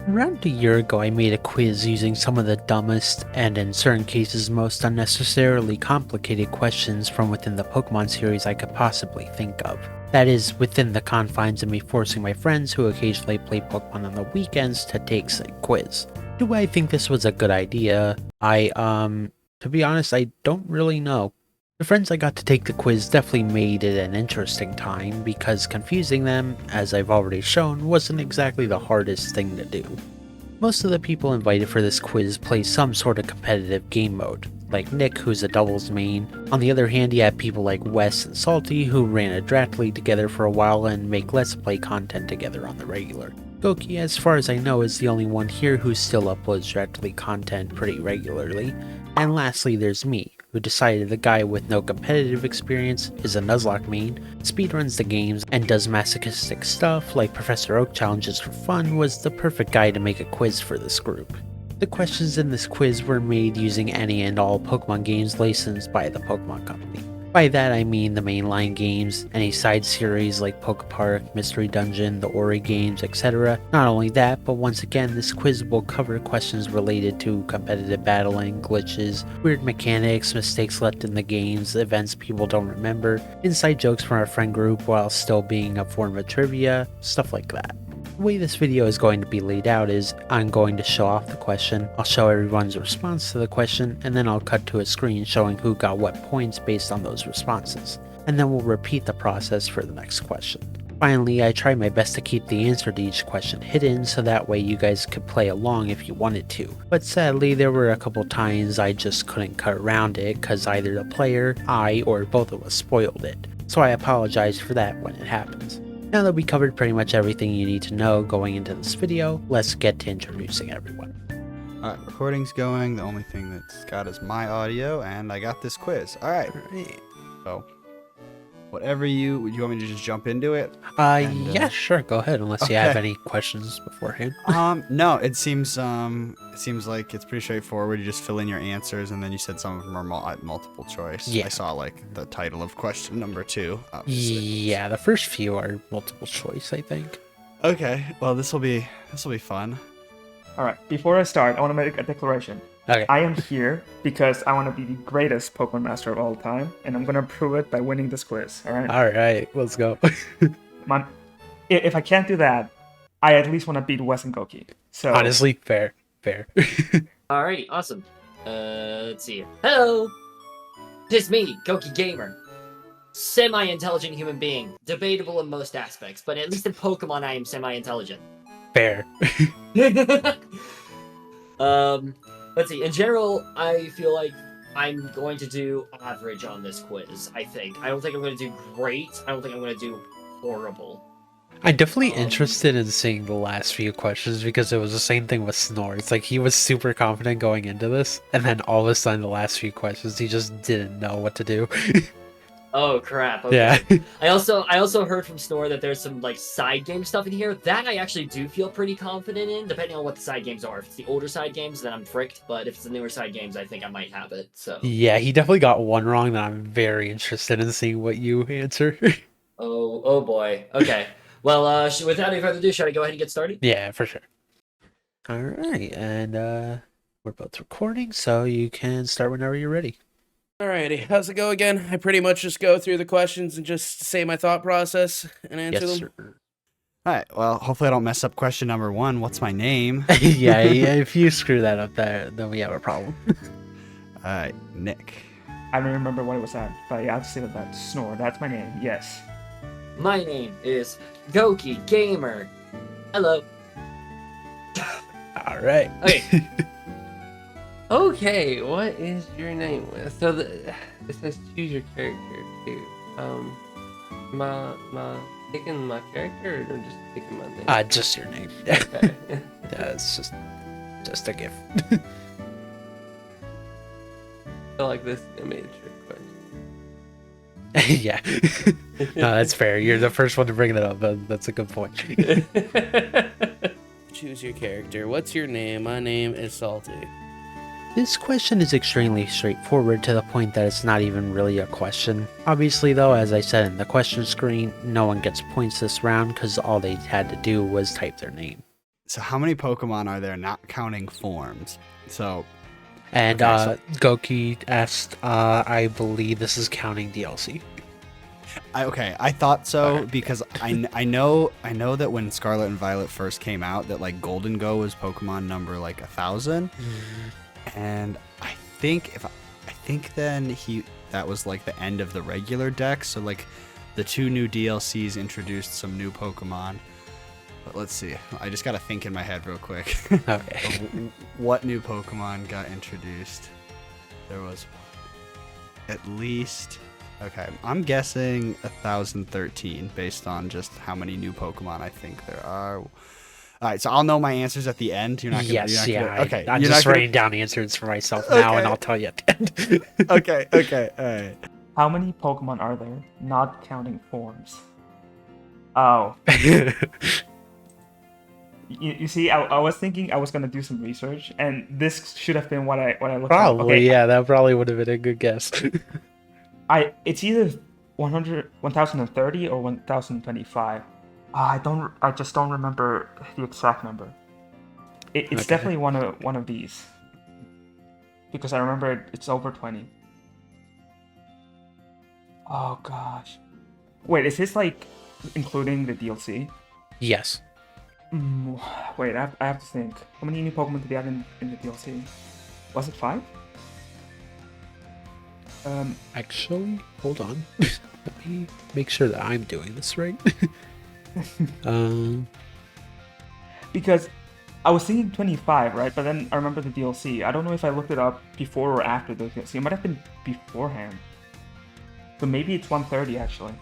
Around a year ago, I made a quiz using some of the dumbest and, in certain cases, most unnecessarily complicated questions from within the Pokemon series I could possibly think of. That is, within the confines of me forcing my friends who occasionally play Pokemon on the weekends to take said quiz. Do I think this was a good idea? To be honest, I don't really know. The friends I got to take the quiz definitely made it an interesting time because confusing them, as I've already shown, wasn't exactly the hardest thing to do. Most of the people invited for this quiz play some sort of competitive game mode, like Nick, who's a doubles main. On the other hand, you have people like Wes and Salty, who ran a draft league together for a while and make let's play content together on the regular. Goki, as far as I know, is the only one here who still uploads draft league content pretty regularly. And lastly, there's me, who decided the guy with no competitive experience, is a Nuzlocke main, speedruns the games, and does masochistic stuff like Professor Oak challenges for fun, was the perfect guy to make a quiz for this group. The questions in this quiz were made using any and all Pokemon games licensed by the Pokemon Company. By that I mean the mainline games, any side series like Pokepark, Mystery Dungeon, the Ori games, etc. Not only that, but once again this quiz will cover questions related to competitive battling, glitches, weird mechanics, mistakes left in the games, events people don't remember, inside jokes from our friend group while still being a form of trivia, stuff like that. The way this video is going to be laid out is I'm going to show off the question, I'll show everyone's response to the question, and then I'll cut to a screen showing who got what points based on those responses. And then we'll repeat the process for the next question. Finally, I tried my best to keep the answer to each question hidden so that way you guys could play along if you wanted to. But sadly, there were a couple times I just couldn't cut around it cause either the player, I, or both of us spoiled it. So I apologize for that when it happens. Now that we covered pretty much everything you need to know going into this video, let's get to introducing everyone. Alright, recording's going. The only thing that's got is my audio, and I got this quiz. Alright. So, whatever you want me to just jump into it? Yeah, sure, go ahead, unless you have any questions beforehand. No, it seems like it's pretty straightforward. You just fill in your answers, and then you said some of them are multiple choice. Yeah. I saw, like, the title of question number 2. Yeah, the first few are multiple choice, I think. Okay, well, this will be fun. Alright, before I start, I want to make a declaration. Okay. I am here because I want to be the greatest Pokemon master of all time, and I'm going to prove it by winning this quiz, alright? Alright, let's go. If I can't do that, I at least want to beat Wes and Goki. So Honestly, fair. Alrighty, awesome. Let's see here. Hello! Tis me, Goki Gamer. Semi-intelligent human being. Debatable in most aspects, but at least in Pokemon I am semi-intelligent. Fair. Let's see. In general, I feel like I'm going to do average on this quiz, I think. I don't think I'm going to do great. I don't think I'm going to do horrible. I'm definitely interested in seeing the last few questions because it was the same thing with Snore. It's like he was super confident going into this, and then all of a sudden the last few questions he just didn't know what to do. Oh crap! Okay. Yeah. I also heard from Snore that there's some like side game stuff in here that I actually do feel pretty confident in, depending on what the side games are. If it's the older side games, then I'm fricked. But if it's the newer side games, I think I might have it. So. Yeah, he definitely got one wrong that I'm very interested in seeing what you answer. Oh boy. Okay. Well, without any further ado, should I go ahead and get started? Yeah, for sure. All right, and we're both recording, so you can start whenever you're ready. Alrighty, how's it go again? I pretty much just go through the questions and just say my thought process and answer Yes, them. sir. Alright, well, hopefully I don't mess up question number 1. What's my name? yeah, if you screw that up there, then we have a problem. Alright, Nick. I don't remember what it was at, but yeah, I'll say that Snore. That's my name. Yes. My name is Goki Gamer. Hello. All right. Okay. Okay, what is your name? So it says choose your character too. Picking my character or just picking my name? Just your name. Okay. Yeah, it's just a gift. I feel like this is gonna be a trick question. yeah. No, that's fair. You're the first one to bring that up. That's a good point. Choose your character. What's your name? My name is Salty. This question is extremely straightforward to the point that it's not even really a question. Obviously though, as I said in the question screen, no one gets points this round because all they had to do was type their name. So how many Pokemon are there, not counting forms? So, And Okay, Goki asked, I believe this is counting DLC. I thought so Okay. because I know that when Scarlet and Violet first came out, that like Golden Go was Pokemon number like 1,000, and I think then that was like the end of the regular deck. So like the 2 new DLCs introduced some new Pokemon. But let's see. I just gotta think in my head real quick. Okay. What new Pokemon got introduced? There was at least. Okay, I'm guessing 1,013 based on just how many new Pokemon I think there are. All right, so I'll know my answers at the end. You're not gonna. Yes, You're not yeah. Gonna, okay, I'm you're just not writing down answers for myself now, and Okay. I'll tell you at the end. Okay, all right. How many Pokemon are there, not counting forms? Oh, you see, I was thinking I was gonna do some research, and this should have been what I looked at. Probably, Okay, yeah. That probably would have been a good guess. it's either 1,030 or 1,025. I just don't remember the exact number. It's Okay. definitely one of these, because I remember it's over 20. Oh gosh, wait, is this like including the DLC? Yes. Wait, I have to think. How many new Pokemon did they add in the DLC? Was it 5? Actually, hold on. Let me make sure that I'm doing this right. Because I was thinking 25, right? But then I remember the DLC. I don't know if I looked it up before or after the DLC. It might have been beforehand. So maybe it's 130 actually.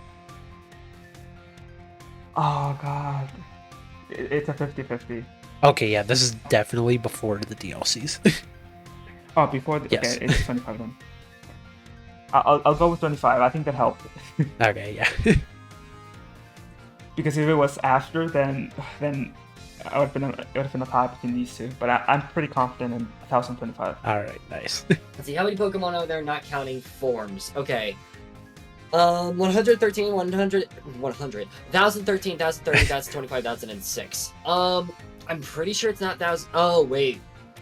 Oh god. It's a 50-50. Okay, yeah, this is definitely before the DLCs. Oh, before the... Yes. Okay, it's 25 then. I'll go with 25. I think that helped. Okay, yeah. Because if it was after, then I would have been a tie between these two. But I'm pretty confident in 1,025. All right, nice. Let's see, how many Pokemon are there not counting forms? Okay. 113, 100, 1,013, 1,030, 1,025, 1,006. I'm pretty sure it's not 1,000. Oh, wait.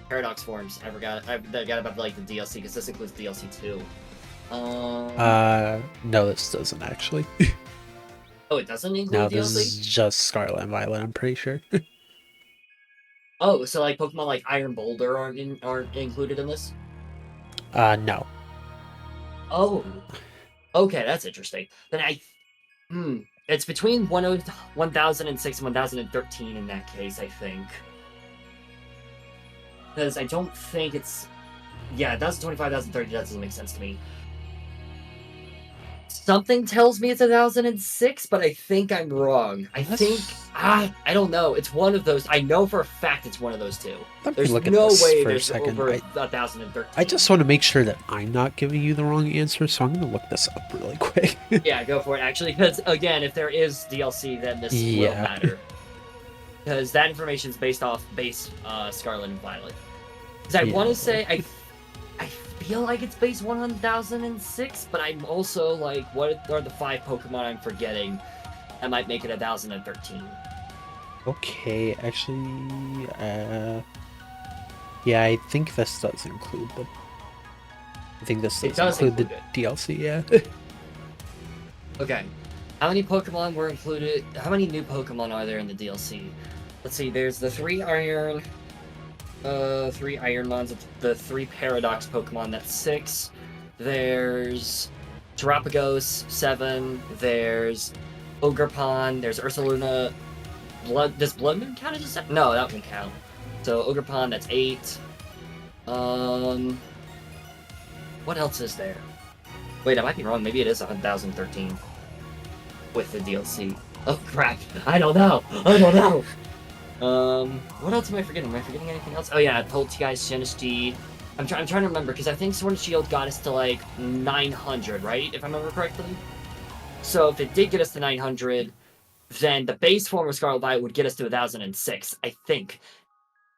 Paradox forms. I forgot about like the DLC because this includes DLC 2. No, this doesn't actually. Oh, it doesn't include No, DLC? this is just Scarlet and Violet, I'm pretty sure. Oh, so like Pokemon like Iron Boulder aren't included in this? No. Oh. Okay, that's interesting. Then it's between 1,006 and 1,013 in that case, I think. Because I don't think it's... Yeah, 1,025, 1,030, that doesn't make sense to me. Something tells me it's 1,006, but I think I'm wrong. I don't know. It's one of those. I know for a fact it's one of those two. Let me There's look at no this way for a there's second. over 1,013. I just want to make sure that I'm not giving you the wrong answer, so I'm going to look this up really quick. Yeah, go for it, actually. Because, again, if there is DLC, then this will Yeah. matter. Because that information is based off Scarlet and Violet. Because I Yeah. want to say, I feel like it's base 1,006, but I'm also like, what are the 5 Pokemon I'm forgetting that might make it 1,013? Okay, actually, yeah, I think this does include the... I think this It does does include the include DLC, yeah. Okay. How many Pokemon were included? How many new Pokemon are there in the DLC? Let's see, there's the 3 Ironmons, the 3 Paradox Pokemon, that's 6. There's Terapagos, 7. There's Ogerpon, there's Ursaluna. Does Bloodmoon count as a 7? No, that won't count. So Ogerpon, that's 8. What else is there? Wait, I might be wrong. Maybe it is 1,013 with the DLC. Oh crap! I don't know. What else am I forgetting? Am I forgetting anything else? Oh yeah, Poltegeist, Sinistee. I'm trying to remember because I think Sword and Shield got us to like 900, right? If I remember correctly. So if it did get us to 900, then the base form of Scarlet Violet would get us to 1,006, I think.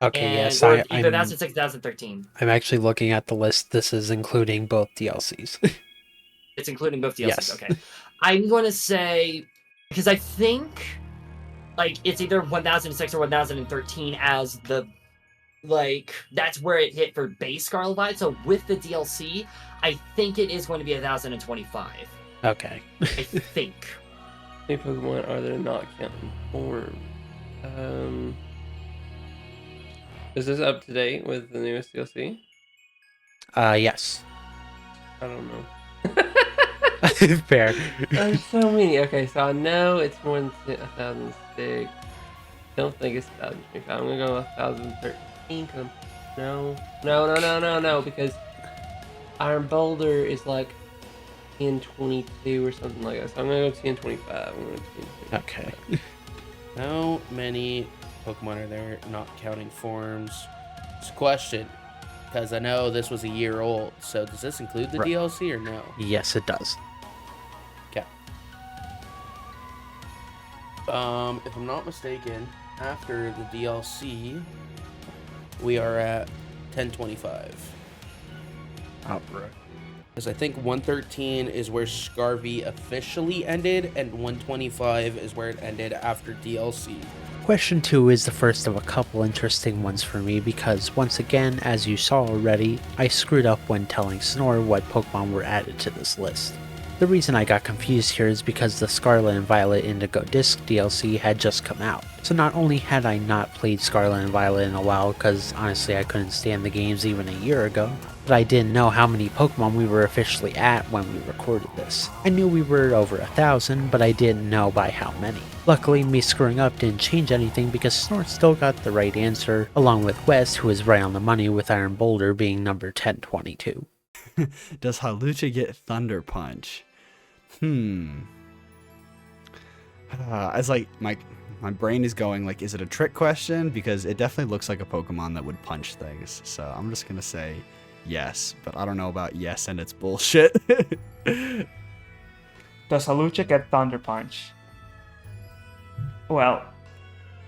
Okay, yes, or I'm, either 1,006, 1,013. I'm actually looking at the list. This is including both DLCs. It's including both DLCs. Yes. Okay. I'm going to say, because I think like it's either 1006 or 1013 as the like that's where it hit for base Scarlet Violet. So with the DLC, I think it is going to be 1025. Okay. I think. How many Pokemon are there not counting form? Is this up to date with the newest DLC? Yes. I don't know. Fair. There's so many. Okay, so I know it's more than 1006. Don't think it's 1025. I'm gonna go with 1013. No, because Iron Boulder is like 1022 or something like that. So I'm gonna go 1025. Okay. How many Pokemon are there not counting forms? It's a question, because I know this was a year old. So does this include the Right. DLC or no? Yes, it does. Okay. If I'm not mistaken, after the DLC, we are at 1025. Oh, right. Because I think 113 is where Scarvy officially ended, and 125 is where it ended after DLC. Question 2 is the first of a couple interesting ones for me because, once again, as you saw already, I screwed up when telling Snore what Pokemon were added to this list. The reason I got confused here is because the Scarlet and Violet Indigo Disc DLC had just come out. So not only had I not played Scarlet and Violet in a while because honestly I couldn't stand the games even a year ago, but I didn't know how many Pokemon we were officially at when we recorded this. I knew we were over 1,000, but I didn't know by how many. Luckily, me screwing up didn't change anything because Snort still got the right answer, along with West, who was right on the money with Iron Boulder being number 1022. Does Hawlucha get Thunder Punch? It's like my brain is going like, is it a trick question? Because it definitely looks like a Pokemon that would punch things. So I'm just gonna say yes, but I don't know about yes and it's bullshit. Does Hawlucha get Thunder Punch? Well,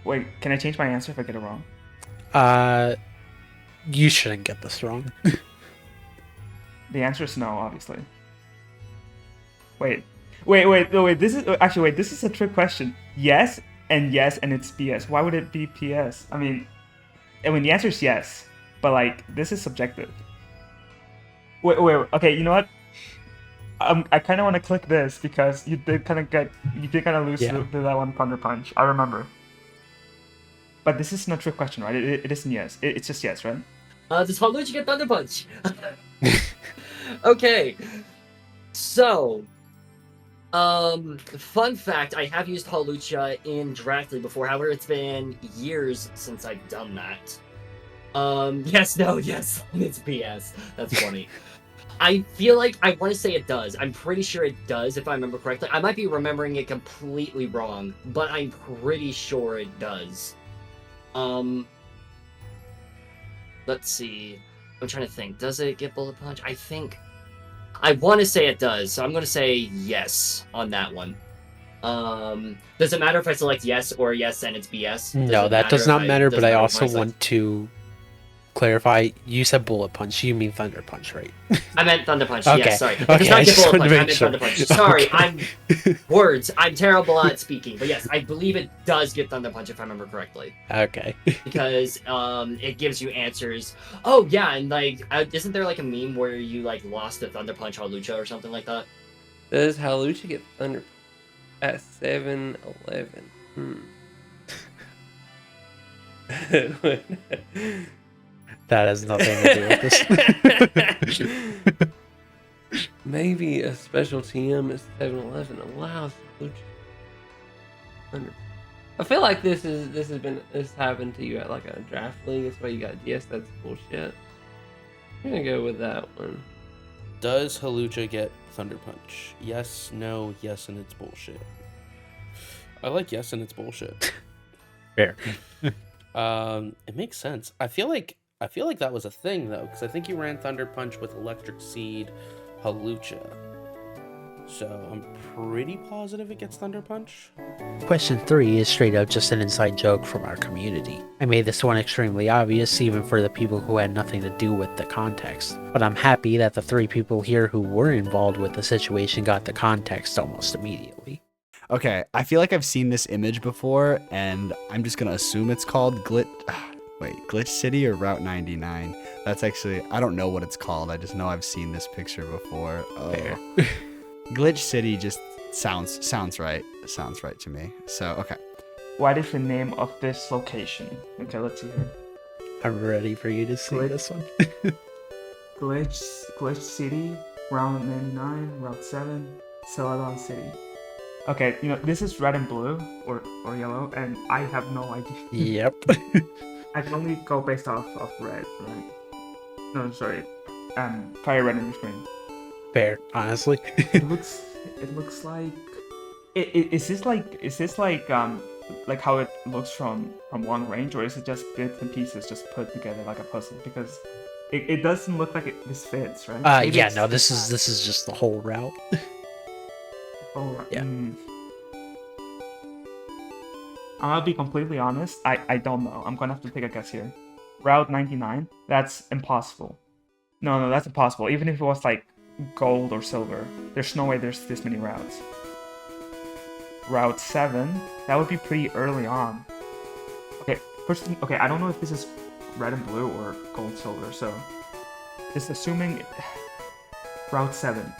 wait, can I change my answer if I get it wrong? You shouldn't get this wrong. The answer is no, obviously. Wait. This is a trick question. Yes, and it's PS. Why would it be PS? I mean, the answer is yes, but like this is subjective. Wait. Okay, you know what? I kind of want to click this because you did kind of lose to that one Thunder Punch. I remember. But this is not a trick question, right? It isn't yes. It's just yes, right? Does Hawlucha get Thunder Punch? Okay. So, fun fact, I have used Hawlucha in Draft League before. However, it's been years since I've done that. Yes, it's PS. That's funny. I feel like I want to say it does. I'm pretty sure it does, if I remember correctly. I might be remembering it completely wrong, but I'm pretty sure it does. Let's see. I'm trying to think. Does it get Bullet Punch? I want to say it does, so I'm going to say yes on that one. Does it matter if I select yes or yes and it's BS? No, that does not matter, but I also want to clarify. You said Bullet Punch. You mean Thunder Punch, right? I meant Thunder Punch, Okay. yes, sorry. It Okay, does not I get just Bullet wanted to Punch, I make meant sure. Thunder Punch. Sorry, Okay. I'm terrible at speaking, but yes, I believe it does get Thunder Punch if I remember correctly. Okay. Because it gives you answers. Oh yeah, and like, isn't there like a meme where you like lost the Thunder Punch Hawlucha or something like that? Does Hawlucha get Thunder at 7-11? That has nothing to do with this. Maybe a special TM is 7-11 allows Hawlucha Thunder. I feel like this happened to you at like a draft league. That's why you got yes. That's bullshit. I'm gonna go with that one. Does Hawlucha get Thunder Punch? Yes, no, yes, and it's bullshit. I like yes, and it's bullshit. Fair. It makes sense. I feel like that was a thing though, because I think you ran Thunder Punch with Electric Seed, Hawlucha. So I'm pretty positive it gets Thunder Punch. Question 3 is straight up just an inside joke from our community. I made this one extremely obvious even for the people who had nothing to do with the context, but I'm happy that the 3 people here who were involved with the situation got the context almost immediately. Okay, I feel like I've seen this image before, and I'm just gonna assume it's called Glitch City or Route 99. That's actually, I don't know what it's called. I just know I've seen this picture before. Oh, Fair. Glitch City just sounds right. Sounds right to me. So okay. What is the name of this location? Okay, let's see here. I'm ready for you to see Glitch. this one. Glitch City, Route 99, Route 7, Celadon City. Okay, this is red and blue or yellow, and I have no idea. Yep. I can only go based off of red, right? No, sorry. Fire red and green. Fair, honestly. It looks like. Is this like how it looks from long range, or is it just bits and pieces just put together like a puzzle? Because it doesn't look like this fits, right? Maybe Yeah, it's no, this just is just the whole route. Oh, right. Yeah. I'll be completely honest. I don't know. I'm gonna have to take a guess here. Route 99. That's impossible. No, that's impossible. Even if it was like gold or silver, there's no way there's this many routes. Route 7. That would be pretty early on. Okay, first thing. Okay, I don't know if this is red and blue or gold silver. So, just assuming Route 7.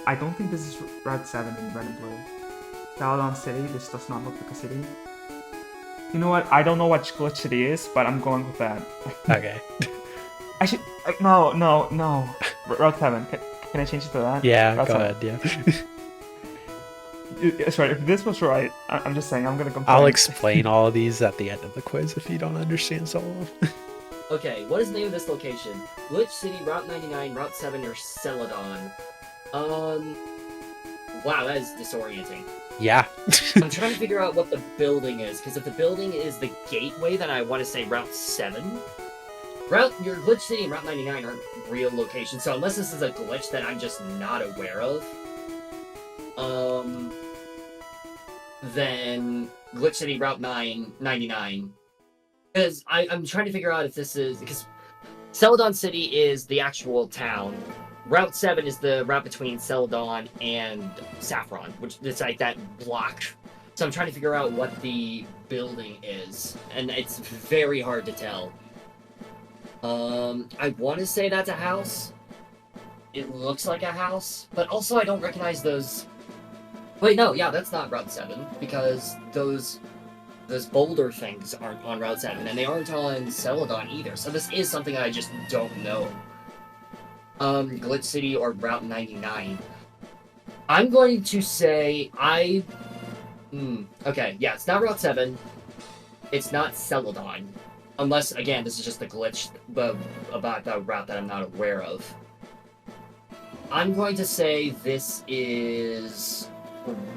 I don't think this is Route 7 in red and blue. Celadon City. This does not look like a city. You know what? I don't know what Glitch City is, but I'm going with that. Okay. I should. No. Route 7. Can I change it to that? Yeah, Route go 7. ahead, yeah. Sorry, if this was right, I'm just saying I'm gonna complain. I'll explain all of these at the end of the quiz if you don't understand some of them. Okay, what is the name of this location? Glitch City, Route 99, Route 7, or Celadon? Wow, that is disorienting. Yeah. I'm trying to figure out what the building is, because if the building is the gateway, then I want to say Route 7. Your Glitch City and Route 99 aren't real locations, so unless this is a glitch that I'm just not aware of, then Glitch City, Route 99. Because I'm trying to figure out if this is... Because Celadon City is the actual town. Route 7 is the route between Celadon and Saffron, which is like that block. So I'm trying to figure out what the building is, and it's very hard to tell. I want to say that's a house. It looks like a house, but also I don't recognize those... Wait, no, yeah, that's not Route 7, because those boulder things aren't on Route 7, and they aren't on Celadon either, so this is something I just don't know. Glitch City or Route 99. I'm going to say okay, yeah, it's not Route 7. It's not Celadon. Unless, again, this is just a glitch about the route that I'm not aware of. I'm going to say this is...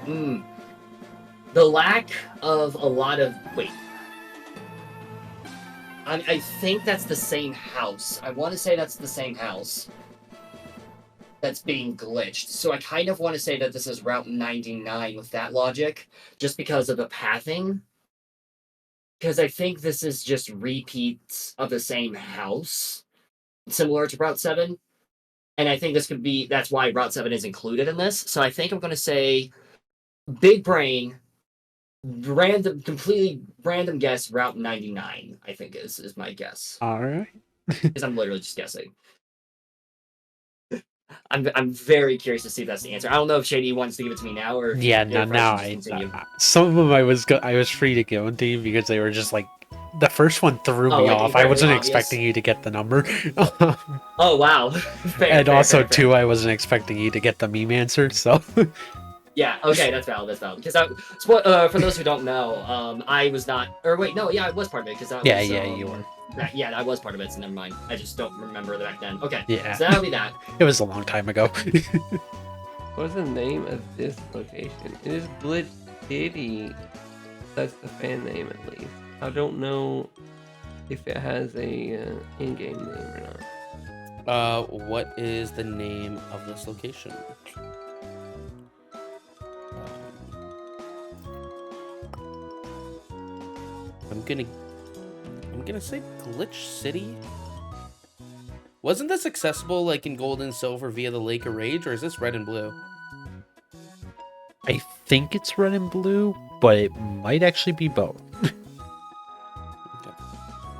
the lack of a lot of... Wait. I think that's the same house. I want to say that's the same house that's being glitched. So I kind of want to say that this is Route 99 with that logic, just because of the pathing. Because I think this is just repeats of the same house, similar to Route 7. And I think that's why Route 7 is included in this. So I think I'm going to say, big brain, completely random guess, Route 99, I think is my guess. Alright. Because I'm literally just guessing. I'm very curious to see if that's the answer. I don't know if Shady wants to give it to me now or Yeah, if no, I now should just I continue. some of them I was free to go into because they were just like the first one threw me like, off. I very wasn't obvious? expecting you to get the number. Oh wow! Fair, And fair, also fair, fair. too, I wasn't expecting you to get the meme answer. So Yeah, okay, that's valid. That's valid. Because for those who don't know, I was not. Or wait, no, yeah, I was part of it. Because yeah, you were. Yeah, I was part of it. So never mind. I just don't remember back then. Okay. Yeah. So that'll be that. It was a long time ago. What's the name of this location? It is Glitch City. That's the fan name, at least. I don't know if it has a in-game name or not. What is the name of this location? I'm gonna say Glitch City. Wasn't this accessible like in Gold and Silver via the Lake of Rage, or is this Red and Blue? I think it's red and blue, but it might actually be both. Okay.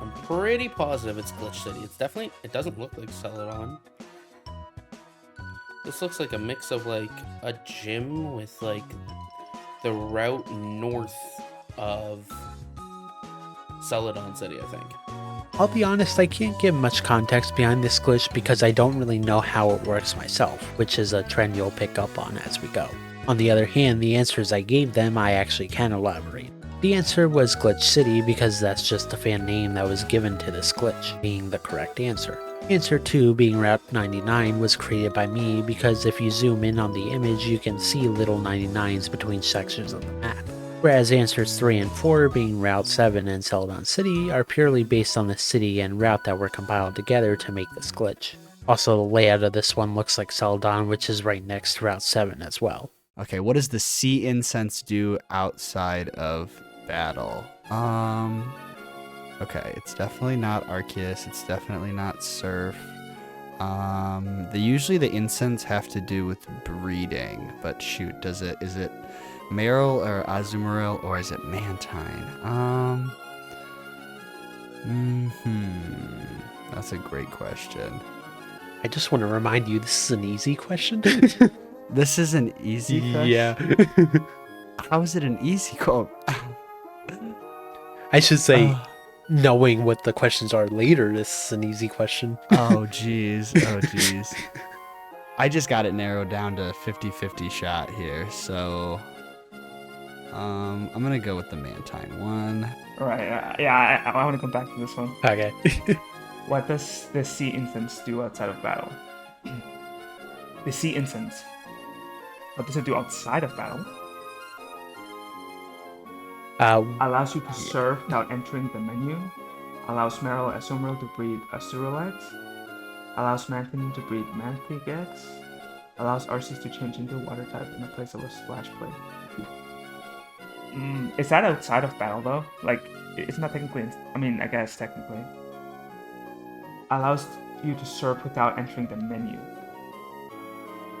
I'm pretty positive it's Glitch City. It's definitely, it doesn't look like Celadon. This looks like a mix of like a gym with like the route north of Celadon City, I think. I'll be honest, I can't give much context behind this glitch because I don't really know how it works myself, which is a trend you'll pick up on as we go. On the other hand, the answers I gave them I actually can elaborate. The answer was Glitch City because that's just the fan name that was given to this glitch, being the correct answer. Answer 2, being Route 99, was created by me because if you zoom in on the image you can see little 99s between sections of the map. Whereas answers 3 and 4, being Route 7 and Celadon City, are purely based on the city and route that were compiled together to make this glitch. Also, the layout of this one looks like Celadon, which is right next to Route 7 as well. Okay, what does the sea incense do outside of battle? Okay, it's definitely not Arceus. It's definitely not Surf. Usually the incense have to do with breeding, but shoot, is it Meryl or Azumarill or is it Mantine? That's a great question. I just want to remind you this is an easy question. This is an easy question? Yeah. How is it an easy question? I should say, knowing what the questions are later, this is an easy question. Oh, jeez. I just got it narrowed down to 50-50 shot here, so I'm gonna go with the Mantine one. Right. Yeah. I want to come back to this one. Okay. What does the sea incense do outside of battle? The sea incense. What does it do outside of battle? Allows you to serve without entering the menu. Allows Meryl and Azumarill to breed Azurill eggs. Allows Mantine to breed Mantic eggs. Allows Arceus to change into a water type in the place of a splash plate. Is that outside of battle though? Like, it's not technically. I guess technically. Allows you to serve without entering the menu.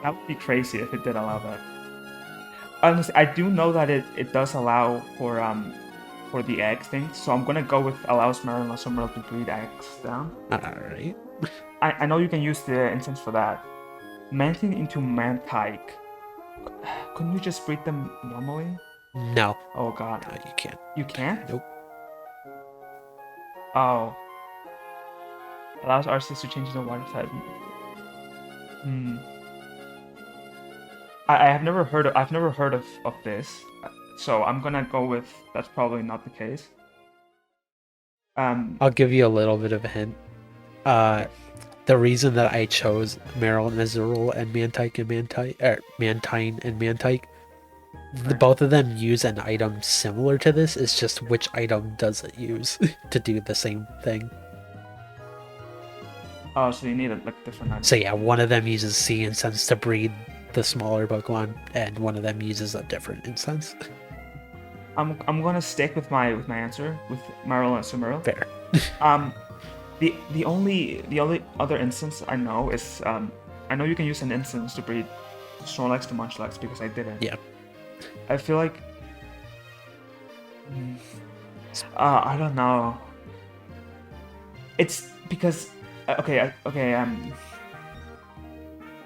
That would be crazy if it did allow that. Honestly, I do know that it does allow for the egg thing, so I'm gonna go with allows Meryl and Azumarill to breed eggs down. Alright. I know you can use the instance for that. Mantine into Mantike. Couldn't you just breed them normally? No. Oh god. No, you can't. You can't? Nope. Oh. Allows Arceus to change into water type. I've never heard of this, so I'm gonna go with that's probably not the case. I'll give you a little bit of a hint. The reason that I chose Meryl and Azurill and Mantine and Mantike, both of them use an item similar to this. It's just which item does it use to do the same thing. Oh, so you need a different item. So yeah, one of them uses Sea Incense to breed the smaller Pokemon, and one of them uses a different incense. I'm gonna stick with my answer with Meryl and Azumarill. Fair. The only other instance I know is I know you can use an instance to breed Snorlax to Munchlax because I didn't. Yeah. I feel like I don't know. It's because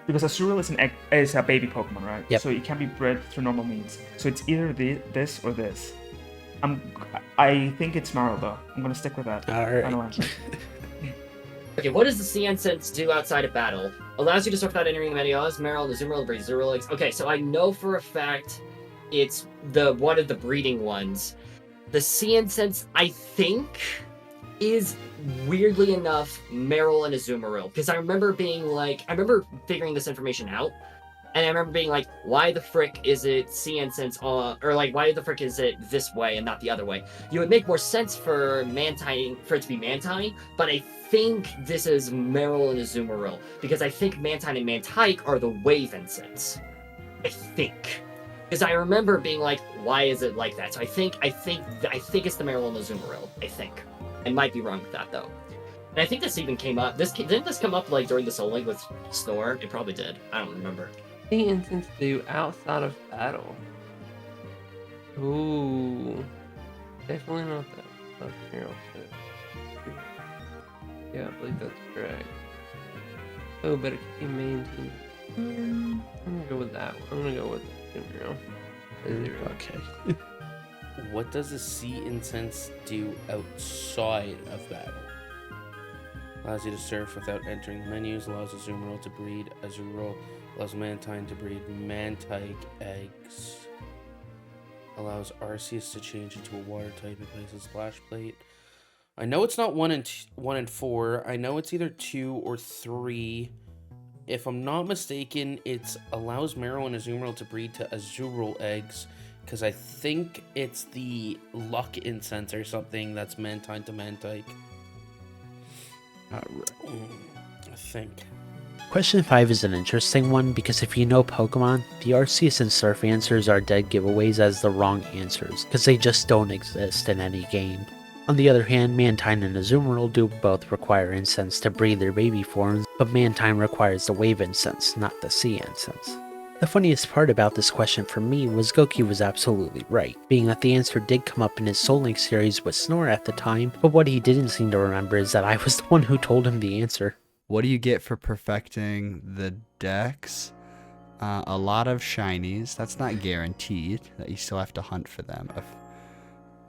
because Azurill is a baby Pokemon, right? Yep. So it can be bred through normal means. So it's either this or this. I think it's Meryl though. I'm gonna stick with that. Alright. Final answer. Okay, what does the Sea Incense do outside of battle? Allows you to surf without entering the menu. Allows Meryl and Azumarill to breed Azurill eggs. Okay, so I know for a fact it's one of the breeding ones. The Sea Incense, I think, is weirdly enough Meryl and Azumarill, because I remember figuring this information out, and I remember being like, why the frick is it Sea Incense or like why the frick is it this way and not the other way? You would make more sense for it to be Mantine, but I think this is Meryl and Azumarill, because I think Mantine and Mantike are the wave incense. I think. Because I remember being like, why is it like that? So I think it's the Meryl and Azumarill, I think. I might be wrong with that though. And I think this even came up. Didn't this come up like during the Soul Link with Snore? It probably did. I don't remember. The instance do outside of battle. Ooh. Definitely not that. Hero shit. Yeah, I believe that's correct. Oh, but it could be main team. I'm gonna go with that one. I'm gonna go with Zero. Okay. What does a sea incense do outside of battle? Allows you to surf without entering the menus, allows Azumarill to breed Azumarill, allows Mantine to breed Mantike eggs, allows Arceus to change into a water type and places Splash Plate. I know it's not 1 and 4. I know it's either 2 or 3. If I'm not mistaken, it allows Marill and Azumarill to breed to Azumarill eggs, because I think it's the luck incense or something that's Mantine to Mantike. I think. Question 5 is an interesting one because if you know Pokemon, the Arceus and Surf answers are dead giveaways as the wrong answers, because they just don't exist in any game. On the other hand, Mantine and Azumarill do both require incense to breed their baby forms, but Mantine requires the wave incense, not the sea incense. The funniest part about this question for me was Goki was absolutely right, being that the answer did come up in his Soul Link series with Snore at the time, but what he didn't seem to remember is that I was the one who told him the answer. What do you get for perfecting the dex? A lot of shinies. That's not guaranteed. That you still have to hunt for them.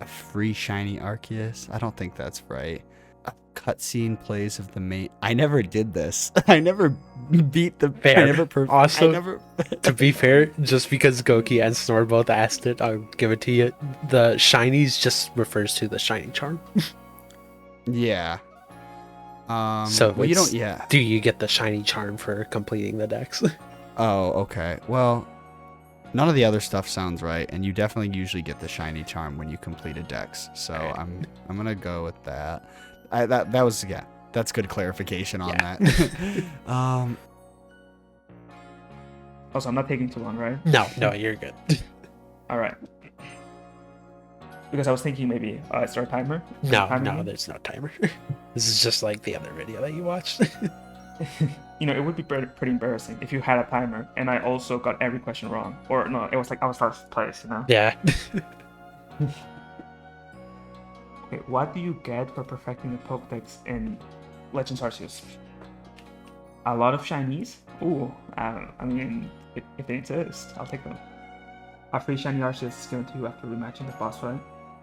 A free shiny Arceus. I don't think that's right. A cutscene plays of the main. I never did this. I never beat the. Fair. I never. Also, I never. To be fair, just because Goki and Snore both asked it, I'll give it to you. The shinies just refers to the shiny charm. Yeah. So well, you don't. Yeah. Do you get the shiny charm for completing the dex? Oh, okay. Well, none of the other stuff sounds right, and you definitely usually get the shiny charm when you complete a dex. So Right. I'm gonna go with that. That was yeah. That's good clarification on Yeah. that. Also, I'm not taking too long, right? No, you're good. All right. Because I was thinking maybe start a timer. No, there's no timer. This is just like the other video that you watched. You know, it would be pretty embarrassing if you had a timer and I also got every question wrong. Or no, it was like I was first place, you know? Yeah. Okay, what do you get for perfecting the Pokedex in Legends Arceus? A lot of shinies? Ooh, I mean, if they exist, I'll take them. A free shiny Arceus is given to you after rematching the boss fight.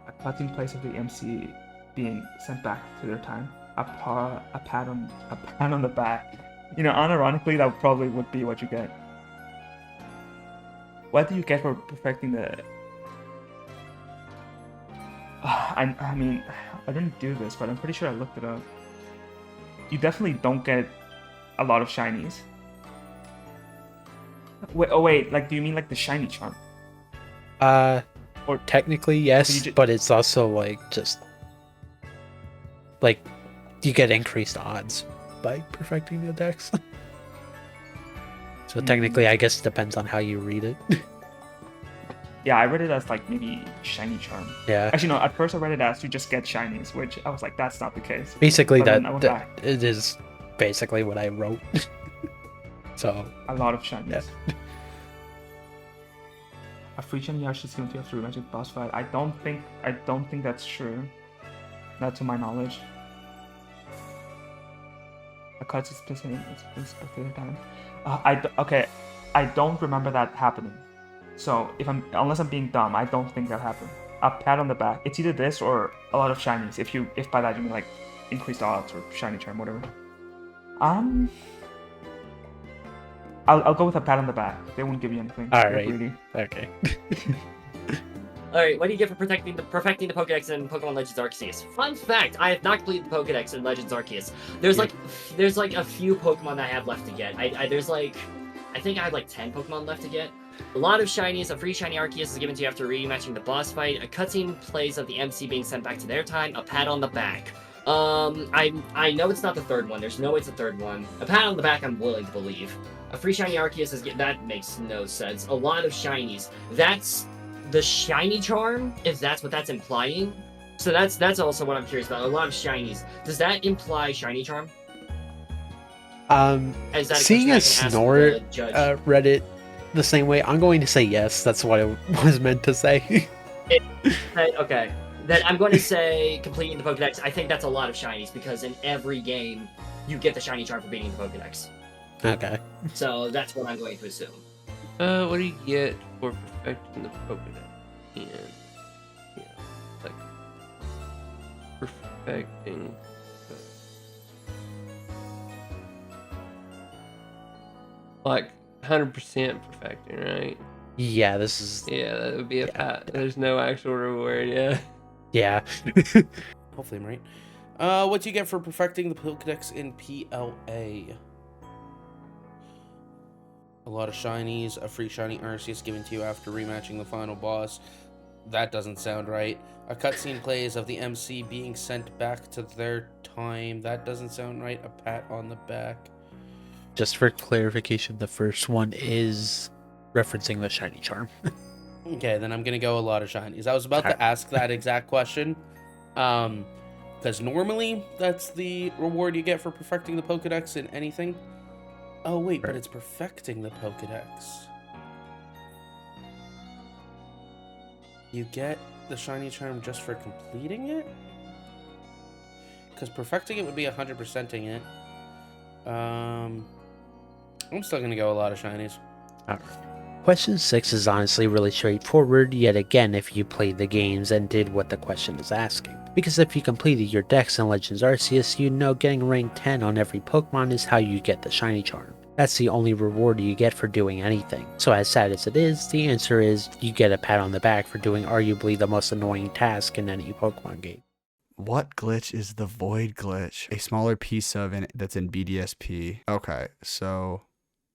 A cut in place of the MC being sent back to their time. A pat on the back. You know, unironically, that probably would be what you get. What do you get for perfecting the... I mean, I didn't do this, but I'm pretty sure I looked it up. You definitely don't get a lot of shinies. Wait, like, do you mean like the shiny charm? Or technically yes, but it's also like just like you get increased odds by perfecting the dex. So technically, I guess it depends on how you read it. Yeah, I read it as like maybe shiny charm. Yeah. Actually, no. At first, I read it as you just get shinies, which I was like, that's not the case. Basically, But then I went back. it is basically what I wrote. So A lot of shinies. Yeah. A free shiny Arceus is going to have to rematch the boss fight. I don't think that's true. Not to my knowledge. A cut is specific time. I don't remember that happening. So unless I'm being dumb, I don't think that happened. A pat on the back. It's either this or a lot of shinies. If by that you mean like increased odds or shiny charm, whatever. I'll go with a pat on the back. They won't give you anything. All They're right. greedy. okay. Alright, what do you get for perfecting the Pokedex in Pokemon Legends Arceus? Fun fact, I have not completed the Pokedex in Legends Arceus. There's like a few Pokemon that I have left to get. I think I have like 10 Pokemon left to get. A lot of shinies, a free shiny Arceus is given to you after rematching the boss fight, a cutscene plays of the MC being sent back to their time, a pat on the back. I know it's not the third one, there's no way it's the third one. A pat on the back I'm willing to believe. A free shiny Arceus that makes no sense. A lot of shinies. That's the shiny charm, if that's what that's implying. So that's also what I'm curious about. A lot of shinies. Does that imply shiny charm? Is that a Seeing question I as can ask Snore the judge? read it the same way, I'm going to say yes. That's what it was meant to say. Okay. Then I'm going to say completing the Pokedex. I think that's a lot of shinies because in every game you get the shiny charm for beating the Pokedex. Okay. So that's what I'm going to assume. What do you get for perfecting the Pokedex? And yeah, like perfecting. Like 100% perfecting, right? Yeah, this is. Yeah, that would be a Yeah. pat. There's no actual reward, yeah. Yeah. Hopefully I'm right. What do you get for perfecting the Pokedex in PLA? A lot of shinies, a free shiny Arceus given to you after rematching the final boss. That doesn't sound right. A cutscene plays of the MC being sent back to their time. That doesn't sound right. A pat on the back. Just for clarification, the first one is referencing the shiny charm. Okay, then I'm gonna go a lot of shinies. I was about to ask that exact question. Because normally that's the reward you get for perfecting the Pokedex in anything. Oh wait, but it's perfecting the Pokedex. You get the shiny charm just for completing it? Because perfecting it would be 100%ing it. I'm still gonna go a lot of shinies. Alright. Question 6 is honestly really straightforward, yet again if you played the games and did what the question is asking. Because if you completed your Dex in Legends Arceus, you know getting rank 10 on every Pokemon is how you get the shiny charm. That's the only reward you get for doing anything. So as sad as it is, the answer is you get a pat on the back for doing arguably the most annoying task in any Pokemon game. What glitch is the Void glitch? A smaller piece of it that's in BDSP. Okay, so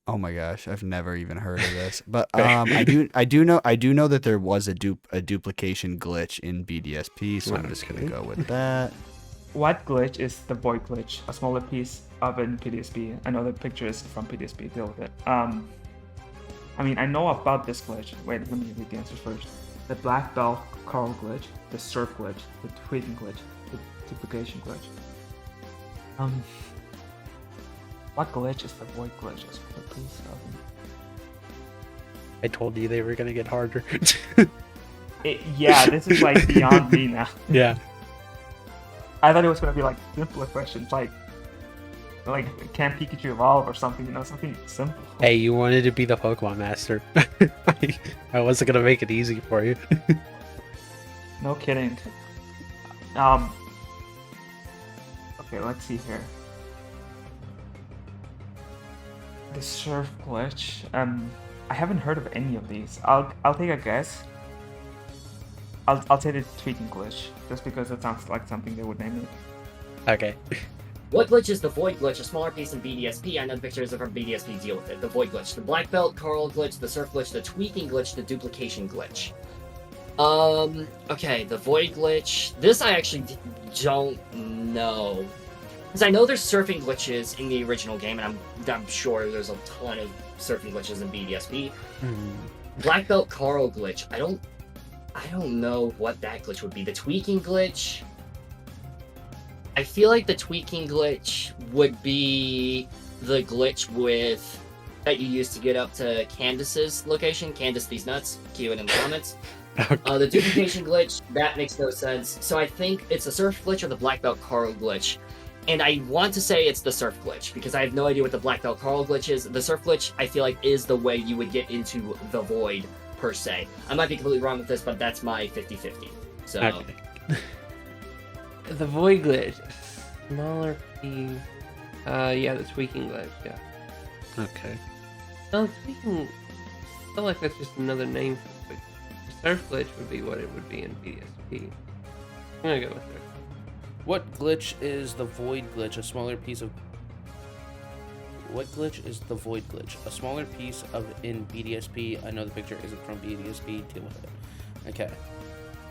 oh my gosh, I've never even heard of this. But I do know that there was a duplication glitch in BDSP, so I'm just gonna go with that. What glitch is the Void glitch? A smaller piece of it in PDSP. I know the picture is from PDSP. Deal with it. I mean, I know about this glitch. Wait, let me read the answers first. The Black Belt Carl glitch, the Surf glitch, the Tweeting glitch, the Duplication glitch. What glitch is the Void glitch? A smaller piece of it. I told you they were gonna get harder. Yeah, this is like beyond me now. Yeah. I thought it was gonna be like simpler questions, like can Pikachu evolve or something, something simple. Hey, you wanted to be the Pokemon Master. I wasn't gonna make it easy for you. No kidding. Okay, let's see here. The Surf glitch. I haven't heard of any of these. I'll take a guess. I'll say the Tweaking glitch, just because it sounds like something they would name it. Okay. What glitch is the Void glitch? A smaller piece in BDSP. I know the pictures are from BDSP. Deal with it. The Void glitch, the Black Belt Carl glitch, the Surf glitch, the Tweaking glitch, the Duplication glitch. Okay, the Void glitch. This I actually don't know. Because I know there's surfing glitches in the original game, and I'm sure there's a ton of surfing glitches in BDSP. Black Belt Carl glitch. I don't know what that glitch would be. The Tweaking glitch. I feel like the Tweaking glitch would be the glitch that you use to get up to Candace's location. Candace these nuts. Cue it in the comments. Okay. The Duplication glitch, that makes no sense. So I think it's the Surf glitch or the Black Belt Carl glitch. And I want to say it's the Surf glitch, because I have no idea what the Black Belt Carl glitch is. The Surf glitch, I feel like, is the way you would get into the Void, per se. I might be completely wrong with this, but that's my 50-50. So, Okay. The Void glitch. Smaller piece. Yeah, the Tweaking glitch, yeah. Okay. No, Tweaking. I feel like that's just another name for it. The Surf glitch would be what it would be in BDSP. I'm gonna go with Surf. What glitch is the Void glitch? A smaller piece of... What glitch is the Void glitch? A smaller piece of in BDSP. I know the picture isn't from BDSP. Deal with it. Okay.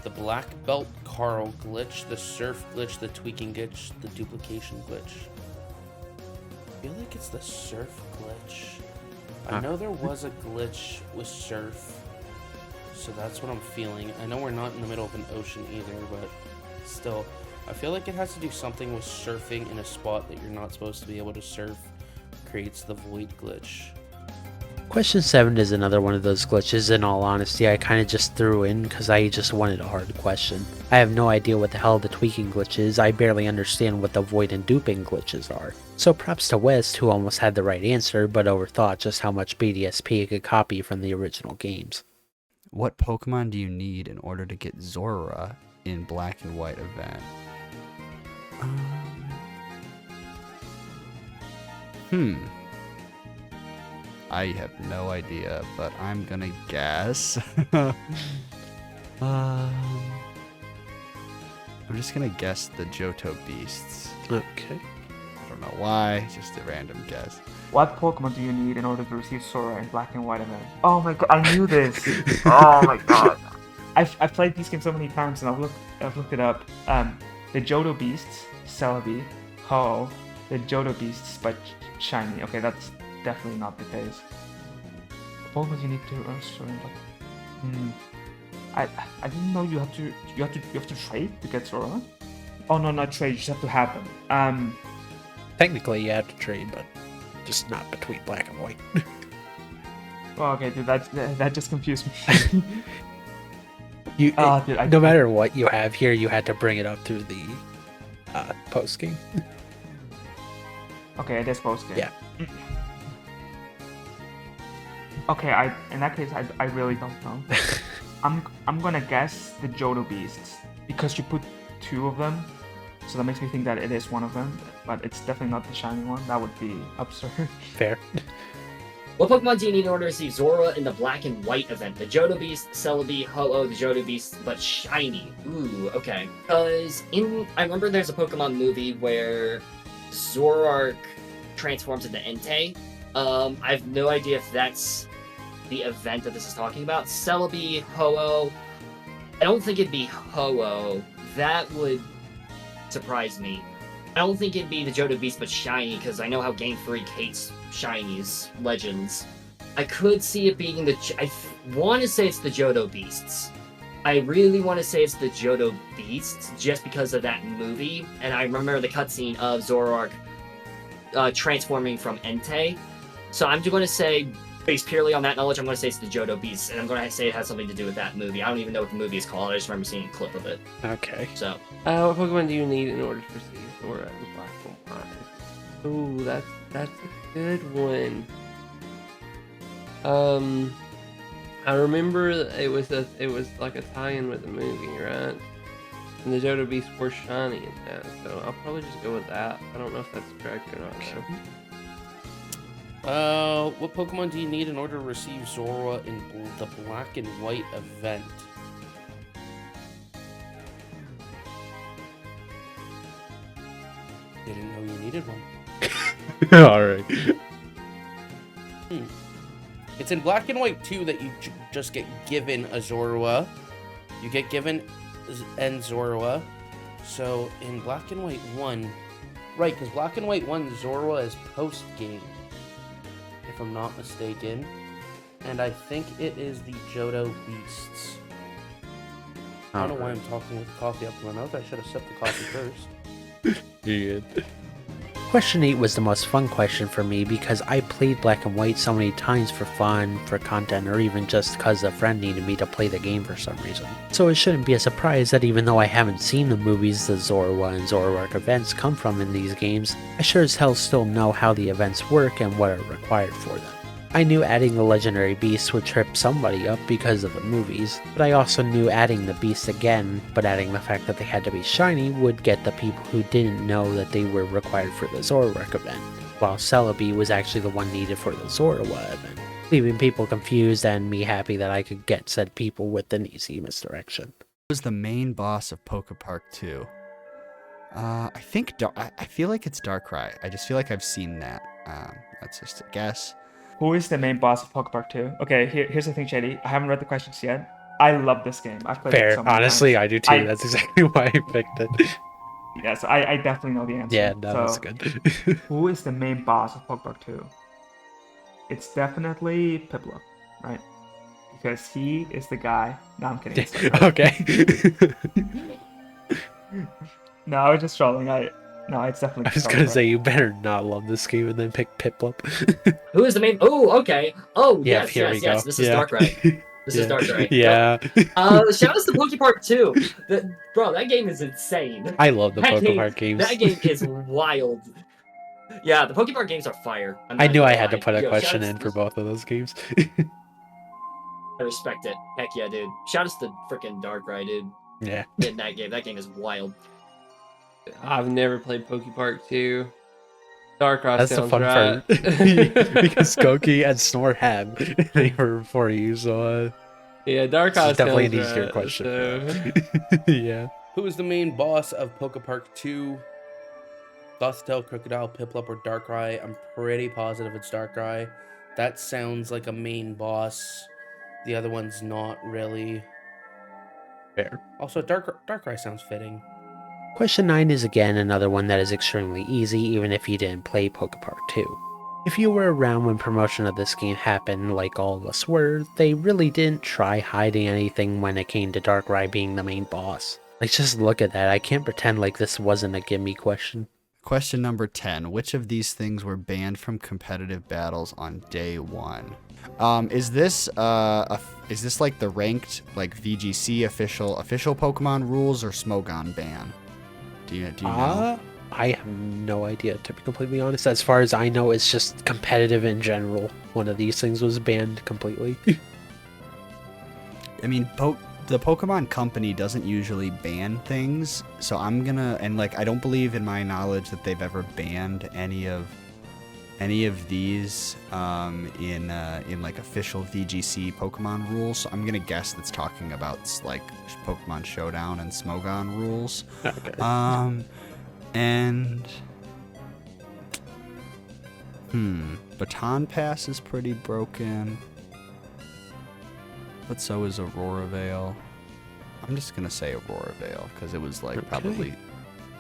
The Black Belt Carl glitch, the Surf glitch, the Tweaking glitch, the Duplication glitch. I feel like it's the Surf glitch. I know there was a glitch with Surf, so that's what I'm feeling. I know we're not in the middle of an ocean either, but still, I feel like it has to do something with surfing in a spot that you're not supposed to be able to surf. Creates the Void glitch. Question 7 is another one of those glitches. In all honesty, I kind of just threw in because I just wanted a hard question. I have no idea what the hell the tweaking glitch is. I barely understand what the void and duping glitches are. So props to West, who almost had the right answer but overthought just how much BDSP it could copy from the original games. What Pokemon do you need in order to get Zora in Black and White event? I have no idea, but I'm gonna guess. I'm just gonna guess the Johto Beasts. Okay. I don't know why, just a random guess. What Pokemon do you need in order to receive Sora in Black and White event? Oh my god, I knew this! Oh my god. I've played these games so many times and I've looked it up. The Johto Beasts, Celebi, Ho, the Johto Beasts, but shiny. Okay, that's definitely not the case. What Pokemon you need to Sora in Black? I didn't know you have to trade to get Sora. Oh no, not trade. You just have to have them. Technically, you have to trade, but just not between Black and White. Oh, okay, dude, that just confused me. Dude, I- no matter what you have here, you had to bring it up through the post game. Okay, it is post game. Yeah. Okay, in that case, I really don't know. I'm gonna guess the Johto Beasts because you put 2 of them, so that makes me think that it is one of them. But it's definitely not the shiny one. That would be absurd. Fair. What Pokemon do you need in order to receive Zora in the Black and White event? The Johto Beast, Celebi, Ho-Oh, the Johto Beast, but shiny. Ooh, okay. Because I remember there's a Pokemon movie where Zoroark transforms into Entei. I have no idea if that's the event that this is talking about. Celebi, Ho-Oh. I don't think it'd be Ho-Oh. That would surprise me. I don't think it'd be the Johto Beast, but shiny, because I know how Game Freak hates shinies, legends. I could see it being I want to say it's the Johto Beasts. I really want to say it's the Johto Beasts, just because of that movie, and I remember the cutscene of Zoroark transforming from Entei. So I'm going to say, based purely on that knowledge, I'm going to say it's the Johto Beasts, and I'm going to say it has something to do with that movie. I don't even know what the movie is called. I just remember seeing a clip of it. Okay. So, What Pokemon do you need in order to receive Zora in Black and White? Ooh, that's a good one. I remember it was like a tie-in with the movie, right? And the Johto Beasts were shiny in that, so I'll probably just go with that. I don't know if that's correct or not. Though. What Pokemon do you need in order to receive Zora in the Black and White event? Didn't know you needed one. Alright. It's in Black and White 2 that you just get given a Zorua. You get given an Zorua. So in Black and White 1, right, because Black and White 1 Zorua is post-game, if I'm not mistaken. And I think it is the Johto Beasts. I don't know why I'm talking with the coffee up my mouth. I should have sipped the coffee first. Good. Question 8 was the most fun question for me because I played Black and White so many times for fun, for content, or even just because a friend needed me to play the game for some reason. So it shouldn't be a surprise that even though I haven't seen the movies the Zorua and Zoroark events come from in these games, I sure as hell still know how the events work and what are required for them. I knew adding the legendary beasts would trip somebody up because of the movies, but I also knew adding the beasts again, but adding the fact that they had to be shiny would get the people who didn't know that they were required for the Zoroark event, while Celebi was actually the one needed for the Zorua event, leaving people confused and me happy that I could get said people with an easy misdirection. Was the main boss of Poke Park 2? I think I feel like it's Darkrai. I just feel like I've seen that. That's just a guess. Who is the main boss of Pokemon 2? Okay, here's the thing, Shady. I haven't read the questions yet. I love this game. I've played it Fair, so many honestly, times. I do too. That's exactly why I picked it. Yes, I definitely know the answer. Yeah, no, that's So, good. who is the main boss of Pokemon 2? It's definitely Piplup, right? Because he is the guy. No, I'm kidding. It's not. Okay. No, I was just trolling. No, it's definitely. I was Darkrai. gonna say, you better not love this game and then pick Piplup. Who is the main? Oh, okay. Oh, Yeah, yes, here yes, we yes. go. This is Yeah. Darkrai. This is Yeah. Darkrai. Yeah. Shout out to Pokepark 2. Bro, that game is insane. I love the That game, Pokepark games. that game is wild. Yeah, the Pokepark games are fire. I'm I not knew gonna I had to lie. put a Yo, question shout in out for both of those games. I respect it. Heck yeah, dude. Shout out to freaking Darkrai, dude. Yeah. In that game. That game is wild. I've never played Pokepark 2. Darkrai That's the sounds fun right. part. Because Koki and Snore have. They were before you, so Yeah, it's Darkrai definitely an sounds easier right, question. so- Yeah. Who is the main boss of Pokepark 2? Gothitelle, Crocodile, Piplup, or Darkrai? I'm pretty positive it's Darkrai. That sounds like a main boss. The other one's not really. Fair. Also, Darkrai sounds fitting. Question 9 is again another one that is extremely easy, even if you didn't play Pokepark 2. If you were around when promotion of this game happened, like all of us were, they really didn't try hiding anything when it came to Darkrai being the main boss. Like, just look at that. I can't pretend like this wasn't a gimme question. Question number 10. Which of these things were banned from competitive battles on day 1? Is this like the ranked like VGC official Pokemon rules or Smogon ban? Do you know? I have no idea, to be completely honest. As far as I know, it's just competitive in general. One of these things was banned completely. I mean, the Pokemon Company doesn't usually ban things, so I'm gonna, and like I don't believe in my knowledge that they've ever banned any of these in like official VGC Pokemon rules. So I'm gonna guess that's talking about like Pokemon Showdown and Smogon rules. Okay. And Baton Pass is pretty broken. But so is Aurora Veil. I'm just gonna say Aurora Veil because it was like probably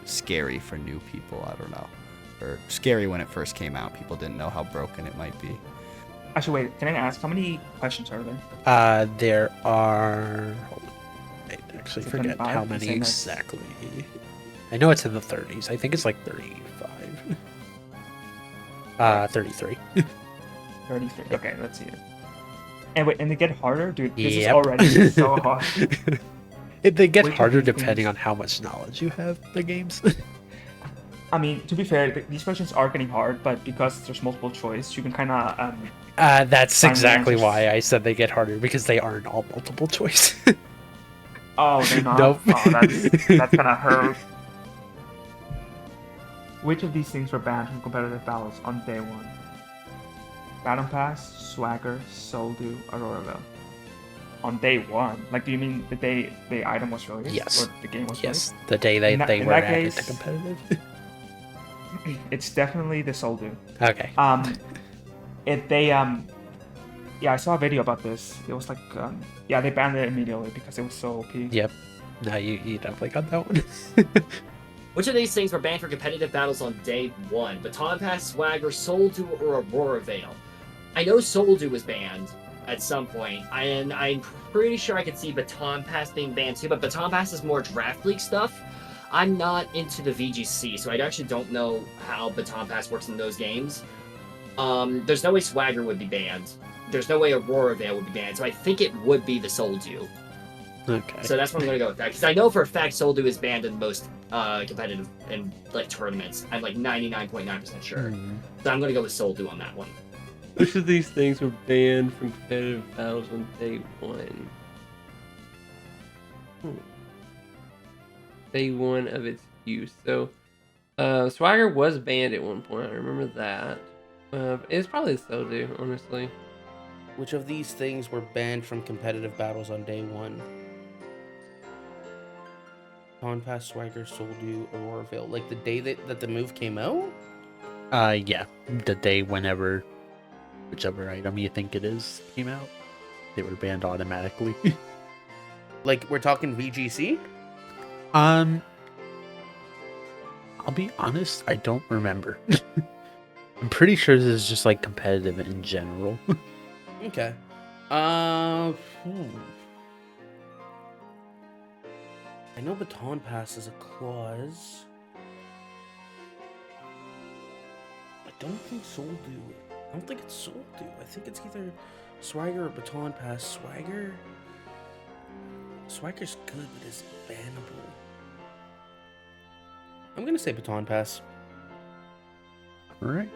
scary for new people. I don't know, or scary when it first came out. People didn't know how broken it might be. Actually, wait. Can I ask how many questions are there? There are. Hold on. I actually Is it forget 25? how You many say no. exactly. I know it's in the 30s. I think it's like 35. 33. 33. Okay, let's see it. And wait, and they get harder, dude. This is Yep. already so hard. They get Which of harder these depending things- on how much knowledge you have of the games. I mean, to be fair, these questions are getting hard, but because there's multiple choice, you can kind of That's Find the exactly answers. why I said they get harder, because they aren't all multiple choice. Oh, they're not. Nope. Oh, that's gonna hurt. Which of these things were banned from competitive battles on day 1? Battle Pass, Swagger, Soldew, Auroraville. On day 1? Like, do you mean the day the item was released? Yes. Or the game was Yes, the day they In that were added to case- competitive. released? It's definitely the Soldew. Okay. Yeah, I saw a video about this. It was like, they banned it immediately because it was so OP. Yep. No, you definitely got that one. Which of these things were banned for competitive battles on day 1? Baton Pass, Swagger, Soldew, or Aurora Veil? I know Soldew was banned at some point, and I'm pretty sure I could see Baton Pass being banned too, but Baton Pass is more Draft League stuff. I'm not into the VGC, so I actually don't know how Baton Pass works in those games. There's no way Swagger would be banned. There's no way Aurora Veil would be banned, so I think it would be the Soldew. Okay. So that's what I'm gonna go with that, because I know for a fact Soldew is banned in most competitive and like tournaments. I'm like 99.9% sure. So I'm gonna go with Soldew on that one. Which of these things were banned from competitive battles on day 1? Day 1 of its use. So, Swagger was banned at one point. I remember that. It's probably Soldew, honestly. Which of these things were banned from competitive battles on day 1? Pass, Swagger, Soldew, Aurora Veil. Like the day that the move came out? Yeah. The day whichever item you think it is came out, they were banned automatically. Like we're talking VGC? I'll be honest, I don't remember. I'm pretty sure this is just like competitive in general. Okay. I know Baton Pass is a clause. don't think Soul Do. I don't think it's Soul Do. I think it's either Swagger or Baton Pass. Swagger's good, but it's bannable. I'm gonna say Baton Pass. Alright.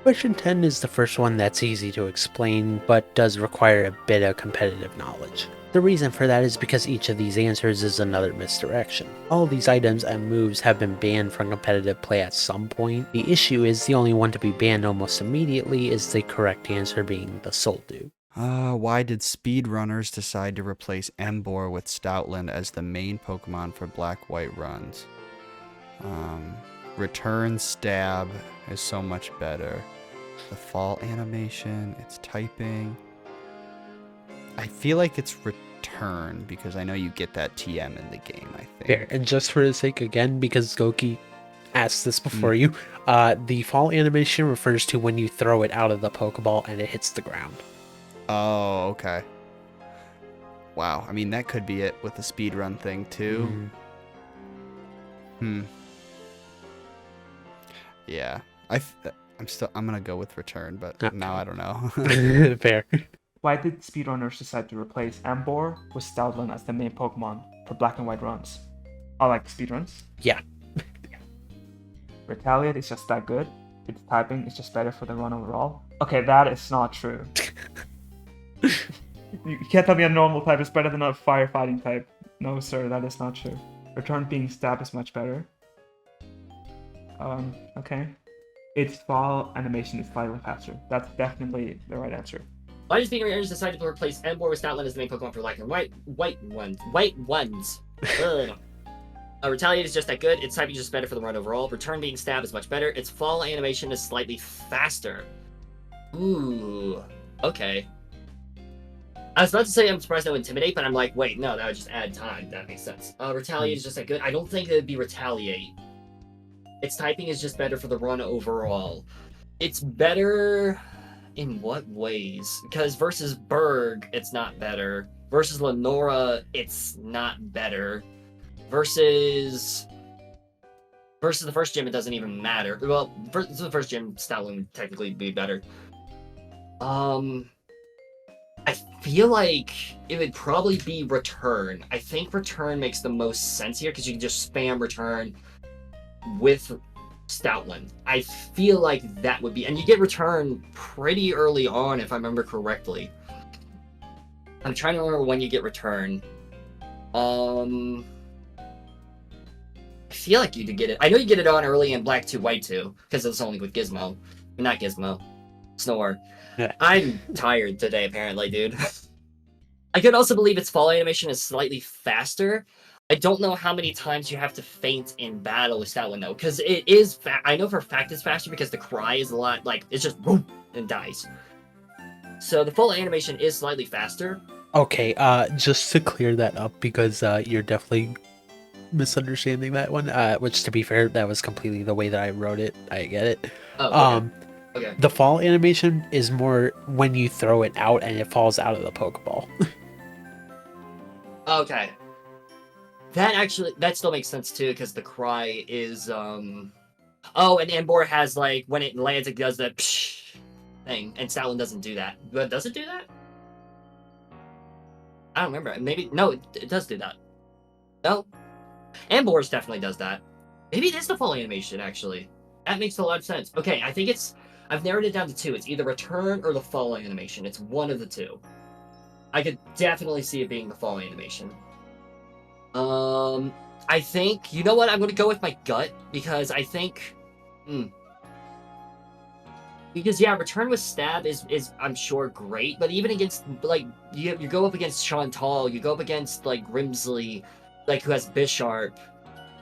Question 10 is the first one that's easy to explain, but does require a bit of competitive knowledge. The reason for that is because each of these answers is another misdirection. All these items and moves have been banned from competitive play at some point. The issue is the only one to be banned almost immediately is the correct answer being the Soul Do. Why did speedrunners decide to replace Emboar with Stoutland as the main Pokemon for Black-White runs? Return Stab is so much better. The fall animation, it's typing. I feel like it's Return because I know you get that TM in the game, I think. Fair. And just for the sake, again, because Goki asked this before you, the fall animation refers to when you throw it out of the Pokeball and it hits the ground. Oh, okay. Wow, I mean, that could be it with the speedrun thing, too. Yeah. I'm gonna go with Return, but Okay. now I don't know. Fair. Why did speedrunners decide to replace Emboar with Stoutland as the main Pokemon for Black and White runs? I like speedruns. Yeah. Retaliate is just that good. Its typing is just better for the run overall. Okay, that is not true. You can't tell me a normal type is better than a firefighting type. No, sir, that is not true. Return being Stab is much better. Okay. Its fall animation is slightly faster. That's definitely the right answer. Why did speedrunners decide to replace Emboar with Stoutland as the main Pokemon for Black and White ones? Ugh. Retaliate is just that good. Its typing is just better for the run overall. Return being Stab is much better. Its fall animation is slightly faster. Ooh. Okay. I was about to say I'm surprised no Intimidate, but I'm like, wait, no, that would just add time. That makes sense. Retaliate is just that good. I don't think it would be Retaliate. Its typing is just better for the run overall. It's better in what ways? Because versus Berg, it's not better. Versus Lenora, it's not better. Versus the first gym, it doesn't even matter. Well, versus the first gym, Stoutland would technically be better. I feel like it would probably be Return. I think Return makes the most sense here because you can just spam Return with Stoutland. I feel like that would be, and you get Return pretty early on if I remember correctly. I'm trying to remember when you get Return. I feel like you did get it. I know you get it on early in Black 2, White 2, because it's only with Gizmo. Not Gizmo. Snore. Yeah. I'm tired today, apparently, dude. I could also believe its fall animation is slightly faster. I don't know how many times you have to faint in battle with Stoutland, though, because it is I know for a fact it's faster because the cry is a lot, like, it's just boom, and dies. So the full animation is slightly faster. Okay, just to clear that up, because you're definitely misunderstanding that one, which, to be fair, that was completely the way that I wrote it. I get it. Oh, okay. Okay. The fall animation is more when you throw it out and it falls out of the Pokeball. Okay. That still makes sense too, because the cry is oh, and Emboar has, like, when it lands, it does that psh thing, and Stoutland doesn't do that. But does it do that? I don't remember. Maybe no, it does do that. No, Emboar's definitely does that. Maybe it is the full animation, actually. That makes a lot of sense. Okay, I think I've narrowed it down to two. It's either Return or the fall animation. It's one of the two. I could definitely see it being the fall animation. I think, you know what? I'm going to go with my gut, because I think, because yeah, Return with Stab is I'm sure great, but even against, like, you go up against Chantal, you go up against, like, Grimsley, like, who has Bisharp.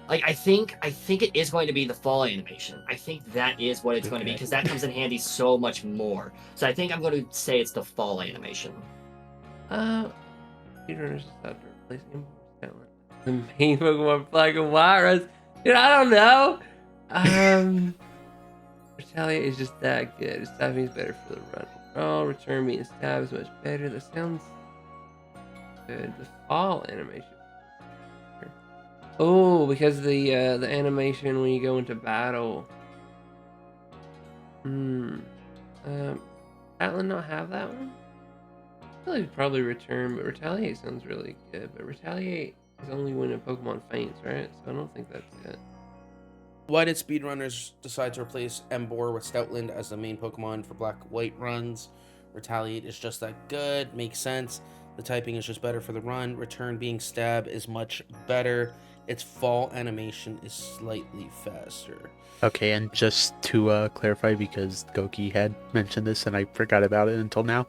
Like, I think it is going to be the fall animation. I think that is what it's going to be, because that comes in handy so much more. So I think I'm going to say it's the fall animation. Speedrunners decided to replace Emboar with the main Pokemon Black and White runs. Dude, I don't know. Retaliate is just that good. Its typing is better for the run. Overall, Return means Stab is much better. That sounds good. The fall animation. Oh, because the animation when you go into battle. Atlan not have that one? I feel like probably Return, but Retaliate sounds really good. But Retaliate is only when a Pokemon faints, right? So I don't think that's it. Why did speedrunners decide to replace Emboar with Stoutland as the main Pokemon for Black-White runs? Retaliate is just that good, makes sense. The typing is just better for the run. Return being Stab is much better. Its fall animation is slightly faster. Okay, and just to clarify, because Goki had mentioned this and I forgot about it until now,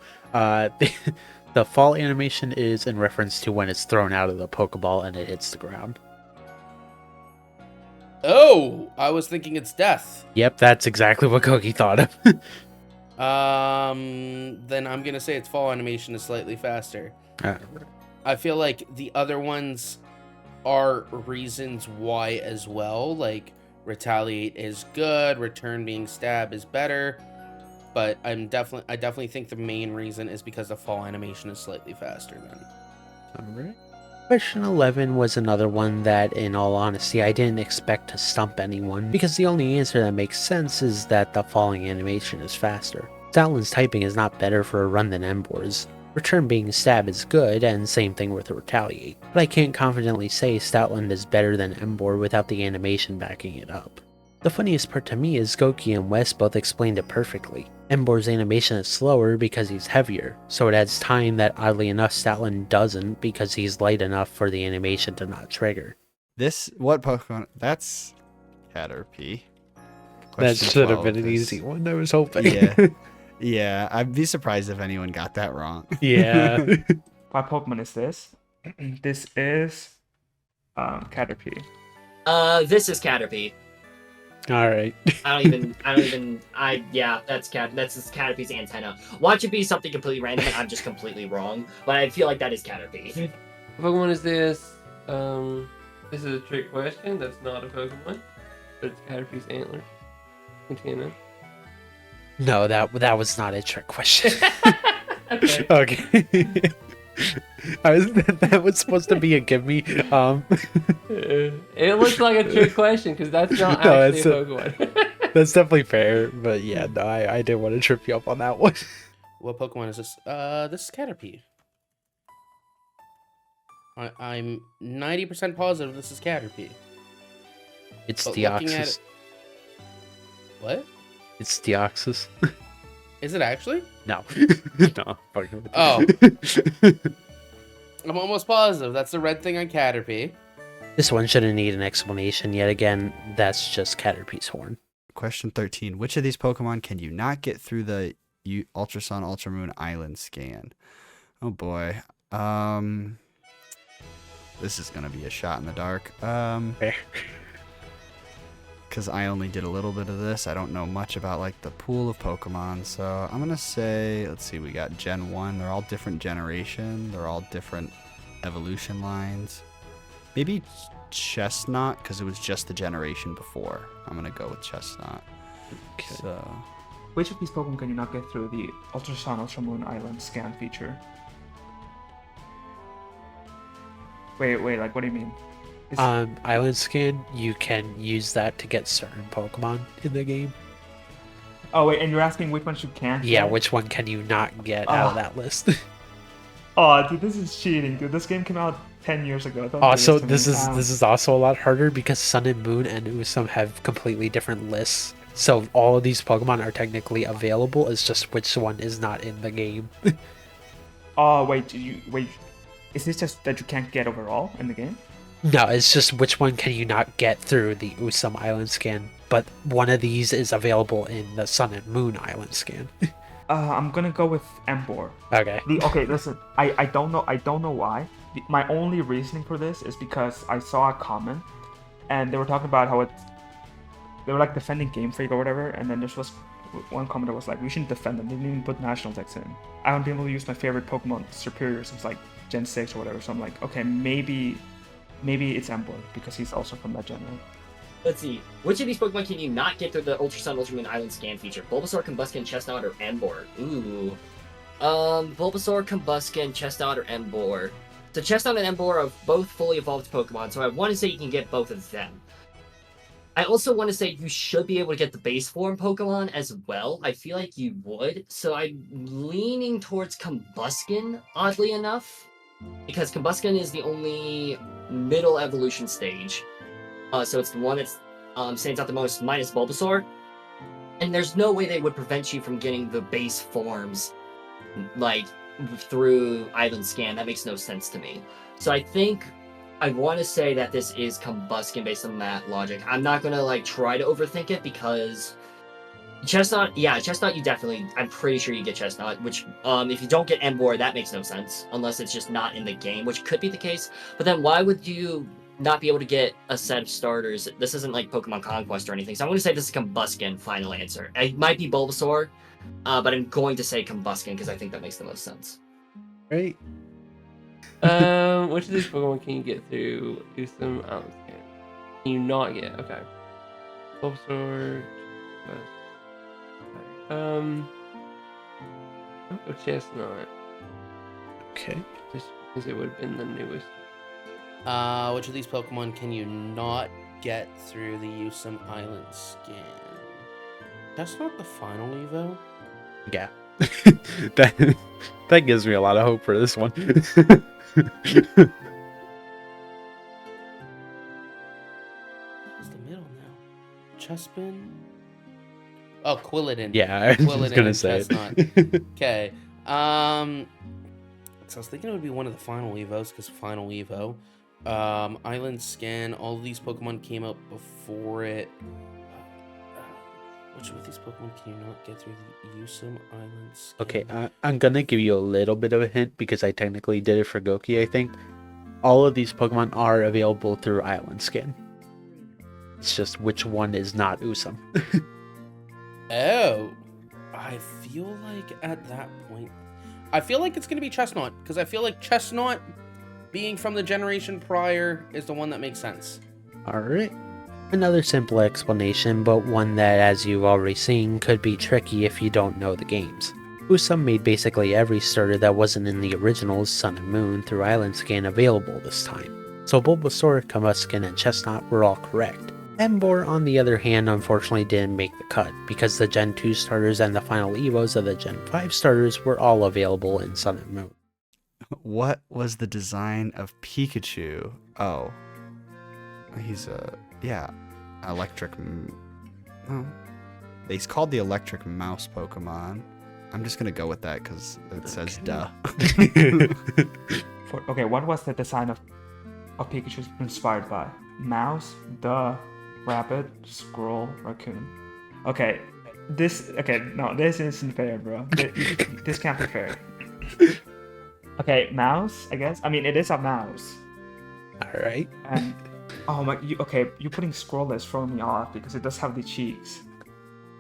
the fall animation is in reference to when it's thrown out of the Pokeball and it hits the ground. Oh, I was thinking it's death. Yep, that's exactly what Goki thought of. Then I'm gonna say its fall animation is slightly faster. Uh, I feel like the other ones are reasons why as well. Like Retaliate is good, Return being Stab is better, but I definitely think the main reason is because the fall animation is slightly faster then. Alright. Question 11 was another one that, in all honesty, I didn't expect to stump anyone, because the only answer that makes sense is that the falling animation is faster. Stoutland's typing is not better for a run than Emboar's. Return being Stab is good, and same thing with Retaliate, but I can't confidently say Stoutland is better than Emboar without the animation backing it up. The funniest part to me is Goki and Wes both explained it perfectly. Emboar's animation is slower because he's heavier, so it adds time that oddly enough Stoutland doesn't because he's light enough for the animation to not trigger. What Pokemon? That's Caterpie. That Question should have 12 been an is- easy one, I was hoping. Yeah. Yeah, I'd be surprised if anyone got that wrong. Yeah. What Pokemon is this? This is Caterpie. This is Caterpie. Alright. Yeah, that's Caterpie's antenna. Watch it be something completely random and I'm just completely wrong, but I feel like that is Caterpie. What Pokemon is this? This is a trick question. That's not a Pokemon, but it's Caterpie's antler. Antenna. No, that was not a trick question. Okay. Okay. That was supposed to be a give me. It looks like a trick question because that's not No, actually it's a Pokemon. That's definitely fair, but yeah, no, I didn't want to trip you up on that one. What Pokemon is this? This is Caterpie. I'm 90% positive this is Caterpie. It's But looking at Deoxys. it- What? It's Deoxys. Is it actually? No. No. fucking with you. Oh. I'm almost positive that's the red thing on Caterpie. This one shouldn't need an explanation yet again. That's just Caterpie's horn. Question 13. Which of these Pokemon can you not get through the Ultrasun Ultramoon Island scan? Oh boy. This is gonna be a shot in the dark. Fair. Because I only did a little bit of this. I don't know much about like the pool of Pokemon. So I'm gonna say, let's see, we got Gen 1. They're all different generation. They're all different evolution lines. Maybe Chestnut, because it was just the generation before. I'm gonna go with Chestnut. Okay. So Which of these Pokemon can you not get through the Ultrasun Ultramoon Island scan feature? Wait, like what do you mean? Is- Island Scan, you can use that to get certain Pokemon in the game. Oh wait, and you're asking which ones you can't? Yeah, get? which one can you not get out of that list? Oh, dude, this is cheating, dude. This game came out 10 years ago. Don't do Also, to this me. is also a lot harder because Sun and Moon and Usum have completely different lists. So all of these Pokemon are technically available. It's just which one is not in the game. Oh wait, wait. Is this just that you can't get overall in the game? No, it's just which one can you not get through the Usum Island scan. But one of these is available in the Sun and Moon Island scan. I'm gonna go with Emboar. Okay. Okay, listen. I don't know why. My only reasoning for this is because I saw a comment, and they were talking about how they were like defending Game Freak or whatever, and then there was one comment that was like, we shouldn't defend them. They didn't even put national decks in. I haven't been able to use my favorite Pokemon Superior since like Gen 6 or whatever. So I'm like, okay, maybe it's Emboar because he's also from that gen, right? Let's see. Which of these Pokemon can you not get through the Ultrasun Ultramoon Island scan feature? Bulbasaur, Combusken, Chestnut, or Emboar? Ooh. Bulbasaur, Combusken, Chestnut, or Emboar? So Chestnut and Emboar are both fully evolved Pokemon, so I want to say you can get both of them. I also want to say you should be able to get the base form Pokemon as well. I feel like you would. So I'm leaning towards Combuskin, oddly enough. Because Combuskin is the only middle evolution stage. So it's the one that's stands out the most, minus Bulbasaur. And there's no way they would prevent you from getting the base forms, like, through Island Scan. That makes no sense to me. So I think I want to say that this is Combuskin based on that logic. I'm not going to, like, try to overthink it because Chestnut, yeah, Chestnut, you definitely, I'm pretty sure you get Chestnut, which, if you don't get Emboar, that makes no sense, unless it's just not in the game, which could be the case. But then why would you not be able to get a set of starters? This isn't like Pokemon Conquest or anything, so I'm going to say this is Combuskin, final answer. It might be Bulbasaur, but I'm going to say Combuskin because I think that makes the most sense. Right? Which of these Pokemon can you get through Usum Island Scan? Can you not get? Okay. Bulbasaur. I'll go Chestnut. Okay. Just because it would have been the newest. Which of these Pokemon can you not get through the Usum Island Scan? That's not the final Evo. Yeah. that gives me a lot of hope for this one. What's the middle now? Chespin? Oh, Quilladin. Yeah, I was Quilladin gonna and say Chestnut. it. Okay. So I was thinking it would be one of the final Evos, because final Evo. Island Scan, all of these Pokemon came out before it. Which of these Pokemon can you not get through the Usum Island Scan? Okay, I'm gonna give you a little bit of a hint because I technically did it for Goki, I think. All of these Pokemon are available through Island Scan. It's just which one is not Usum. Oh. I feel like at that point... I feel like it's going to be Chestnut, because I feel like Chestnut, being from the generation prior, is the one that makes sense. Alright. Another simple explanation, but one that, as you've already seen, could be tricky if you don't know the games. Usum made basically every starter that wasn't in the originals Sun and Moon through Island Scan available this time. So Bulbasaur, Combuskin, and Chestnut were all correct. Emboar, on the other hand, unfortunately didn't make the cut, because the Gen 2 starters and the final Evos of the Gen 5 starters were all available in Sun and Moon. What was the design of Pikachu? Oh. He's electric. Oh. He's called the electric mouse Pokemon. I'm just going to go with that because it says duh. Okay, what was the design of Pikachu inspired by? Mouse, duh, rabbit, squirrel, raccoon. Okay, this isn't fair, bro. This can't be fair. Okay, mouse, I guess. I mean, it is a mouse. Alright. And oh my, you putting squirrel is throwing me off because it does have the cheeks.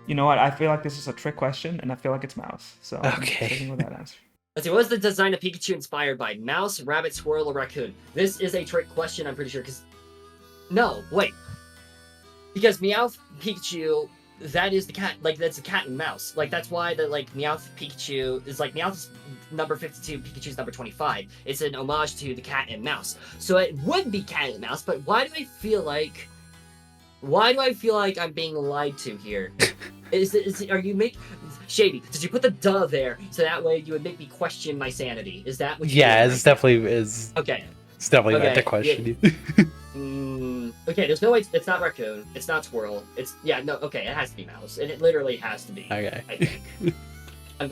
You know what? I feel like this is a trick question, and I feel like it's mouse. So I'm sticking with that answer. Let's see, what was the design of Pikachu inspired by? Mouse, rabbit, squirrel, or raccoon? This is a trick question, I'm pretty sure, because... No, wait. Because Meowth Pikachu, that is the cat, like, that's a cat and mouse. Like, that's why the, like, Meowth Pikachu is, like, Meowth's number 52, Pikachu's number 25. It's an homage to the cat and mouse. So it would be cat and mouse, but why do I feel like I'm being lied to here? Are you Shady, did you put the duh there so that way you would make me question my sanity? Is that what you Yeah, did? it's definitely is. Okay. It's definitely Okay, not the question. Okay, there's no way it's not raccoon, it's not squirrel, it has to be mouse, and it literally has to be. Okay. I think. I'm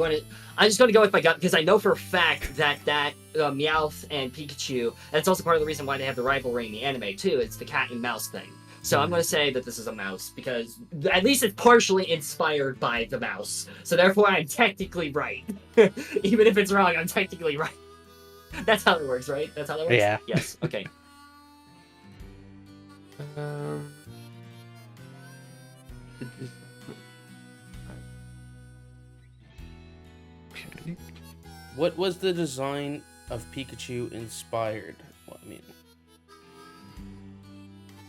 just going to go with my gut because I know for a fact that Meowth and Pikachu, and it's also part of the reason why they have the rivalry in the anime too. It's the cat and mouse thing. So I'm going to say that this is a mouse because at least it's partially inspired by the mouse. So therefore, I'm technically right. Even if it's wrong, I'm technically right. That's how it works, right? That's how that works. Yeah. Yes. Okay. What was the design of Pikachu inspired? Well, I mean,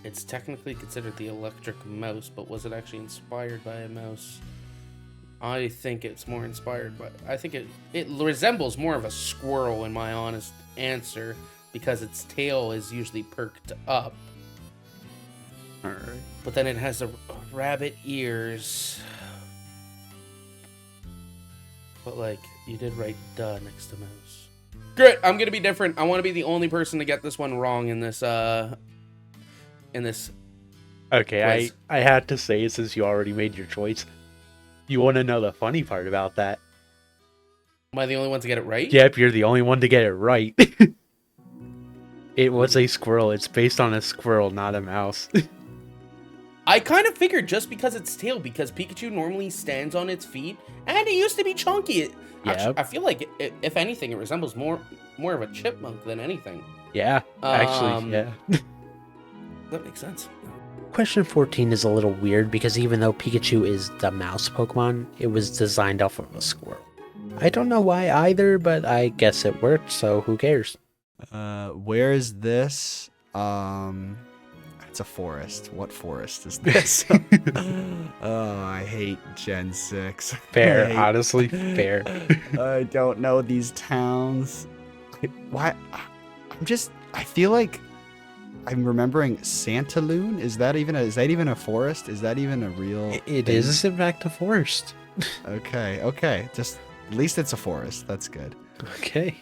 it's technically considered the electric mouse, but was it actually inspired by a mouse? I think it's more inspired by... I think it resembles more of a squirrel in my honest answer, because its tail is usually perked up. Alright. But then it has the rabbit ears. But like, you did write duh next to mouse. Great, I'm gonna be different. I want to be the only person to get this one wrong in this Okay, quiz. I had to say, since you already made your choice, you want to know the funny part about that? Am I the only one to get it right? Yep, you're the only one to get it right. It was a squirrel. It's based on a squirrel, not a mouse. I kind of figured just because its tail, because Pikachu normally stands on its feet, and it used to be chunky. Actually, Yep. I feel like, if anything, it resembles more of a chipmunk than anything. Yeah, actually, yeah. That makes sense. Question 14 is a little weird because even though Pikachu is the mouse Pokemon, it was designed off of a squirrel. I don't know why either, but I guess it worked, so who cares? Where is this? It's a forest. What forest is this? Oh, I hate Gen 6. Fair, I hate- honestly, fair. I don't know these towns. Why? I feel like I'm remembering Santaloon. Is that even a forest? Is that even a real It thing? is, in fact, a forest. Okay. Just at least it's a forest. That's good. Okay.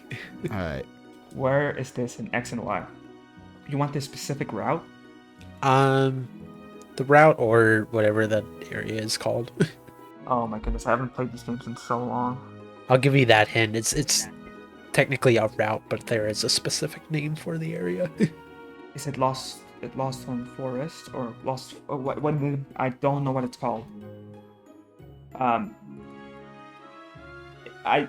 All right. Where is this in X and Y? You want this specific route? The route or whatever that area is called. Oh my goodness, I haven't played these games in so long. I'll give you that hint. It's technically a route, but there is a specific name for the area. Is it Lost on Forest or Lost? Or what? I don't know what it's called. I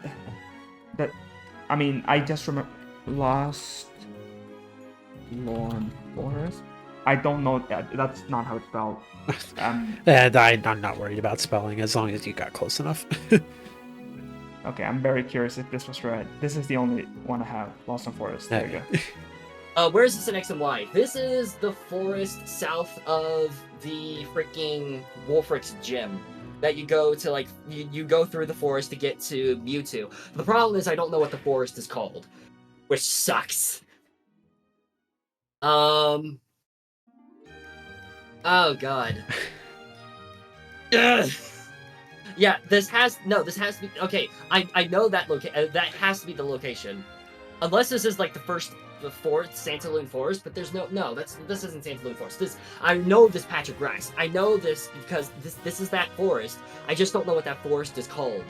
just remember Lost Lawn Forest. I don't know that. That's not how it's spelled. I'm not worried about spelling as long as you got close enough. Okay, I'm very curious if this was right. This is the only one I have. Lost on Forest. There you go. Where is this in X and Y? This is the forest south of the freaking Wolfric's gym that you go to, like, you go through the forest to get to Mewtwo. The problem is I don't know what the forest is called, which sucks. Oh god. Ugh. Yeah, this has to be okay. I know that that has to be the location, unless this is like the fourth Santaloon Forest. But there's this isn't Santaloon Forest. I know this patch of grass. I know this because this is that forest. I just don't know what that forest is called.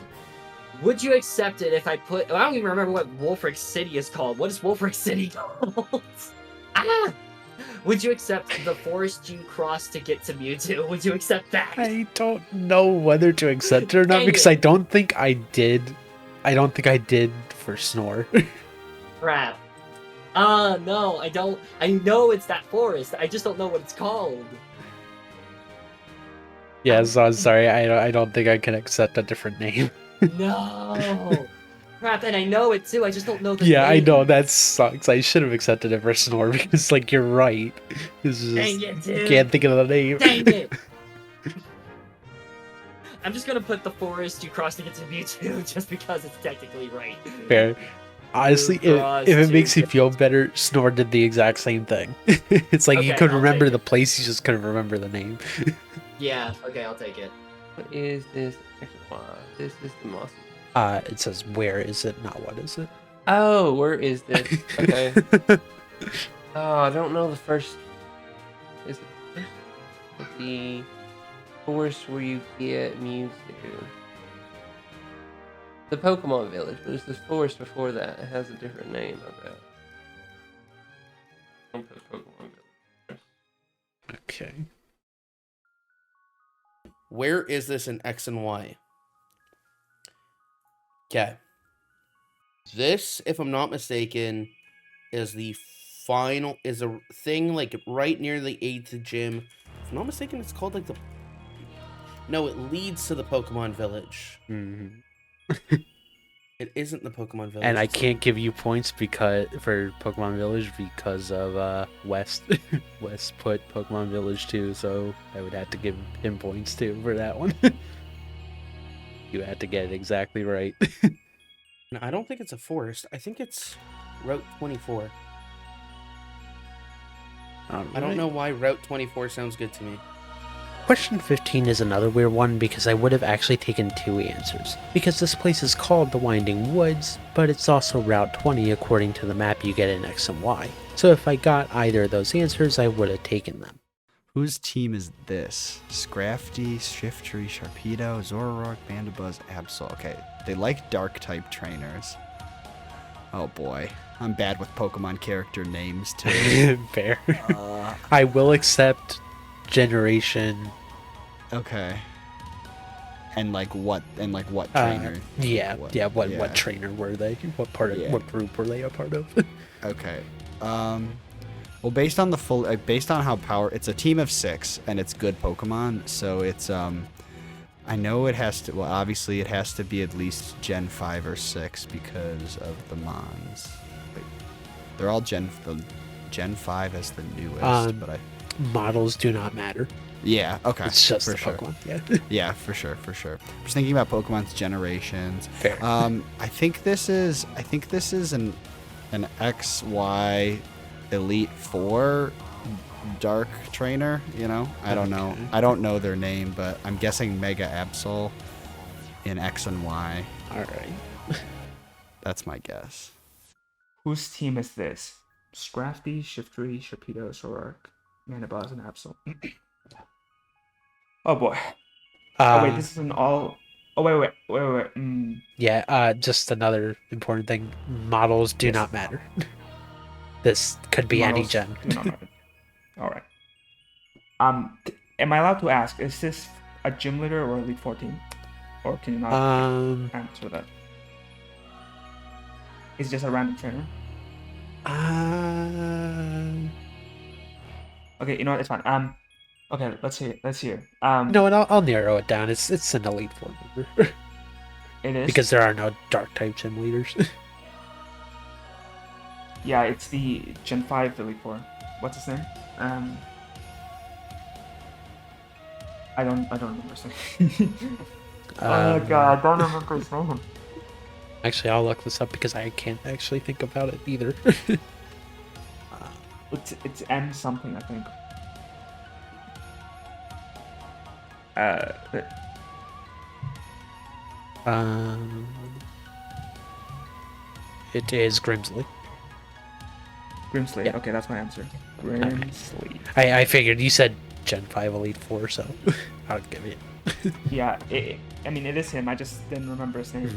Would you accept it if I put? I don't even remember what Wolfric City is called. What is Wolfric City called? Ah! Would you accept the forest you crossed to get to Mewtwo? Would you accept that? I don't know whether to accept it or not Dang because it. I don't think I did. I don't think I did for Snore. Crap. No, I don't. I know it's that forest. I just don't know what it's called. Yeah, so I'm sorry. I don't think I can accept a different name. No. Crap, and I know it too. I just don't know the Yeah, I name. know that sucks. I should have accepted it for Snore because, like, you're right. It's just Dang it, dude. can't think of the name. Dang it. I'm just gonna put the forest you crossed to get to Mewtwo just because it's technically right. Fair. Honestly, Cross if it to makes you get- feel better, Snore did the exact same thing. It's like you Okay, could I'll remember take the it. place, you just couldn't remember the name. Yeah, okay, I'll take it. What is this? Wow, this is the moss. It says where is it, not what is it. Oh, where is this? Okay. Oh, I don't know the first. Is it the forest where you get Mewtwo? The Pokemon Village, but it's this forest before that. It has a different name. I bet. I'll put Pokemon Village. Okay. Where is this in X and Y? Okay. This, if I'm not mistaken, is a thing like right near the 8th gym. If I'm not mistaken, it's called like No, it leads to the Pokemon Village. Mhm. It isn't the Pokemon Village. And I it's can't give you points for Pokemon Village because of West. West put Pokemon Village too, so I would have to give him points too for that one. You had to get it exactly right. No, I don't think it's a forest. I think it's Route 24. I don't know why Route 24 sounds good to me. Question 15 is another weird one because I would have actually taken 2 answers. Because this place is called the Winding Woods, but it's also Route 20 according to the map you get in X and Y. So if I got either of those answers, I would have taken them. Whose team is this? Scrafty, Shiftry, Sharpedo, Zoroark, Bandabuzz, Absol. Okay, they like dark type trainers. Oh boy, I'm bad with Pokemon character names too. Fair. I will accept Generation. Okay. And like what trainer? What trainer were they? What group were they a part of? Okay. Well, based on how it's a team of 6 and it's good Pokemon, so it's I know it has to. Well, obviously it has to be at least Gen 5 or 6 because of the Mons. Wait, they're all Gen 5 as the newest, but models do not matter. Yeah. Okay. It's just for the sure. Pokemon. Yeah. Yeah, for sure. Just thinking about Pokemon's generations. Fair. I think this is an XY Elite 4 Dark Trainer, you know? I don't know. I don't know their name, but I'm guessing Mega Absol in X and Y. Alright. That's my guess. Whose team is this? Scrafty, Shiftry, Sharpedo, Zoroark, Manabuzz, and Absol. Oh boy. Oh wait, this is an all. Oh wait. Yeah, just another important thing. Models do Yes. not matter. This could be any Models gen. do not matter. All right. Am I allowed to ask? Is this a gym leader or Elite 14? Or can you not answer that? Is it just a random trainer? Okay, you know what? It's fine. Okay, let's hear. No, and I'll narrow it down. It's an Elite Four member. It is Because there are no Dark type gym leaders. Yeah, it's the Gen 5 Elite Four. What's his name? I don't remember his name. Oh god, I don't remember his name. Actually, I'll look this up because I can't actually think about it either. It's M something, I think. It is Grimsley. Grimsley. Yeah. Okay, that's my answer. Grimsley. I figured you said Gen 5 Elite 4, so I'll give it. Yeah, I mean, it is him. I just didn't remember his name.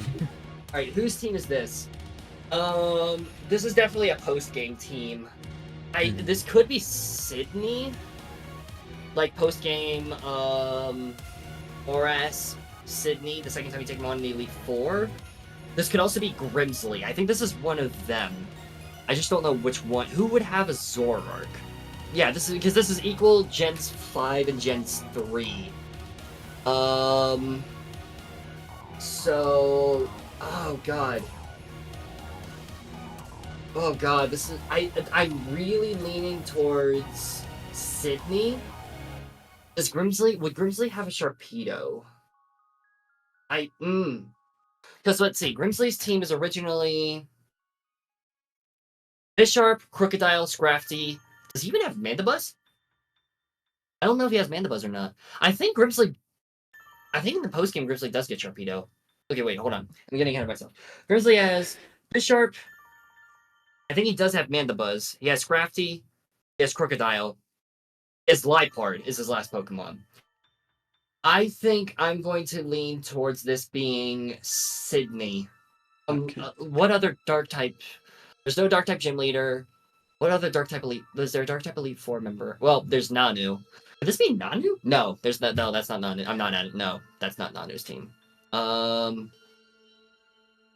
Alright, whose team is this? This is definitely a post-game team. This could be Sydney. Like, post-game, Oras, Sydney, the second time you take him on in the Elite Four. This could also be Grimsley. I think this is one of them. I just don't know which one. Who would have a Zoroark? Yeah, this is because this is equal Gens 5 and Gens 3. So, oh god, this is I'm really leaning towards Sydney. Would Grimsley have a Sharpedo? Because let's see, Grimsley's team is originally Bisharp, Crocodile, Scrafty. Does he even have Mandibuzz? I don't know if he has Mandibuzz or not. I think in the postgame, Grimsley does get Sharpedo. Okay, wait, hold on. I'm getting ahead of myself. Grimsley has Bisharp. I think he does have Mandibuzz. He has Scrafty. He has Crocodile. His Liepard is his last Pokemon. I think I'm going to lean towards this being Sydney. What other Dark type? There's no Dark type gym leader. What other Dark type Elite? Is there a Dark type Elite 4 member? Well, there's Nanu. Could this be Nanu? No, that's not Nanu. I'm not at it. No, that's not Nanu's team. I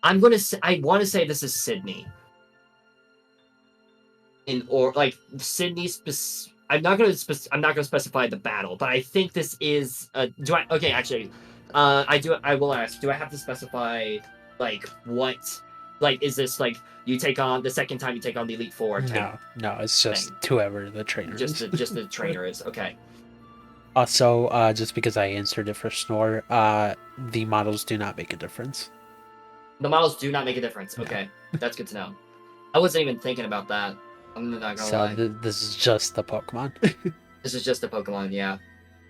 want to say this is Sydney. Sydney's. I'm not gonna specify the battle, but I think this is. Okay, actually, I will ask. Do I have to specify like what? Like, is this like you take on the second time you take on the Elite Four? No, it's just whoever the trainer just is. just the trainer is okay. Also, just because I answered it for Snore, the models do not make a difference. The models do not make a difference. Okay, that's good to know. I wasn't even thinking about that. I'm not gonna lie. This is just the Pokemon. This is just a Pokemon, yeah.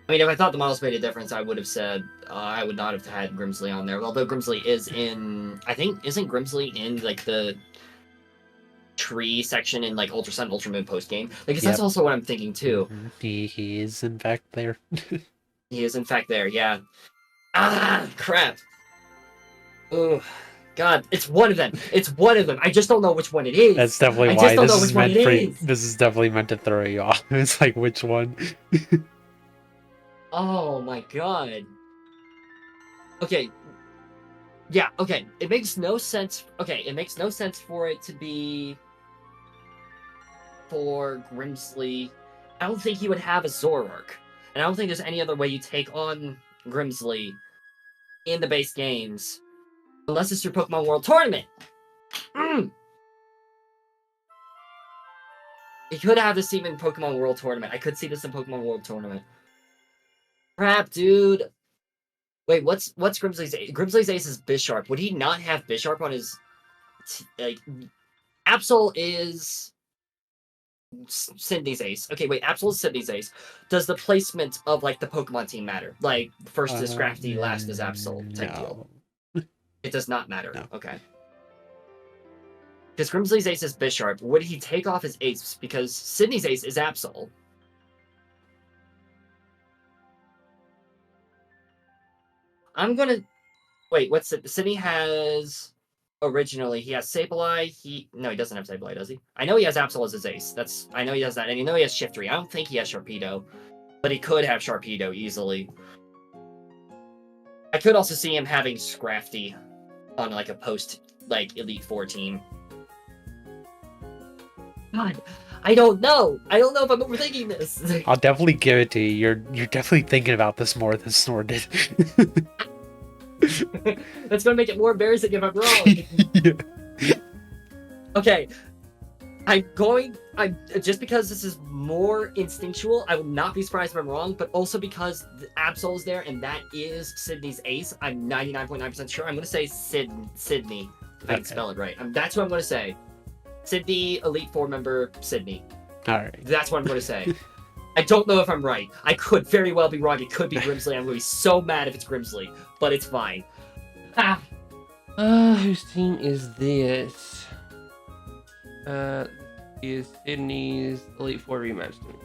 I mean, if I thought the models made a difference, I would have said I would not have had Grimsley on there. Although Grimsley is in, I think, isn't Grimsley in like the tree section in like Ultra Sun, Ultra Moon post game? Like, 'cause that's Yep. also what I'm thinking too. He is in fact there. He is in fact there. Yeah. Ah, crap. Oh, God, it's one of them. It's one of them. I just don't know which one it is. That's definitely I why just don't this know is which one meant it is. This is definitely meant to throw you off. It's like which one? Oh my God. Okay. Yeah, okay. It makes no sense. Okay, it makes no sense for it to be for Grimsley. I don't think he would have a Zoroark. And I don't think there's any other way you take on Grimsley in the base games. Unless it's through Pokemon World Tournament. You could have this team in Pokemon World Tournament. I could see this in Pokemon World Tournament. Crap, dude. Wait, what's Grimsley's ace? Grimsley's ace is Bisharp. Would he not have Bisharp on his... like... Absol is... Sydney's ace. Okay, wait, Absol is Sydney's ace. Does the placement of, like, the Pokemon team matter? Like, first is Scrafty, last is Absol type deal. It does not matter. No. Okay. Because Grimsley's ace is Bisharp. Would he take off his ace? Because Sydney's ace is Absol. I'm gonna... Wait, what's it? Sydney has... Originally, he has Sableye. No, he doesn't have Sableye, does he? I know he has Absol as his ace. I know he has that. And I know he has Shiftry. I don't think he has Sharpedo. But he could have Sharpedo easily. I could also see him having Scrafty on, like, a post, like, Elite Four team. God, I don't know. I don't know if I'm overthinking this. I'll definitely give it to you. You're definitely thinking about this more than Snore did. That's gonna make it more embarrassing if I'm wrong. Yeah. Okay. Just because this is more instinctual, I will not be surprised if I'm wrong, but also because the Absol is there and that is Sydney's ace, I'm 99.9% sure. I'm gonna say Sydney, if I can spell it right. That's what I'm gonna say. Sydney, Elite Four member, Sydney. Alright. That's what I'm gonna say. I don't know if I'm right. I could very well be wrong. It could be Grimsley. I'm gonna be so mad if it's Grimsley, but it's fine. Ah. Whose team is this? Is Sydney's Elite Four rematch team.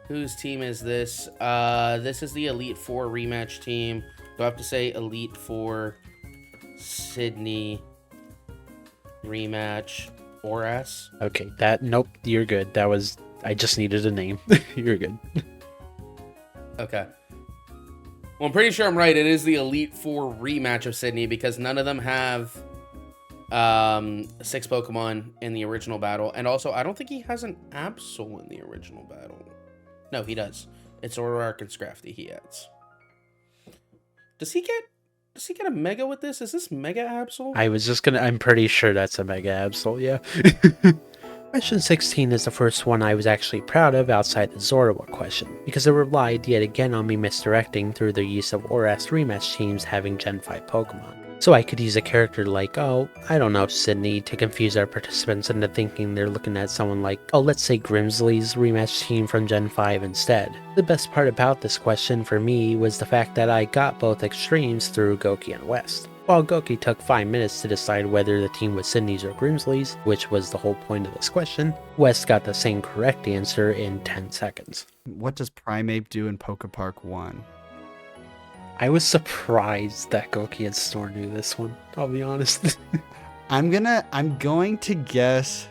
Whose team is this? This is the Elite Four rematch team. Do I have to say Elite Four Sydney rematch or S? Okay, nope, you're good. I just needed a name. You're good. Okay. Well, I'm pretty sure I'm right. It is the Elite Four rematch of Sydney because none of them have 6 Pokemon in the original battle. And also, I don't think he has an Absol in the original battle. No, he does. It's Zoroark and Scrafty he adds. Does he get a Mega with this? Is this Mega Absol? I'm pretty sure that's a Mega Absol, yeah. Question 16 is the first one I was actually proud of outside the Zoroark question, because it relied yet again on me misdirecting through the use of ORAS rematch teams having Gen 5 Pokemon. So I could use a character like, Sydney, to confuse our participants into thinking they're looking at someone like, let's say Grimsley's rematch team from Gen 5 instead. The best part about this question for me was the fact that I got both extremes through Goki and West. While Goki took 5 minutes to decide whether the team was Sydney's or Grimsley's, which was the whole point of this question, West got the same correct answer in 10 seconds. What does Primeape do in Pokepark 1? I was surprised that Goki and Snore knew this one, I'll be honest. I'm going to guess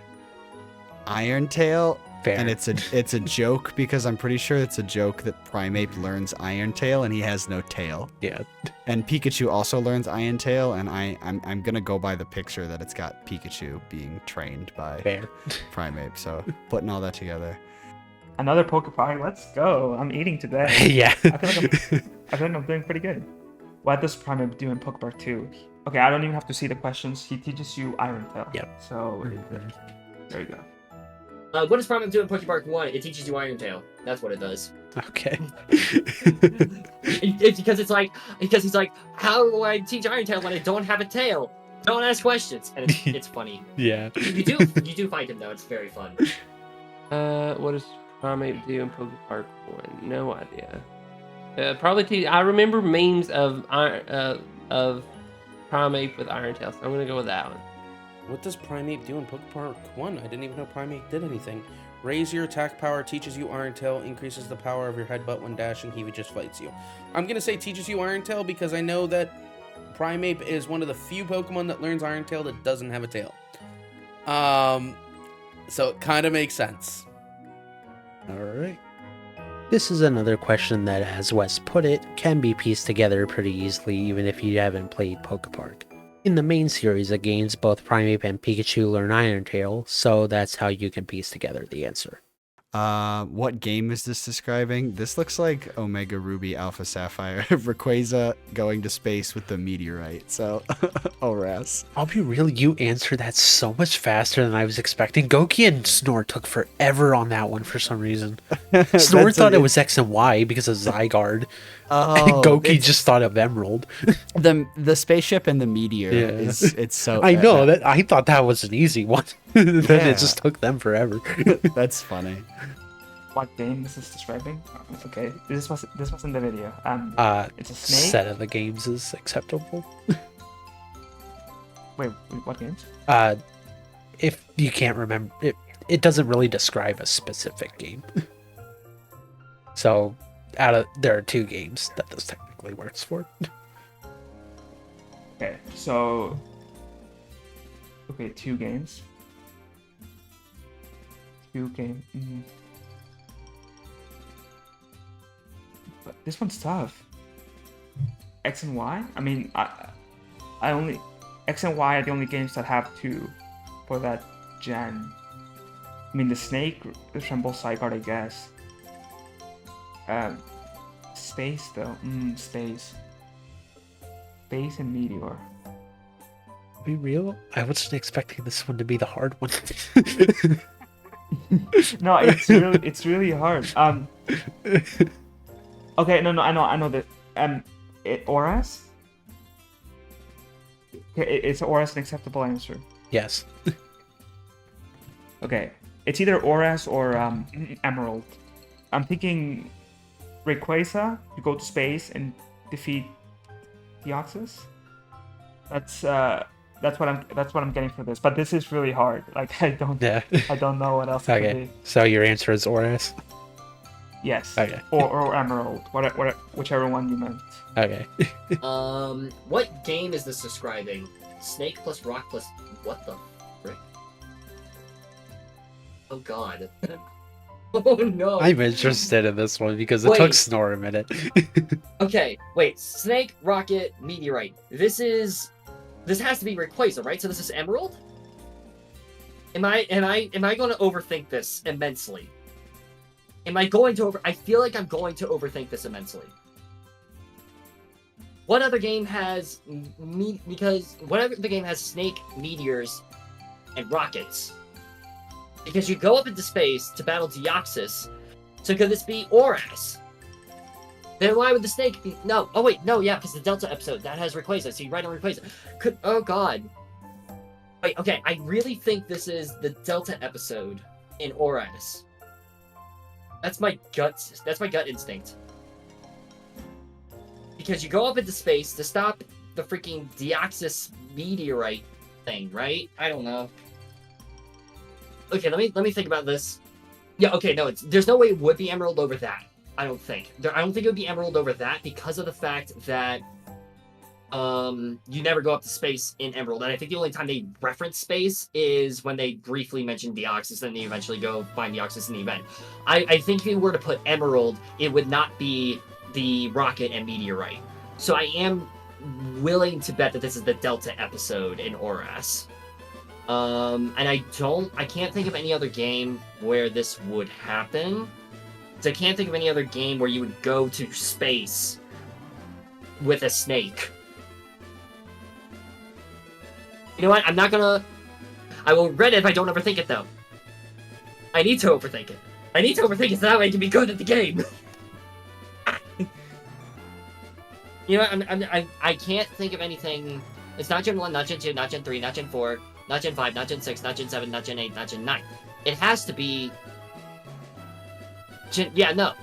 Iron Tail. Fair. And it's a joke because I'm pretty sure it's a joke that Primeape learns Iron Tail and he has no tail. Yeah. And Pikachu also learns Iron Tail, and I'm gonna go by the picture that it's got Pikachu being trained by Fair. Primeape. So putting all that together. Another Pokepie. Let's go. I'm eating today. Yeah. I feel like I'm doing pretty good. What does Primeape do in Pokepark 2? Okay, I don't even have to see the questions. He teaches you Iron Tail. Yep. So there you go. What does Primeape do in Pokepark 1? It teaches you Iron Tail. That's what it does. Okay. Because he's like, how do I teach Iron Tail when I don't have a tail? Don't ask questions. And it's funny. Yeah. You do find him though. It's very fun. What does Primate do in Pokepark 1? No idea. Probably I remember memes of Primate with Iron Tail, so I'm gonna go with that one. What does Primeape do in Pokepark 1? I didn't even know Primeape did anything. Raise your attack power, teaches you Iron Tail, increases the power of your headbutt when dashing, he just fights you. I'm going to say teaches you Iron Tail because I know that Primeape is one of the few Pokemon that learns Iron Tail that doesn't have a tail. So it kind of makes sense. Alright. This is another question that, as Wes put it, can be pieced together pretty easily even if you haven't played Pokepark. In the main series of games, both Primeape and Pikachu learn Iron Tail, so that's how you can piece together the answer. What game is this describing? This looks like Omega Ruby Alpha Sapphire Rayquaza going to space with the meteorite. So, ORAS. I'll be real, you answered that so much faster than I was expecting. Goki and Snore took forever on that one for some reason. Snore thought it was X and Y because of Zygarde. Oh, Goki just thought of Emerald. the spaceship and the meteor it's so. I know that I thought that was an easy one. Then Yeah. it just took them forever. That's funny. What game is this describing? Okay, this was in the video. It's a snake. Set of the games is acceptable. Wait, what games? If you can't remember, it doesn't really describe a specific game. So, there are 2 games that this technically works for. Okay, so 2 games. 2 game. But this one's tough. X and Y. I mean, I only X and Y are the only games that have 2 for that gen. I mean, the snake resembles Zygarde, I guess. Space though. Space and meteor. Be real? I wasn't expecting this one to be the hard one. No, it's really hard. Okay, no, I know that. ORAS. Okay, is ORAS an acceptable answer? Yes. Okay, it's either ORAS or Emerald. I'm thinking Rayquaza. You go to space and defeat Deoxys. That's what I'm getting for this. But this is really hard. Like I don't know what else it could Okay. be. So your answer is Oras? Yes. Okay. Or Emerald. Whichever one you meant. Okay. What game is this describing? Snake plus rock plus what the frick? Oh god. Oh no. I'm interested in this one because it Wait. took Snore a minute. Okay, wait. Snake, rocket, meteorite. This has to be Rayquaza, right? So this is Emerald? Am I going to overthink this immensely? I feel like I'm going to overthink this immensely. What other game has what other game has snake, meteors, and rockets? Because you go up into space to battle Deoxys, so could this be Oras? Then why would the snake be? No. Oh wait, no, yeah, because the Delta episode that has Rayquaza, so you write on Rayquaza. Oh god. Wait, okay, I really think this is the Delta episode in Oras. That's my gut instinct. Because you go up into space to stop the freaking Deoxys meteorite thing, right? I don't know. Okay, let me think about this. Yeah, okay, no, there's no way it would be Emerald over that. I don't think. I don't think it would be Emerald over that because of the fact that you never go up to space in Emerald. And I think the only time they reference space is when they briefly mention Deoxys, then they eventually go find Deoxys in the event. I think if you were to put Emerald, it would not be the rocket and meteorite. So I am willing to bet that this is the Delta episode in Oras. And I can't think of any other game where this would happen. So I can't think of any other game where you would go to space with a snake. You know what? I will regret it if I don't overthink it, though. I need to overthink it. I need to overthink it so that way I can be good at the game. You know what? I can't think of anything. It's not Gen 1, not Gen 2, not Gen 3, not Gen 4, not Gen 5, not Gen 6, not Gen 7, not Gen 8, not Gen 9. It has to be Yeah, no.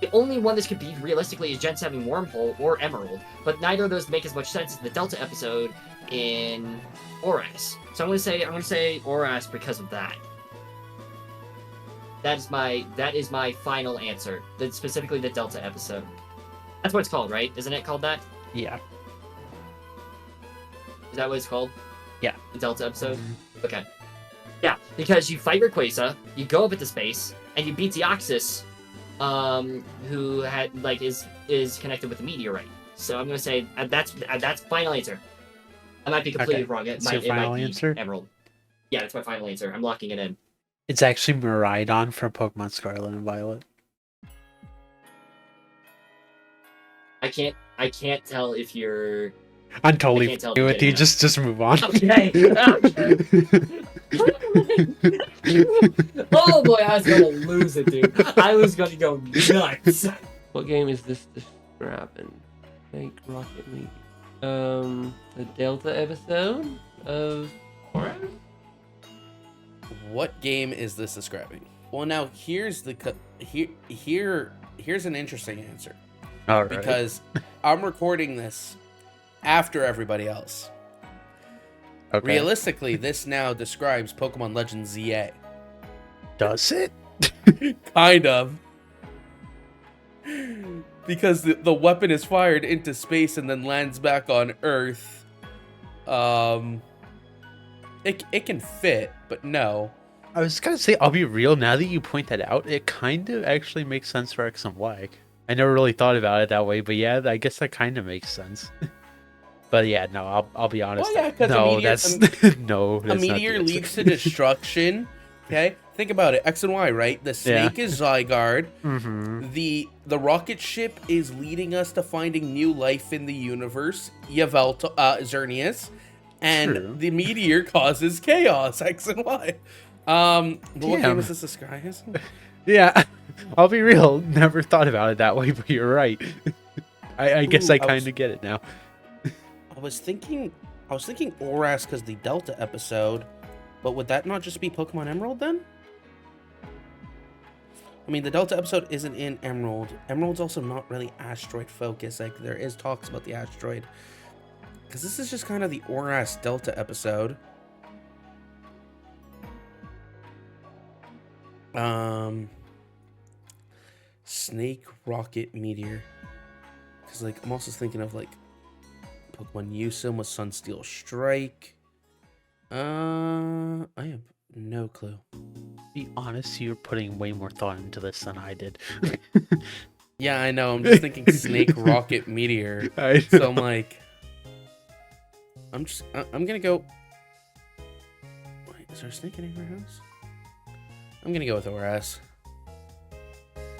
The only one this could be realistically is Gen 7 Wormhole or Emerald, but neither of those make as much sense as the Delta episode in Oras. So I'm gonna say Oras because of that. That is my final answer. Specifically the Delta episode. That's what it's called, right? Isn't it called that? Yeah. Is that what it's called? Yeah. The Delta episode? Okay. Yeah, because you fight Rayquaza, you go up into space, and you beat Deoxys, who had is connected with the meteorite. So I'm gonna say that's final answer. I might be completely wrong. It It's might, your it might final be answer? Emerald. Yeah, that's my final answer. I'm locking it in. It's actually Miraidon from Pokemon Scarlet and Violet. I can't tell if you're. I'm totally can't tell fine if with you're you. getting Just move on. Okay. Oh boy, I was gonna lose it, dude. I was gonna go nuts. What game is this describing? Fake Rocket League. The Delta episode of Horror? What game is this describing? Well, now here's here's an interesting answer. All right. Because I'm recording this after everybody else. Okay. Realistically, this now describes Pokemon Legends ZA. Does it? Kind of. Because the weapon is fired into space and then lands back on Earth. It can fit, but no. I was gonna say, I'll be real. Now that you point that out, it kind of actually makes sense for X and Y. I never really thought about it that way, but yeah, I guess that kind of makes sense. But yeah, no, I'll be honest. Well, yeah, 'cause no, a that's no. A That's not meteor the answer. leads to destruction. Okay, think about it. X and Y, right? The snake is Zygarde. Mm-hmm. The rocket ship is leading us to finding new life in the universe. Yveltal, Xerneas, and True. the meteor causes chaos. X and Y. But what Damn. game is this describing? Yeah, I'll be real. Never thought about it that way, but you're right. I guess Ooh, I kind of get it now. I was thinking Oras because the Delta episode, but would that not just be Pokemon Emerald then? I mean, the Delta episode isn't in Emerald. Emerald's also not really asteroid focused. Like, there is talks about the asteroid. Because this is just kind of the Oras Delta episode. Snake, Rocket, Meteor. Because, like, I'm also thinking of, like, Pokemon Yusim with Sunsteel Strike. I have no clue. Be honest, you're putting way more thought into this than I did. Yeah, I know. I'm just thinking Snake, Rocket, Meteor. So I'm like, I'm gonna go. Wait, is there a snake in your house? I'm gonna go with Oras.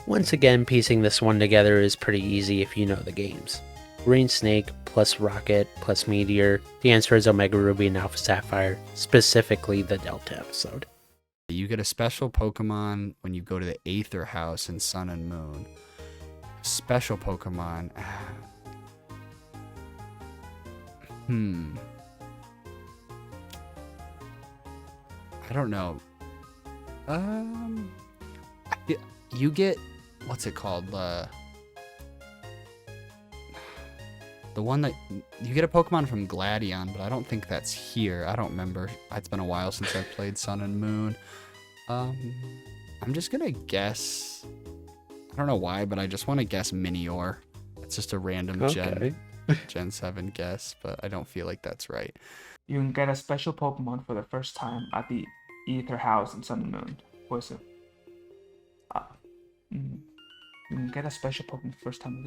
Once again, piecing this one together is pretty easy if you know the games. Rain Snake plus Rocket plus Meteor. The answer is Omega Ruby and Alpha Sapphire, specifically the Delta episode. You get a special Pokemon when you go to the Aether House in Sun and Moon. Special Pokemon. I don't know. You get, what's it called? The one that you get a Pokemon from Gladion, but I don't think that's here. I don't remember. It's been a while since I've played Sun and Moon. I'm just gonna guess. I don't know why, but I just want to guess Minior. It's just a random Gen 7 guess, but I don't feel like that's right. You can get a special Pokemon for the first time at the Aether House in Sun and Moon. What is it? You can get a special Pokemon for the first time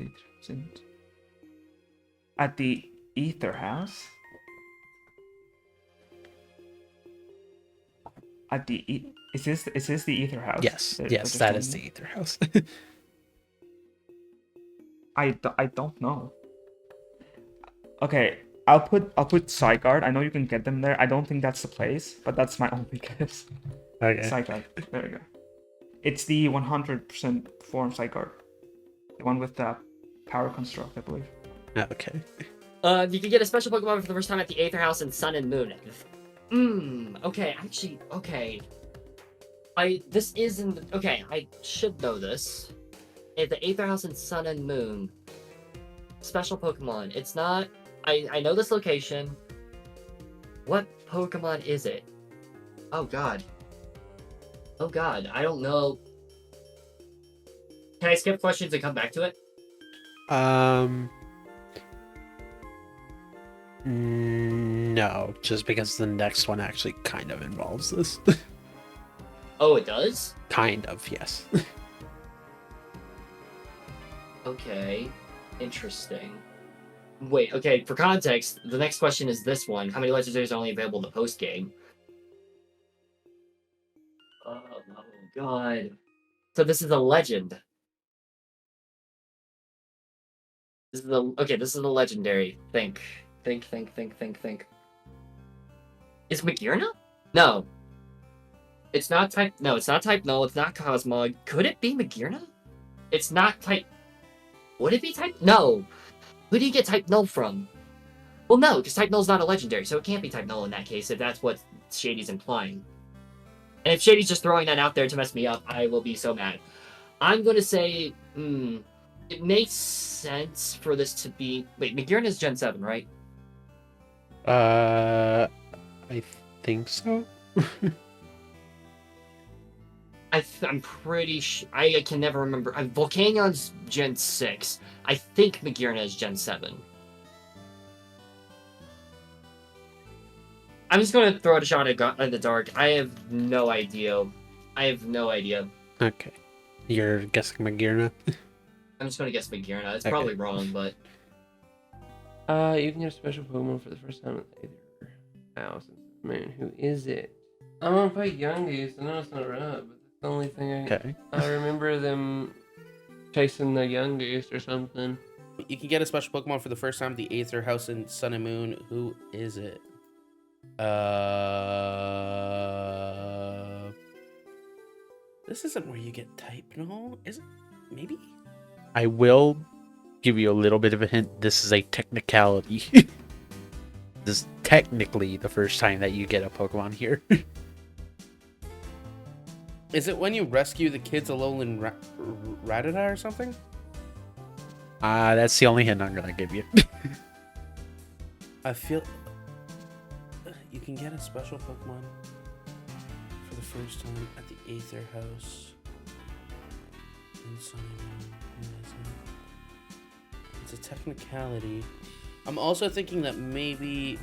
at the Aether House. Is this the Aether House? Yes, yes, that is the Aether House. I don't know. Okay, I'll put Zygarde. I know you can get them there. I don't think that's the place, but that's my only guess. Okay. Zygarde. There we go. It's the 100% form Zygarde. The one with the power construct, I believe. Okay. You can get a special Pokemon for the first time at the Aether House in Sun and Moon. Okay, actually, okay. This isn't okay. I should know this. It's the Aether House in Sun and Moon. Special Pokemon. It's not. I know this location. What Pokemon is it? Oh god. Oh god. I don't know. Can I skip questions and come back to it? No, just because the next one actually kind of involves this. Oh, it does? Kind of, yes. Okay. Interesting. Wait, okay, for context, the next question is this one. How many legendaries are only available in the post game? Oh god. So this is a legend. This is the legendary. Think. Is Magearna? No. It's not type it's not type null, it's not Cosmog. Could it be Magearna? It's not type. Would it be type? No. Who do you get type null from? Well, no, because type null is not a legendary, so it can't be type null in that case if that's what Shady's implying. And if Shady's just throwing that out there to mess me up, I will be so mad. I'm gonna say, it makes sense for this to be. Wait, Magearna is Gen 7, right? I think so. I'm pretty sure. I can never remember. Volcanion's Gen 6. I think Magearna is Gen 7. I'm just going to throw it a shot at the dark. I have no idea. Okay. You're guessing Magearna? I'm just going to guess Magearna. It's Okay. probably wrong, but... You can get a special Pokemon for the first time with either house and moon. Who is it? I'm gonna play Youngest. I know it's not right, but that's the only thing Okay. I remember them chasing the Youngest or something. You can get a special Pokemon for the first time at the Aether House in Sun and Moon. Who is it? This isn't where you get type null, is it? Maybe? I will give you a little bit of a hint. This is a technicality. This is technically the first time that you get a Pokemon here. Is it when you rescue the kids Alolan Rattata or something? That's the only hint I'm gonna give you. I feel you can get a special Pokemon for the first time at the Aether House in Sun and Moon. Who is it? It's a technicality. I'm also thinking that maybe.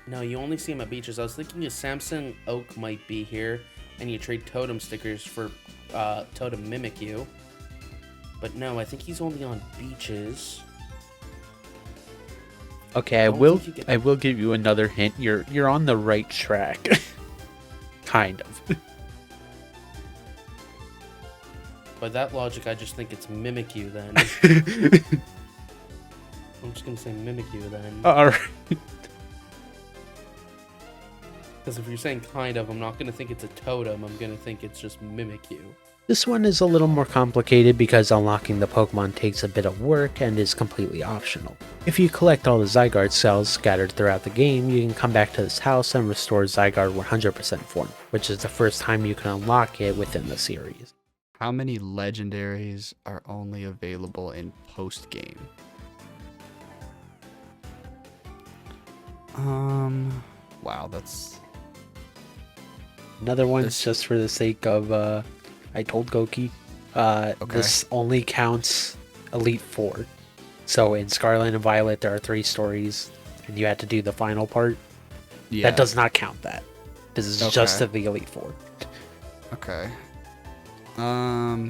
No, you only see him at beaches. I was thinking a Samson Oak might be here, and you trade totem stickers for Totem Mimikyu. But no, I think he's only on beaches. Okay, I will give you another hint. You're on the right track. Kind of. By that logic, I just think it's Mimikyu then. I'm just gonna say Mimikyu then. Alright. Because if you're saying kind of, I'm not gonna think it's a totem. I'm gonna think it's just Mimikyu. This one is a little more complicated because unlocking the Pokemon takes a bit of work and is completely optional. If you collect all the Zygarde cells scattered throughout the game, you can come back to this house and restore Zygarde 100% form, which is the first time you can unlock it within the series. How many legendaries are only available in post-game? Wow, that's... Another one's This- just for the sake of, I told Goki, this only counts Elite Four. So in Scarlet and Violet, there are 3 stories, and you had to do the final part. Yeah. That does not count that. This is just Okay. of the Elite Four. Okay. I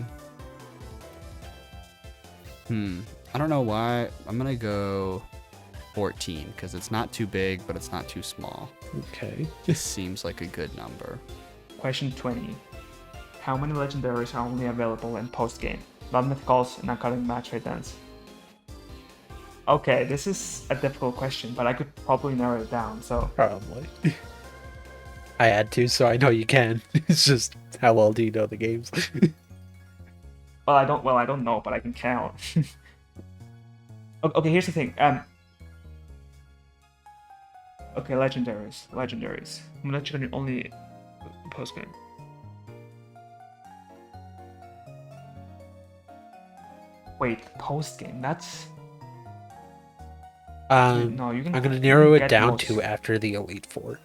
don't know why. I'm gonna go 14 because it's not too big, but it's not too small. Okay. This seems like a good number. Question 20. How many legendaries are only available in post-game? Not mythicals, not cutting match rate dance. Okay, this is a difficult question, but I could probably narrow it down, so... Probably. I had to, so I know you can. It's just, how well do you know the games? I don't know, but I can count. Okay, here's the thing. Okay, legendaries. Legendaries. I'm gonna check only post game. Wait, post game. That's no. You can. I'm gonna you narrow can it get down most, to after the Elite Four.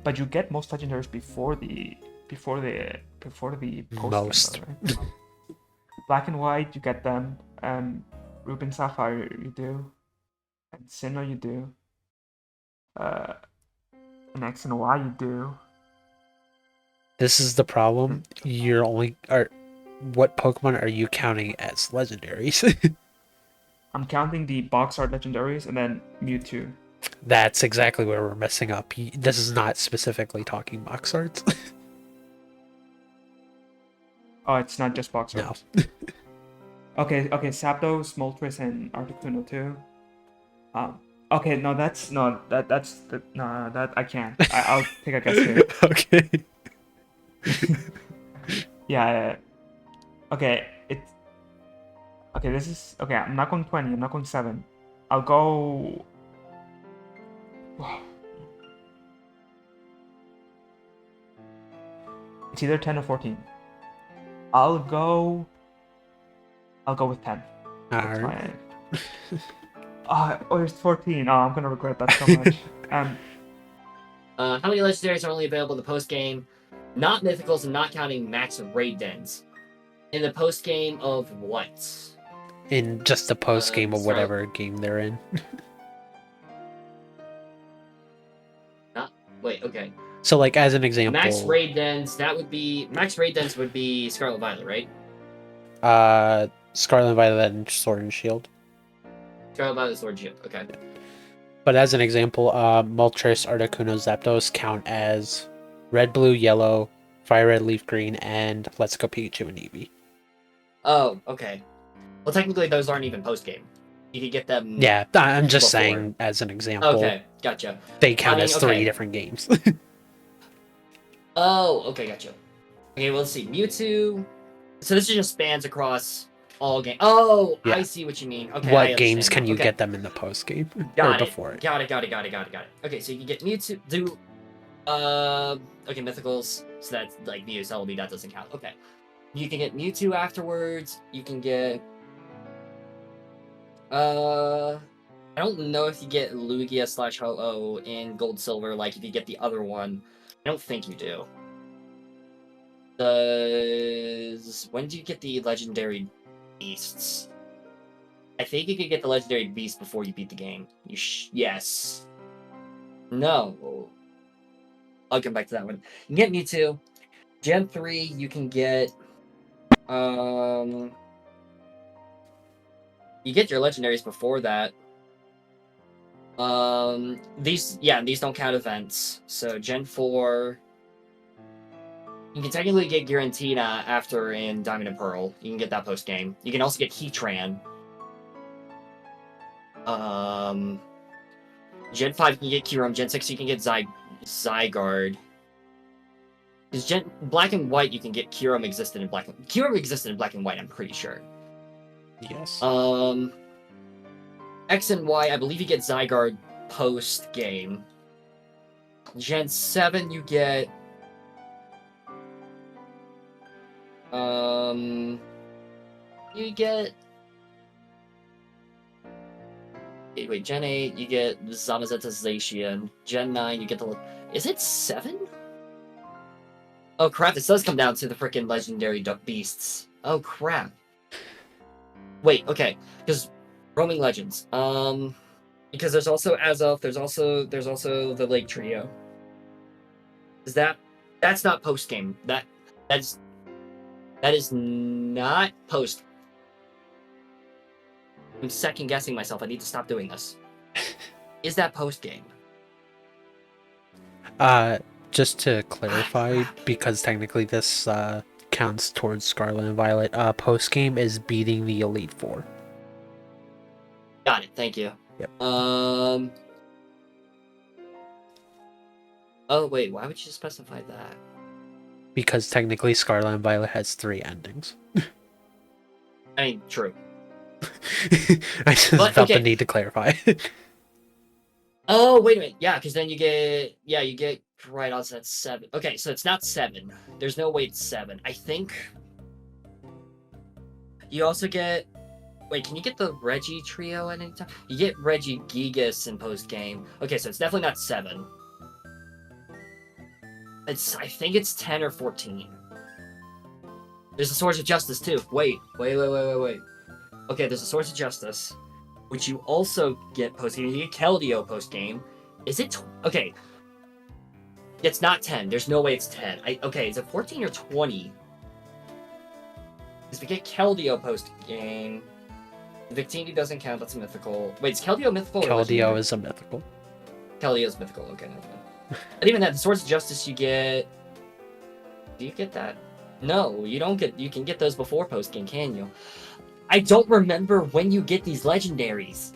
But you get most legendaries before the post game, Most. though, right? Black and white, you get them. Ruby and Sapphire, you do. And Sinnoh, you do. And X and Y, you do. This is the problem. You're only what Pokemon are you counting as legendaries? I'm counting the box art legendaries and then Mewtwo. That's exactly where we're messing up. This is not specifically talking box arts. Oh, it's not just box No. art. Okay, Zapdos, Moltres, and Articuno too. Okay, no, that's that I can't. I'll take a guess here. Okay. Yeah. Okay, this is okay. I'm not going 20. I'm not going 7. I'll go. It's either 10 or 14. I'll go with 10. That's Alright. Oh, it's 14. Oh, I'm gonna regret that so much. How many legendaries are only available in the post game? Not mythicals and not counting max raid dens. In the post game of what? In just the post game of sorry. whatever game they're in. Wait, okay. So, like, as an example, Max raid dens would be Scarlet Violet, right? Scarlet and Violet and Sword and Shield. Scarlet Violet Sword Shield. Okay. But as an example, Moltres, Articuno, Zapdos count as Red, Blue, Yellow, Fire Red, Leaf Green, and Let's Go Pikachu and Eevee. Oh, okay. Well, technically, those aren't even post game. You could get them. Yeah, I'm just before. saying as an example. Okay, gotcha. They count mean, as okay. 3 different games. Oh, okay, gotcha. Okay, well, let's see. Mewtwo. So this just spans across all games. Oh, Yeah. I see what you mean. Okay. I What understand games can now. you Okay. get them in the post game or Got it. before it? Got it. Okay, so you can get Mewtwo. Okay, mythicals. So that's like Mew, Celebi, that doesn't count. Okay. You can get Mewtwo afterwards. You can get. I don't know if you get Lugia / Ho-Oh in Gold Silver, like if you get the other one. I don't think you do. When do you get the legendary beasts? I think you could get the legendary beast before you beat the game. Yes. No. I'll come back to that one. You can get Mewtwo. Gen 3, you can get you get your legendaries before that. These don't count events. So Gen 4, you can technically get Giratina after in Diamond and Pearl. You can get that post game. You can also get Heatran. Gen 5 you can get Kyurem. Gen 6 you can get Zygarde. Because Black and White you can get Kyurem existed in Black and White, I'm pretty sure. Yes. X and Y, I believe you get Zygarde post game. Gen 7 you get wait, Gen 8 you get Zamazenta Zacian. Gen 9 you get the is it 7? Oh crap, this does come down to the freaking legendary beasts. Oh crap. Wait, okay, because Roaming Legends. Because there's also Azelf, there's also the Lake Trio. That's not post game. That is not post. I'm second guessing myself. I need to stop doing this. Is that post game? Just to clarify, because technically this counts towards Scarlet and Violet, post game is beating the Elite Four. Got it. Thank you. Yep. Oh wait, why would you specify that? Because technically Scarlet and Violet has 3 endings. I mean, true. I just felt the need to clarify. Oh, wait a minute. Yeah, because then you get right on, so that's 7. Okay, so it's not 7. There's no way it's 7. I think you also get. Wait, can you get the Reggie trio at any time? You get Reggie Gigas in post game. Okay, so it's definitely not 7. I think it's 10 or 14. There's the Swords of Justice too. Wait. Okay, there's the Swords of Justice, which you also get post game. You get Keldeo post game. Is it okay? It's not 10. There's no way it's 10. Okay, is it 14 or 20? Because we get Keldeo post game. Victini doesn't count. That's a mythical. Wait, is Keldeo mythical? Keldeo is a mythical. Keldeo's mythical. Okay, never mind. And even that, the Swords of Justice, you get. Do you get that? No, you don't get. You can get those before post game, can you? I don't remember when you get these legendaries.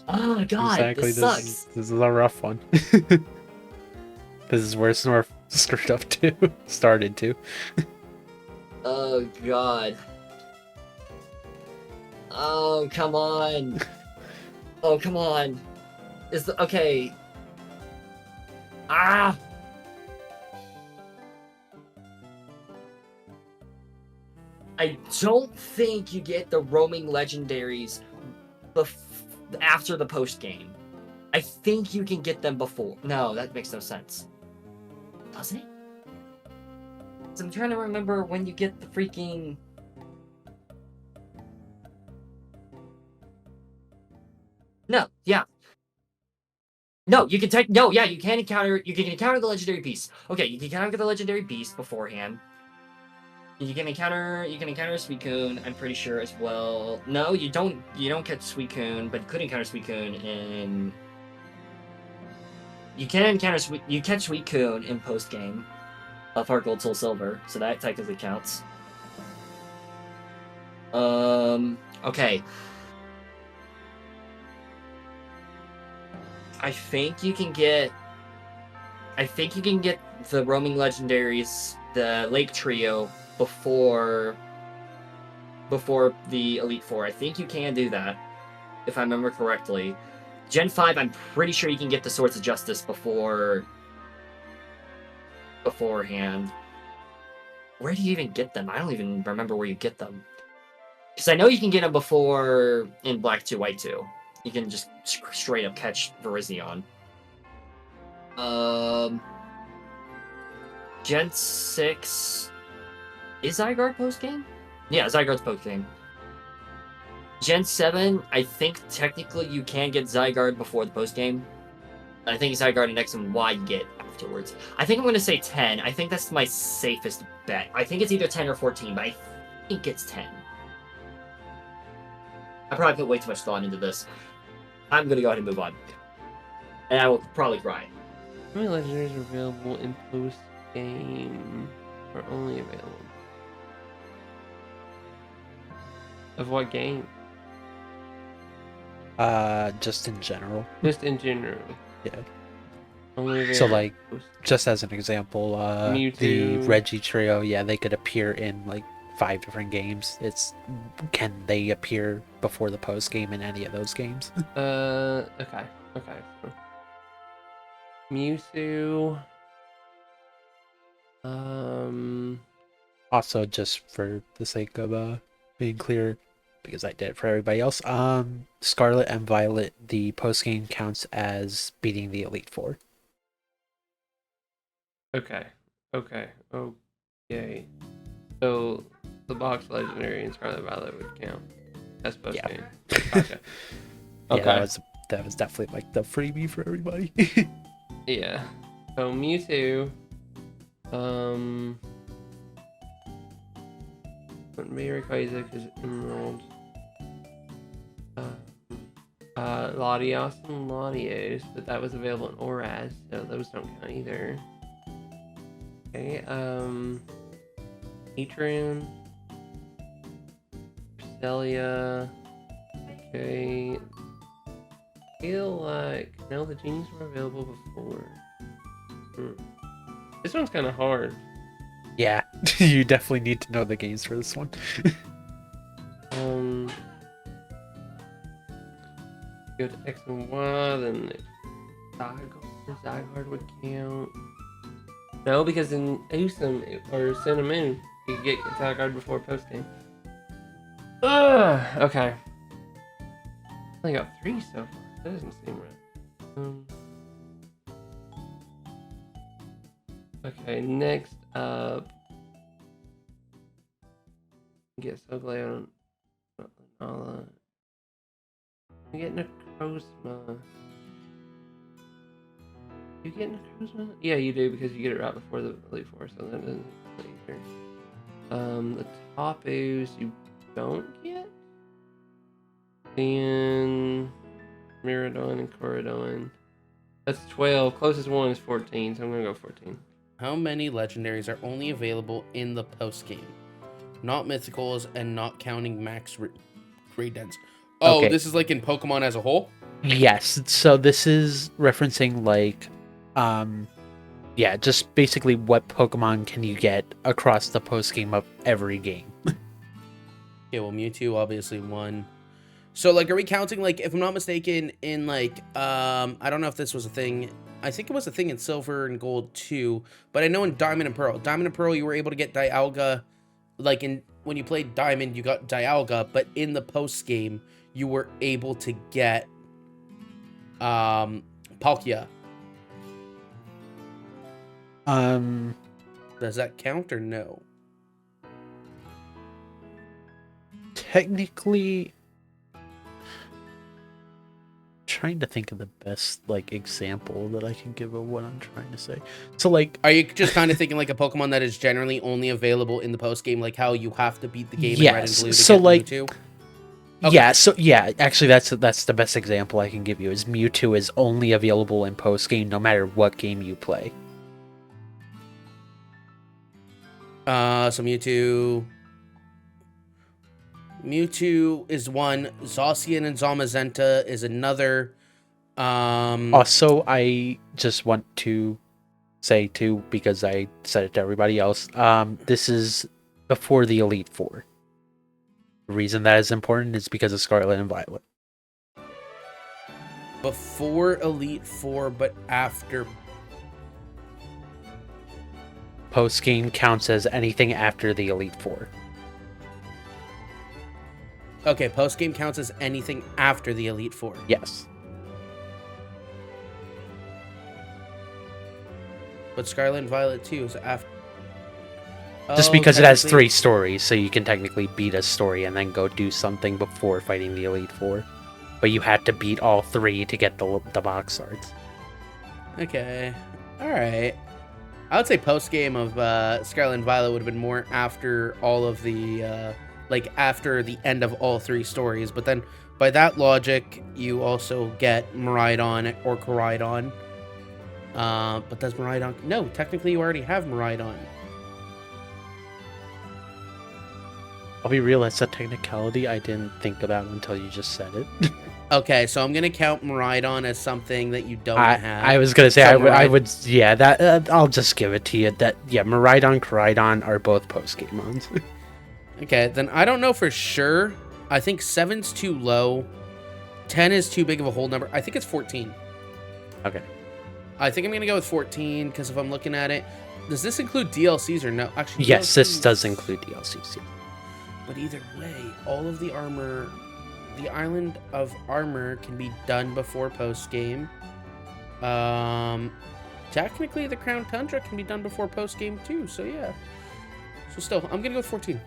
Oh god, Exactly. this sucks. This is a rough one. This is where Snorf screwed up too. Started to. Oh god. Oh come on. Oh come on. Is the okay? Ah. I don't think you get the roaming legendaries after the post game. I think you can get them before. No, that makes no sense. Doesn't it? So I'm trying to remember when you get the freaking. No, yeah. No, you can take. No, yeah, you can encounter. You can encounter the legendary beast. Okay, you can encounter the legendary beast beforehand. You can encounter Suicune, I'm pretty sure as well. No, you don't catch Suicune, but you could encounter Suicune in. You can encounter you catch Suicune in post game of Heart Gold Soul Silver, so that technically counts. Okay. I think you can get the roaming legendaries, the Lake Trio, before the Elite Four. I think you can do that, if I remember correctly. Gen 5, I'm pretty sure you can get the Swords of Justice beforehand. Where do you even get them? I don't even remember where you get them. Because I know you can get them before in Black 2, White 2. You can just straight up catch Virizion. Gen 6... Is Zygarde post-game? Yeah, Zygarde's post-game. Gen 7, I think technically you can get Zygarde before the post-game. I think Zygarde and X and Y you get afterwards. I think I'm going to say 10. I think that's my safest bet. I think it's either 10 or 14, but I think it's 10. I probably put way too much thought into this. I'm going to go ahead and move on. And I will probably cry. How many legendaries are available in post-game? Or only available? Of what game? Just in general. Just in general. Yeah. Only available So like, post- just as an example, the Mewtwo. Reggie trio, yeah, they could appear in like 5 different games. It's can they appear before the post game in any of those games? Okay. So, Mewtwo. Also, just for the sake of being clear, because I did it for everybody else, Scarlet and Violet, the post game counts as beating the Elite Four. Okay. So the box legendary and Scarlet Violet would count. That's both Yeah. games. Gotcha. Okay. Yeah, that was definitely like the freebie for everybody. Yeah. So Mewtwo. Mary Isaac is Emerald. Latios and Latios, but that was available in Oraz, so those don't count either. Okay, Heatran, Cresselia. Okay. I feel like no, the genies were available before. This one's kind of hard. Yeah, you definitely need to know the games for this one. Go to X and Y, then Zygarde would count. No, because in Usum or Sun and Moon, you could get Zygarde before post game. Okay. I only got 3 so far. That doesn't seem right. Okay, next up. Get so glad on Nala. I'm getting a Necrozma. You get Necrozma? Yeah, you do because you get it right before the Elite Four, so that doesn't either. The Tapus you don't get. And Miradon and Corridon. That's 12. Closest one is 14, so I'm gonna go 14. How many legendaries are only available in the post game? Not mythicals and not counting max raid dens. Oh, Okay. This is like in Pokemon as a whole? Yes, so this is referencing like, yeah, just basically what Pokemon can you get across the post game of every game. Yeah, well, Mewtwo obviously won. So, like, are we counting, like, if I'm not mistaken, in, like, I don't know if this was a thing. I think it was a thing in Silver and Gold, too. But I know in Diamond and Pearl, you were able to get Dialga. Like, when you played Diamond, you got Dialga. But in the post-game, you were able to get, Palkia. Does that count or no? Technically, trying to think of the best like example that I can give of what I'm trying to say. So like, Are you just kind of thinking like a Pokemon that is generally only available in the post game, like how you have to beat the game in Red and yes, Blue to so get like, Mewtwo? Okay. yeah, so yeah, actually that's the best example I can give you is Mewtwo is only available in post game no matter what game you play. So Mewtwo is one. Zacian and Zamazenta is another. Also, I just want to say too, because I said it to everybody else, this is before the Elite Four. The reason that is important is because of Scarlet and Violet. Before Elite Four, but after. Post game counts as anything after the Elite Four. Okay, post game counts as anything after the Elite Four. Yes. But Scarlet and Violet too is after. Just Oh, because it has technically- 3 stories, so you can technically beat a story and then go do something before fighting the Elite Four. But you had to beat all 3 to get the box arts. Okay. Alright. I would say post game of Scarlet and Violet would have been more after all of the like after the end of all 3 stories, but then by that logic you also get Miraidon or Koraidon. But does Miraidon? No, technically you already have Miraidon. I'll be real, that's a technicality I didn't think about until you just said it. Okay, so I'm gonna count Miraidon as something that you don't have. I was gonna say So I would, yeah, that I'll just give it to you. That yeah, Miraidon, Koraidon are both post game mons. Okay, then I don't know for sure. I think 7's too low. 10 is too big of a whole number. I think it's 14. Okay. I think I'm gonna go with 14 because if I'm looking at it, does this include DLCs or no? Actually, Yes, this DLCs. does include DLCs. Yeah. But either way, all of the armor, the Island of Armor can be done before post game. Technically, the Crown Tundra can be done before post game too. So yeah. So still, I'm gonna go with 14.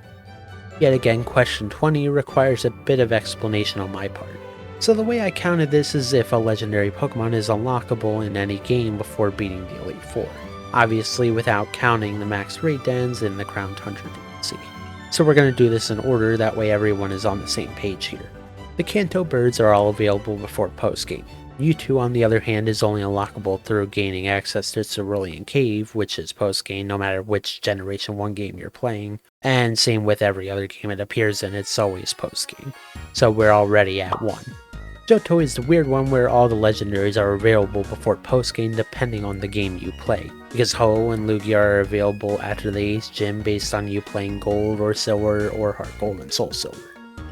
Yet again, question 20 requires a bit of explanation on my part. So the way I counted this is if a legendary Pokemon is unlockable in any game before beating the Elite Four. Obviously without counting the max raid dens in the Crown Tundra DLC. So we're going to do this in order, that way everyone is on the same page here. The Kanto birds are all available before post-game. Mewtwo, on the other hand, is only unlockable through gaining access to Cerulean Cave, which is post-game no matter which Generation 1 game you're playing. And same with every other game it appears in, it's always post-game. So we're already at 1. Johto is the weird one where all the legendaries are available before post-game depending on the game you play, because Ho and Lugia are available after the Ace Gym based on you playing Gold or Silver or Heart Gold and Soul Silver.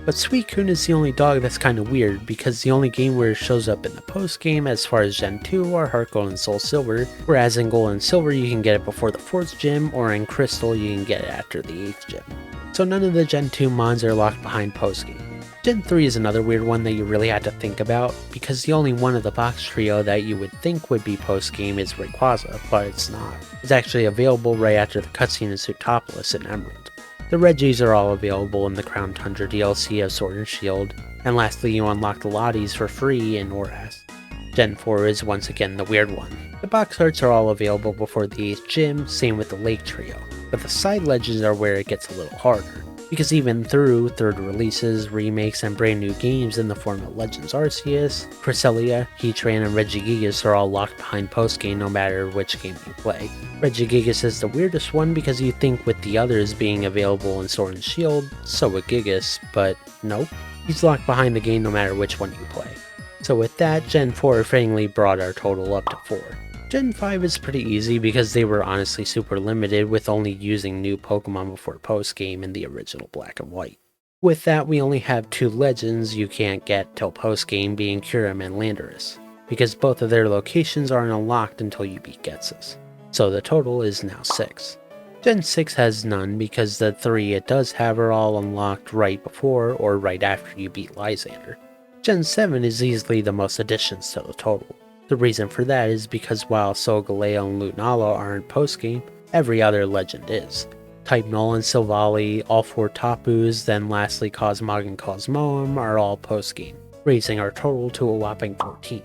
But Suicune is the only dog that's kinda weird, because the only game where it shows up in the post-game as far as Gen 2 are Heart Gold and Soul Silver, whereas in Gold and Silver you can get it before the 4th gym, or in Crystal you can get it after the 8th gym. So none of the Gen 2 mons are locked behind post-game. Gen 3 is another weird one that you really had to think about, because the only one of the box trio that you would think would be post-game is Rayquaza, but it's not. It's actually available right after the cutscene in Zootopolis and Emerald. The Reggies are all available in the Crown Tundra DLC of Sword and Shield, and lastly you unlock the Lotties for free in Oras. Gen 4 is once again the weird one. The box arts are all available before the 8th gym, same with the Lake Trio, but the side legends are where it gets a little harder, because even through third releases, remakes, and brand new games in the form of Legends Arceus, Cresselia, Heatran, and Regigigas are all locked behind post-game no matter which game you play. Regigigas is the weirdest one because you think with the others being available in Sword and Shield, so would Gigas, but nope. He's locked behind the game no matter which one you play. So with that, Gen 4 fittingly brought our total up to 4. Gen 5 is pretty easy because they were honestly super limited with only using new Pokemon before post-game in the original Black and White. With that, we only have 2 legends you can't get till post-game, being Kyurem and Landorus, because both of their locations aren't unlocked until you beat Ghetsis. So the total is now 6. Gen 6 has none because the 3 it does have are all unlocked right before or right after you beat Lysander. Gen 7 is easily the most additions to the total. The reason for that is because while Solgaleo and Lunala aren't post-game, every other legend is. Type Null and Silvally, all 4 Tapus, then lastly Cosmog and Cosmoem are all post-game, raising our total to a whopping 14.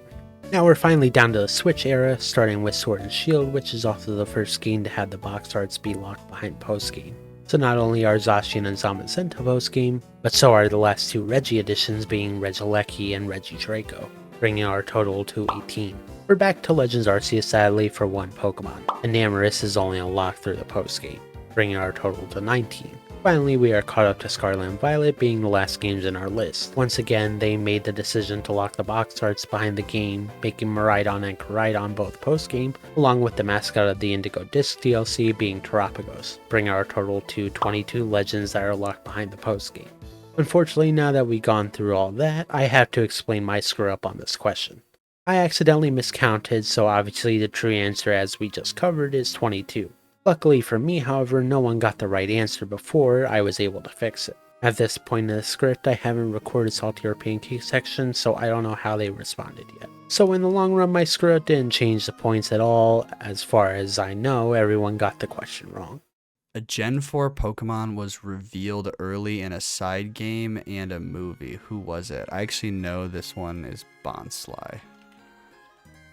Now we're finally down to the Switch era, starting with Sword and Shield, which is also the first game to have the box arts be locked behind post-game. So not only are Zacian and Zamazenta post-game, but so are the last 2 Regi editions being Regieleki and Regidraco, bringing our total to 18. We're back to Legends Arceus sadly for 1 Pokemon, and Namorous is only unlocked through the post-game, bringing our total to 19. Finally, we are caught up to Scarlet and Violet being the last games in our list. Once again, they made the decision to lock the box arts behind the game, making Miraidon and Koraidon both post-game, along with the mascot of the Indigo Disc DLC being Terapagos, bringing our total to 22 legends that are locked behind the post-game. Unfortunately, now that we've gone through all that, I have to explain my screw-up on this question. I accidentally miscounted, so obviously the true answer as we just covered is 22. Luckily for me, however, no one got the right answer before I was able to fix it. At this point in the script, I haven't recorded Salty or Pancake section, so I don't know how they responded yet. So in the long run, my screw-up didn't change the points at all. As far as I know, everyone got the question wrong. A Gen 4 Pokemon was revealed early in a side game and a movie. Who was it? I actually know this one is Bonsly.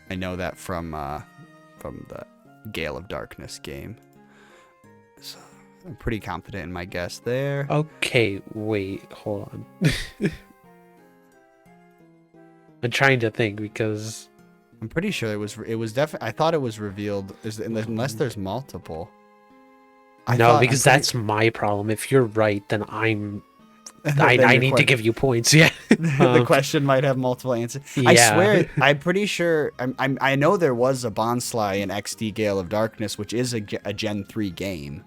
I know that from the Gale of Darkness game. So I'm pretty confident in my guess there. Okay, wait, hold on. I'm trying to think because I'm pretty sure it was definitely. I thought it was revealed unless there's multiple. Because that's my problem. If you're right, then I need to give you points. Yeah. The question might have multiple answers. Yeah. I swear, I'm pretty sure. I know there was a Bonsly in XD Gale of Darkness, which is a Gen 3 game.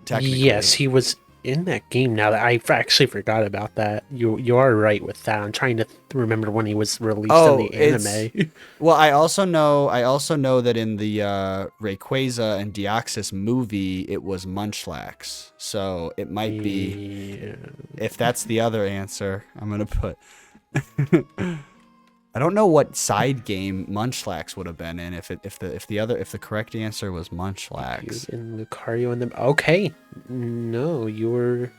Technically. Yes, he was in that game. Now that I actually forgot about that. You are right with that. I'm trying to remember when he was released in the anime. Well, I also know that in the Rayquaza and Deoxys movie, it was Munchlax. So it might be. If that's the other answer, I'm gonna put. I don't know what side game Munchlax would have been in if the correct answer was Munchlax. In Lucario and them. Okay, no, you're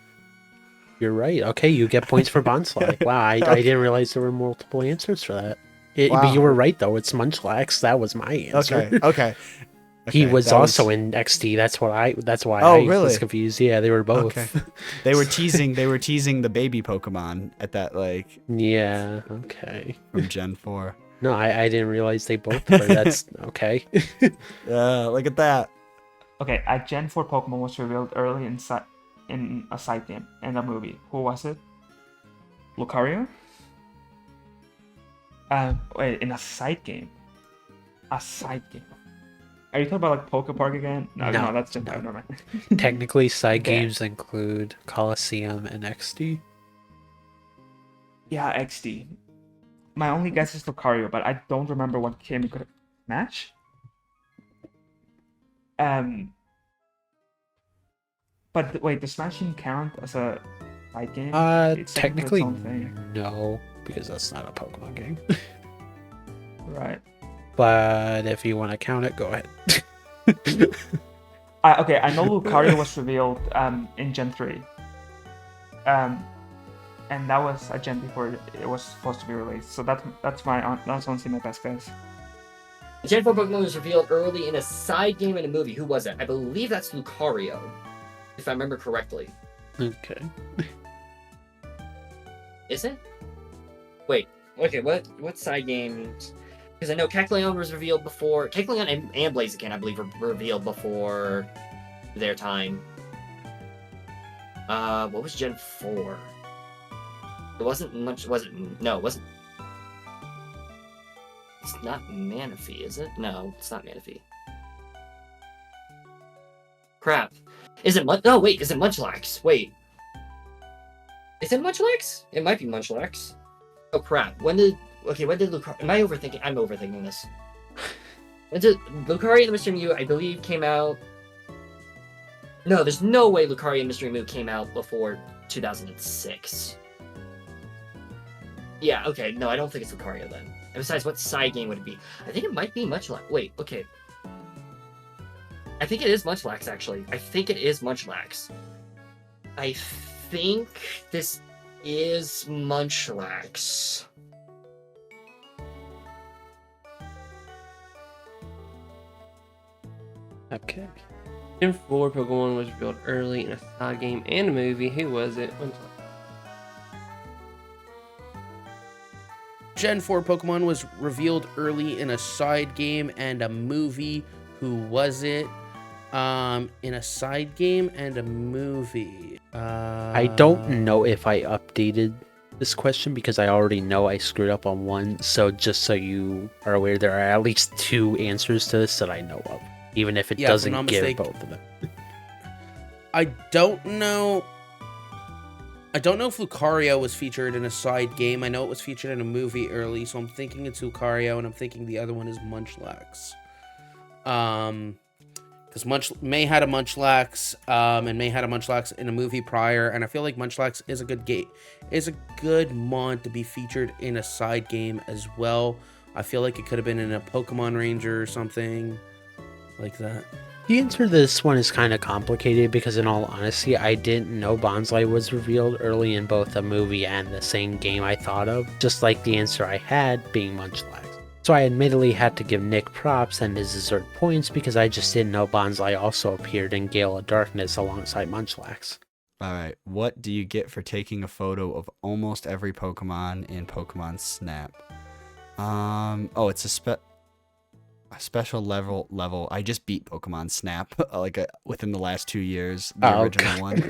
right. Okay, you get points for Bonsly. Wow, I didn't realize there were multiple answers for that. Wow. But you were right though. It's Munchlax. That was my answer. Okay. He was also in XD. That's why I really? was confused. Yeah, they were both. Okay. They were teasing the baby Pokemon at that Yeah. Okay. from Gen 4. No, I didn't realize they both were. That's okay. Look at that. Okay, a Gen 4 Pokemon was revealed early in a side game and a movie. Who was it? Lucario? Wait, in a side game. A side game. Are you talking about like Poke Park again? No, that's Gen 5. Never mind. Technically, side Okay. games include Coliseum and XD. Yeah, XD. My only guess is Lucario, but I don't remember what game it could match. But wait, does Smashing count as a side game? It's Technically, its own thing. no, because that's not a Pokemon game. Right. But if you want to count it, go ahead. Okay, I know Lucario was revealed in Gen 3. And that was a gen before it was supposed to be released. So that's honestly my best guess. Gen 4 Pokemon was revealed early in a side game in a movie. Who was it? I believe that's Lucario, if I remember correctly. Okay. Is it? Wait. Okay. What side games? Because I know Kecleon was revealed before. Kecleon and Blaziken, I believe, were revealed before their time. What was Gen 4? It wasn't much. Was it? No, it wasn't. It's not Manaphy, is it? No, it's not Manaphy. Crap. Is it No, wait. Is it Munchlax? Wait. Is it Munchlax? It might be Munchlax. Oh crap. When did Lucario... Am I overthinking? I'm overthinking this. When did Lucario and the Mr. Mew, I believe, came out... No, there's no way Lucario and Mystery Mew came out before 2006. Yeah, okay. No, I don't think it's Lucario then. And besides, what side game would it be? I think it might be Munchlax. Wait, okay. I think it is Munchlax, actually. I think it is Munchlax. I think this is Munchlax. Okay. Gen 4 Pokemon was revealed early in a side game and a movie. Who was it? Gen 4 Pokemon was revealed early in a side game and a movie. Who was it? In a side game and a movie. I don't know if I updated this question because I already know I screwed up on one. So just so you are aware, there are at least 2 answers to this that I know of, even if it doesn't give both of them. I don't know if Lucario was featured in a side game. I know it was featured in a movie early, so I'm thinking it's Lucario, and I'm thinking the other one is Munchlax. Because May had a Munchlax, and May had a Munchlax in a movie prior, and I feel like Munchlax is a good mon to be featured in a side game as well. I feel like it could have been in a Pokemon Ranger or something like that. The answer to this one is kind of complicated because, in all honesty, I didn't know Bonsai was revealed early in both a movie and the same game I thought of, just like the answer I had being Munchlax. So I admittedly had to give Nick props and his dessert points because I just didn't know Bonsai also appeared in Gale of Darkness alongside Munchlax. Alright, what do you get for taking a photo of almost every Pokemon in Pokemon Snap? It's a special level. I just beat Pokemon Snap within the last 2 years, the original one.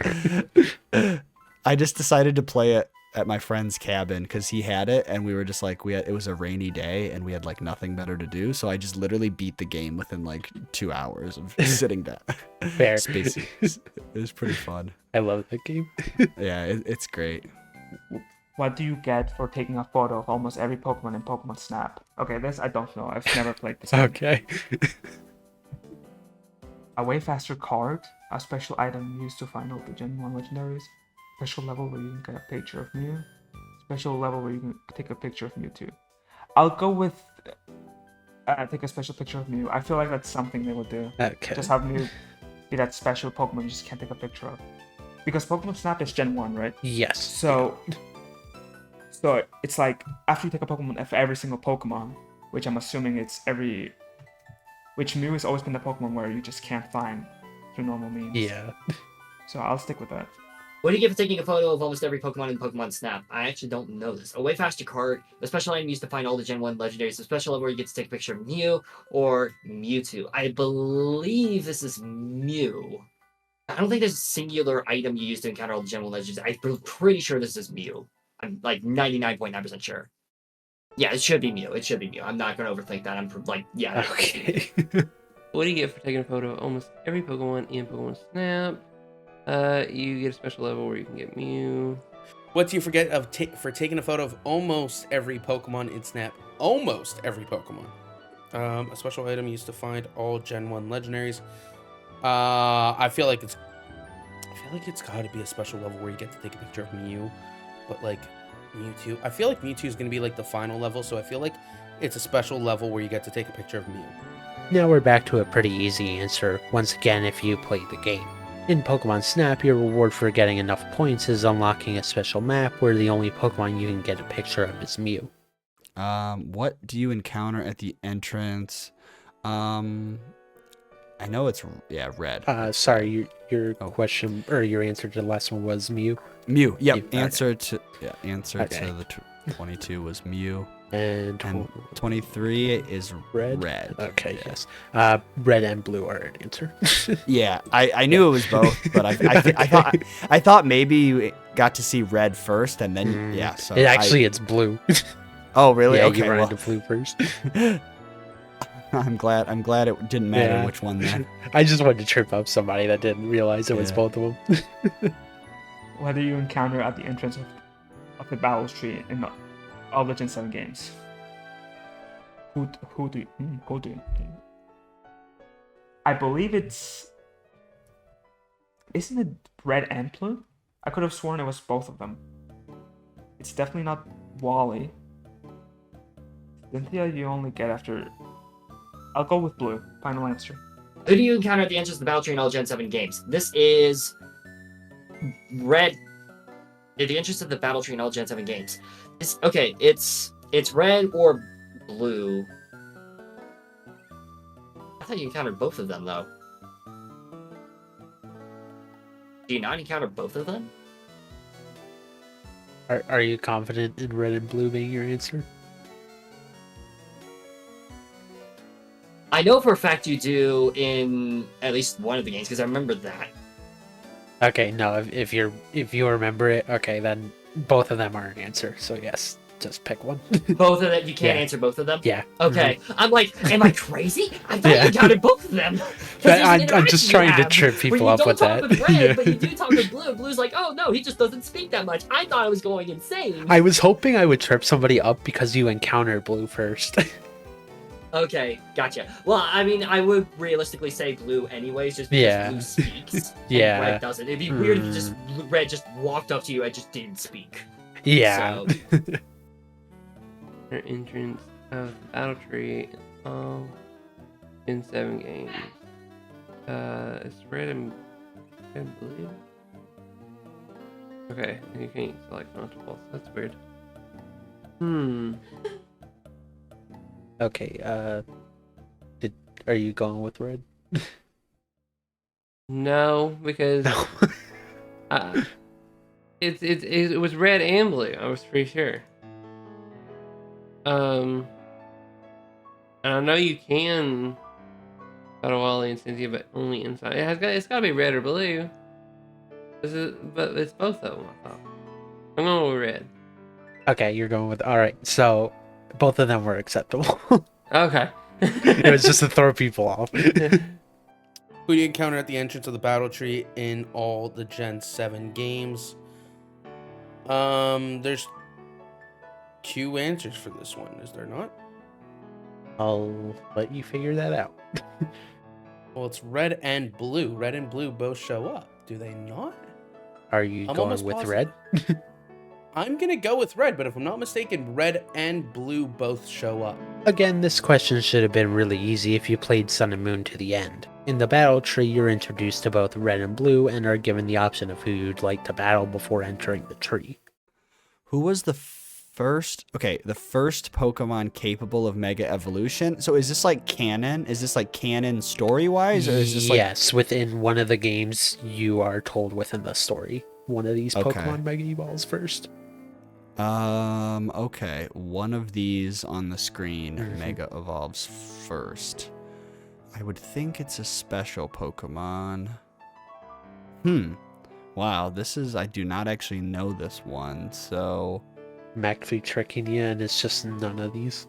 I just decided to play it at my friend's cabin because he had it, and we were just like, it was a rainy day and we had like nothing better to do, so I just literally beat the game within like 2 hours of sitting down. Fair. It was pretty fun. I love that game. Yeah, it's great. What do you get for taking a photo of almost every Pokemon in Pokemon Snap? Okay, this I don't know. I've never played this game. Okay. A way faster card, a special item used to find all the Gen 1 legendaries, special level where you can get a picture of Mew, special level where you can take a picture of Mewtwo. I'll go with take a special picture of Mew. I feel like that's something they would do. Okay. Just have Mew be that special Pokemon you just can't take a picture of. Because Pokemon Snap is Gen 1, right? Yes. So it's like after you take a Pokemon of every single Pokemon, which I'm assuming which Mew has always been the Pokemon where you just can't find through normal means. Yeah. So I'll stick with that. What do you get for taking a photo of almost every Pokemon in Pokemon Snap? I actually don't know this. A way faster card, a special item used to find all the Gen 1 legendaries, a special level where you get to take a picture of Mew or Mewtwo. I believe this is Mew. I don't think there's a singular item you use to encounter all the Gen 1 legendaries. I'm pretty sure this is Mew. I'm like 99.9% sure. Yeah, it should be Mew. It should be Mew. I'm not going to overthink that. I'm like, yeah. Okay. What do you get for taking a photo of almost every Pokemon in Pokemon Snap? You get a special level where you can get Mew. What do you forget of for taking a photo of almost every Pokemon in Snap? Almost every Pokemon. A special item used to find all Gen 1 legendaries. I feel like it's got to be a special level where you get to take a picture of Mew, but like Mewtwo. I feel like Mewtwo is going to be like the final level, so I feel like it's a special level where you get to take a picture of Mew. Now we're back to a pretty easy answer, once again if you play the game. In Pokemon Snap, your reward for getting enough points is unlocking a special map where the only Pokemon you can get a picture of is Mew. What do you encounter at the entrance? I know it's red. Sorry, your question or your answer to the last one was Mew. Mew. Yep. Okay. Answer to Okay. the 22 was Mew. And 23 is red. red. Okay, yes. Red and blue are an answer. Yeah, I knew it was both, but I thought maybe you got to see red first and then yeah. So it's blue. Oh really? Yeah, Okay. you ran Well, into blue first. I'm glad it didn't matter Yeah. which one then. I just wanted to trip up somebody that didn't realize it was Yeah. both of them. What do you encounter at the entrance of the battle tree in all the Gen 7 games? Who do you? I believe it's. Isn't it red and blue? I could have sworn it was both of them. It's definitely not Wally. Cynthia, you only get after. I'll go with blue. Final answer. Who do you encounter at the entrance of the battle tree in all Gen 7 games? This is red. At the entrance of the battle tree in all Gen 7 games. It's red or blue. I thought you encountered both of them though. Do you not encounter both of them? Are you confident in red and blue being your answer? I know for a fact you do in at least one of the games because I remember that. Okay, no, if you remember it, okay, then both of them are an answer. So yes, just pick one. Both of them, you can't Yeah. answer both of them? Yeah. Okay. I'm like, am I crazy? I thought Yeah. you counted both of them. 'Cause there's an I'm interaction just you trying to have trip where people you up don't with talk that. with red, Yeah. but you do talk with blue. Blue's like, oh no, he just doesn't speak that much. I thought I was going insane. I was hoping I would trip somebody up because you encountered blue first. Okay, gotcha. Well, I mean, I would realistically say blue anyways, just because Yeah. blue speaks. And Yeah. red doesn't. It'd be weird if just red just walked up to you and just didn't speak. Yeah. So, Their entrance of the battle tree in 7 games. It's red and blue. Okay, you can't select multiples. That's weird. Okay, are you going with red? No, because it was red and blue. I was pretty sure. And I know you can go to Wally and Cynthia, but only inside. It's got to be red or blue. But it's both of them. I thought. I'm going with red. Okay, you're going with alright, so both of them were acceptable. Okay. It was just to throw people off. Who do you encounter at the entrance of the battle tree in all the Gen 7 games? There's 2 answers for this one, is there not? I'll let you figure that out. Well, it's red and blue. Red and blue both show up. Do they not? Are you I'm going almost with positive. red? I'm gonna go with red, but if I'm not mistaken, red and blue both show up. Again, this question should have been really easy if you played Sun and Moon to the end. In the battle tree, you're introduced to both red and blue and are given the option of who you'd like to battle before entering the tree. Who was the first? Okay, the first Pokemon capable of Mega Evolution. So is this like canon? Is this like canon story wise, or is this like? Yes, within one of the games, you are told within the story one of these Okay. Pokemon Mega Evolves first. Okay. One of these on the screen Mega Evolves first. I would think it's a special Pokemon. Wow, I do not actually know this one, so. I'm actually tricking you, and it's just none of these.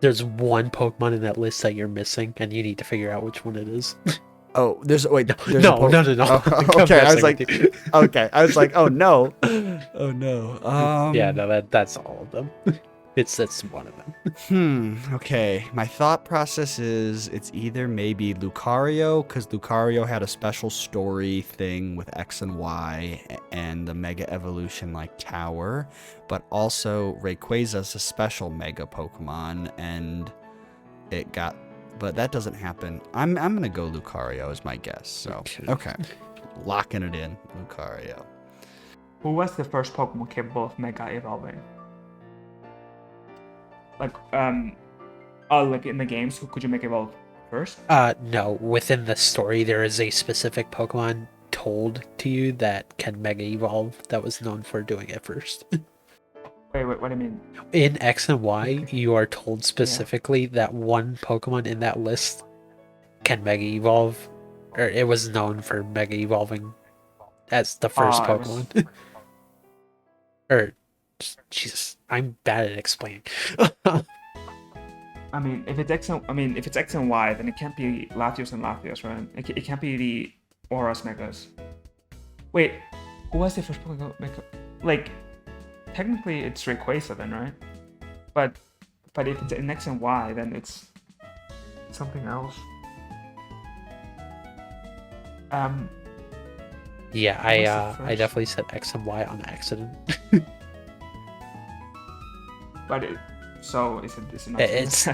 There's one Pokemon in that list that you're missing, and you need to figure out which one it is. Oh, there's wait. There's No, a no. Oh, okay, I was like, okay, I was like, oh no, oh no. Yeah, no, that's all of them. That's one of them. Okay. My thought process is it's either maybe Lucario, because Lucario had a special story thing with X and Y and the Mega Evolution like Tower, but also Rayquaza's a special Mega Pokemon, and it got. But that doesn't happen. I'm gonna go Lucario as my guess. So okay, locking it in, Lucario. Who was the first Pokemon capable of Mega Evolving? Like, like in the games, who could you make evolve first? No. Within the story, there is a specific Pokemon told to you that can Mega Evolve that was known for doing it first. Wait, what do you mean? In X and Y, you are told specifically that one Pokemon in that list can Mega Evolve, or it was known for Mega Evolving as the first Pokemon. Or, Jesus, I'm bad at explaining. I mean, if it's X and Y, then it can't be Latios and Latios, right? It can't be the Auras Megas. Wait, who was the first Pokemon Mega? Like, technically it's Rayquaza then, right? But if it's in X and Y, then it's something else. Yeah, I definitely said X and Y on accident. But so is it not? It's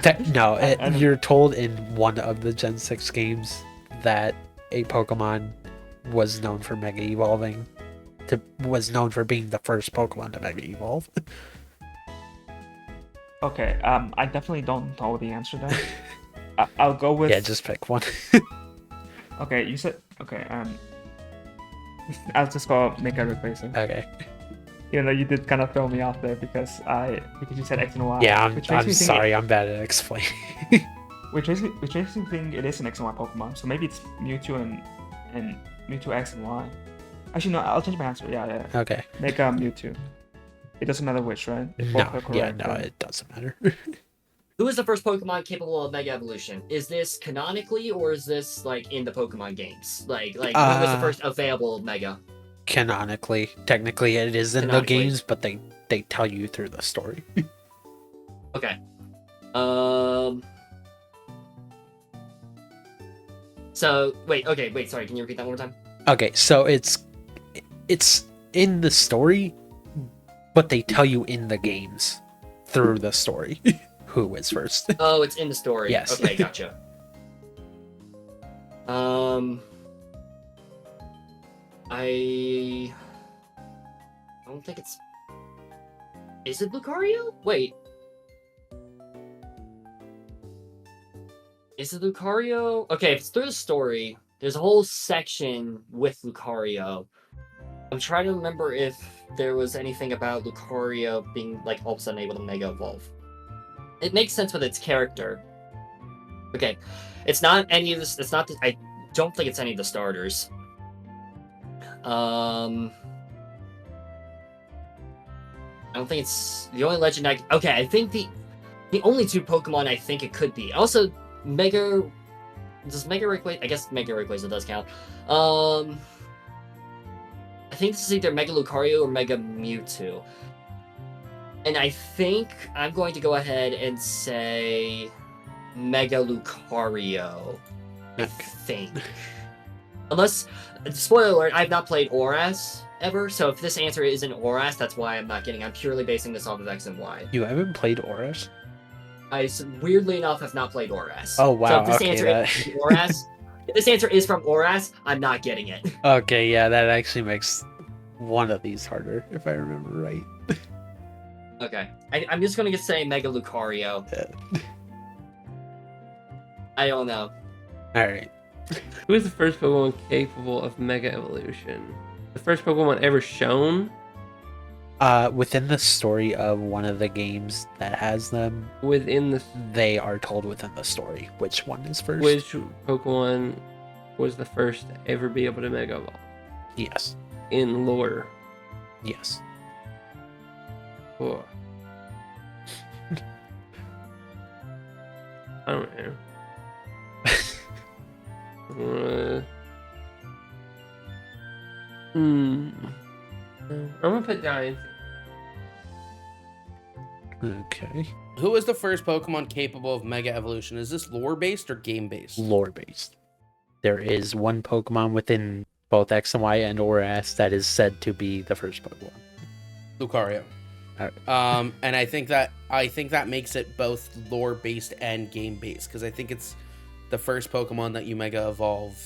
you're told in one of the Gen 6 games that a Pokemon was known for Mega Evolving, was known for being the first Pokemon to Mega Evolve. Okay, I definitely don't know the answer there. I'll go with. Yeah, just pick one. Okay, you said okay. I'll just go Mega Rayquaza. Okay. Even though you did kind of throw me off there because you said X and Y. Yeah, I'm sorry, I'm bad at explaining. Which makes me think it is an X and Y Pokemon. So maybe it's Mewtwo and Mewtwo X and Y. Actually, no, I'll change my answer. Yeah. Okay. Make Mewtwo. It doesn't matter which, right? It doesn't matter. Who is the first Pokemon capable of Mega Evolution? Is this canonically, or is this like in the Pokemon games? Like who was the first available Mega? Canonically, technically, it is in the games, but they tell you through the story. Okay. So wait. Sorry. Can you repeat that one more time? Okay, so it's in the story, but they tell you in the games through the story who is first. Oh, it's in the story. Yes. Okay, gotcha. I don't think it's. Is it Lucario? Wait. Is it Lucario? Okay, if it's through the story, there's a whole section with Lucario. I'm trying to remember if there was anything about Lucario being like all of a sudden able to Mega Evolve. It makes sense with its character. Okay, it's not any of this. It's not. I don't think it's any of the starters. I don't think it's the only legend. Okay, I think the only two Pokemon I think it could be. Also, Mega. Does Mega Rayquaza? I guess Mega Rayquaza does count. I think this is either Mega Lucario or Mega Mewtwo. And I think I'm going to go ahead and say Mega Lucario. I think. Unless, spoiler alert, I've not played Oras ever, so if this answer isn't Oras, that's why I'm not getting. I'm purely basing this off of X and Y. You haven't played Oras? I weirdly enough have not played Oras. Oh wow! So if this answer is Oras, if this answer is from Oras, I'm not getting it. Okay, yeah, that actually makes one of these harder, if I remember right. Okay, I'm just gonna say Mega Lucario. Yeah. I don't know. All right. Who is the first Pokemon capable of Mega Evolution? The first Pokemon ever shown? Within the story of one of the games that has them, they are told within the story which one is first. Which Pokemon was the first to ever be able to Mega Evolve? Yes. In lore. Yes. Oh. I don't know. I'm gonna put Giants. Okay. Who was the first Pokemon capable of Mega Evolution? Is this lore-based or game-based? Lore-based. There is one Pokemon within both X and Y and or S that is said to be the first Pokemon. Lucario. And I think that makes it both lore-based and game-based, because I think it's the first Pokemon that you Mega Evolve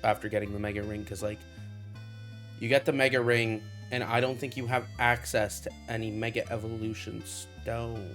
after getting the Mega Ring, because like you get the Mega Ring, and I don't think you have access to any Mega Evolution stones.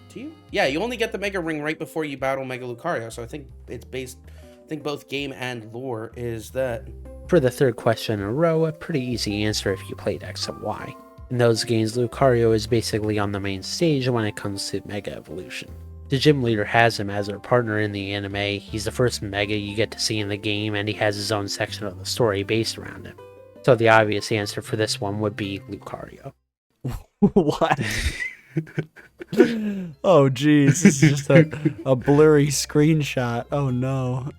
Do you? Yeah, you only get the Mega Ring right before you battle Mega Lucario, so I think it's based. I think both game and lore is that. For the third question in a row, a pretty easy answer if you played X and Y. In those games, Lucario is basically on the main stage when it comes to Mega Evolution. The gym leader has him as their partner in the anime, he's the first Mega you get to see in the game, and he has his own section of the story based around him. So the obvious answer for this one would be Lucario. What? Oh, geez. This is just a blurry screenshot. Oh, no.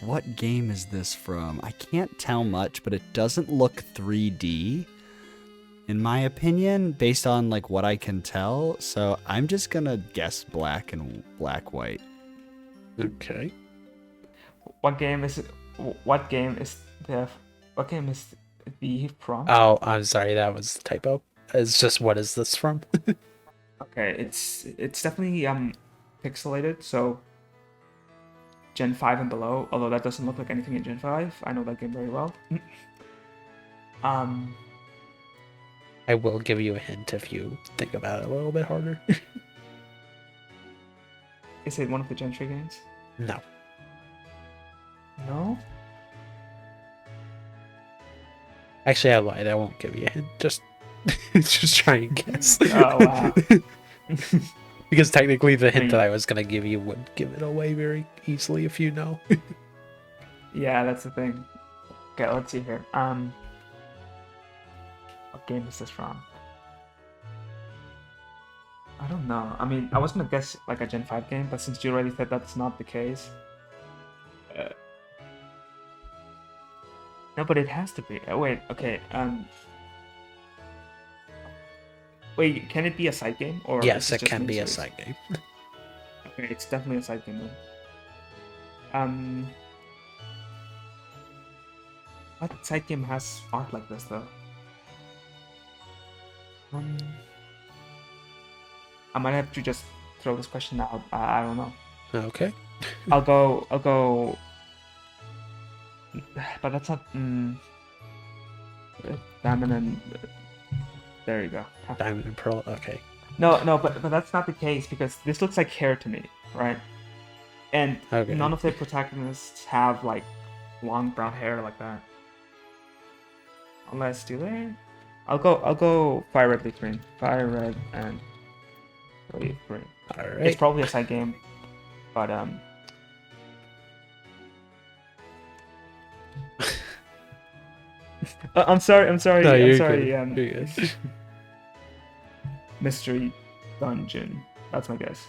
What game is this from? I can't tell much, but it doesn't look 3D, in my opinion, based on like what I can tell. So I'm just gonna guess black and white. Okay. What game is the from? Oh, I'm sorry, that was a typo. It's just, what is this from? Okay, it's definitely pixelated, so Gen 5 and below, although that doesn't look like anything in Gen 5. I know that game very well. I will give you a hint if you think about it a little bit harder. Is it one of the Gen 3 games? No. No? Actually, I lied. I won't give you a hint. Just try and guess. Oh, wow. Because technically the hint that I was going to give you would give it away very easily if you know. Yeah, that's the thing. Okay, let's see here. What game is this from? I don't know. I mean, I was gonna guess like a Gen 5 game, but since you already said that's not the case. No, but it has to be. Wait, okay. Wait, can it be a side game or? Yes, is it just can be a miniseries? side game. Okay, it's definitely a side game then. What side game has art like this though? I might have to just throw this question out. I don't know. Okay. I'll go. But that's not. Diamond and. There you go. Diamond and Pearl. Okay. No, but that's not the case because this looks like hair to me, right? And Okay. none of the protagonists have like long brown hair like that. Unless do they? I'll go Fire Red Leaf Green. Fire Red and Leaf Green. All It's right. probably a side game, but I'm sorry. No, I'm you're sorry. good. You're good. Mystery Dungeon. That's my guess.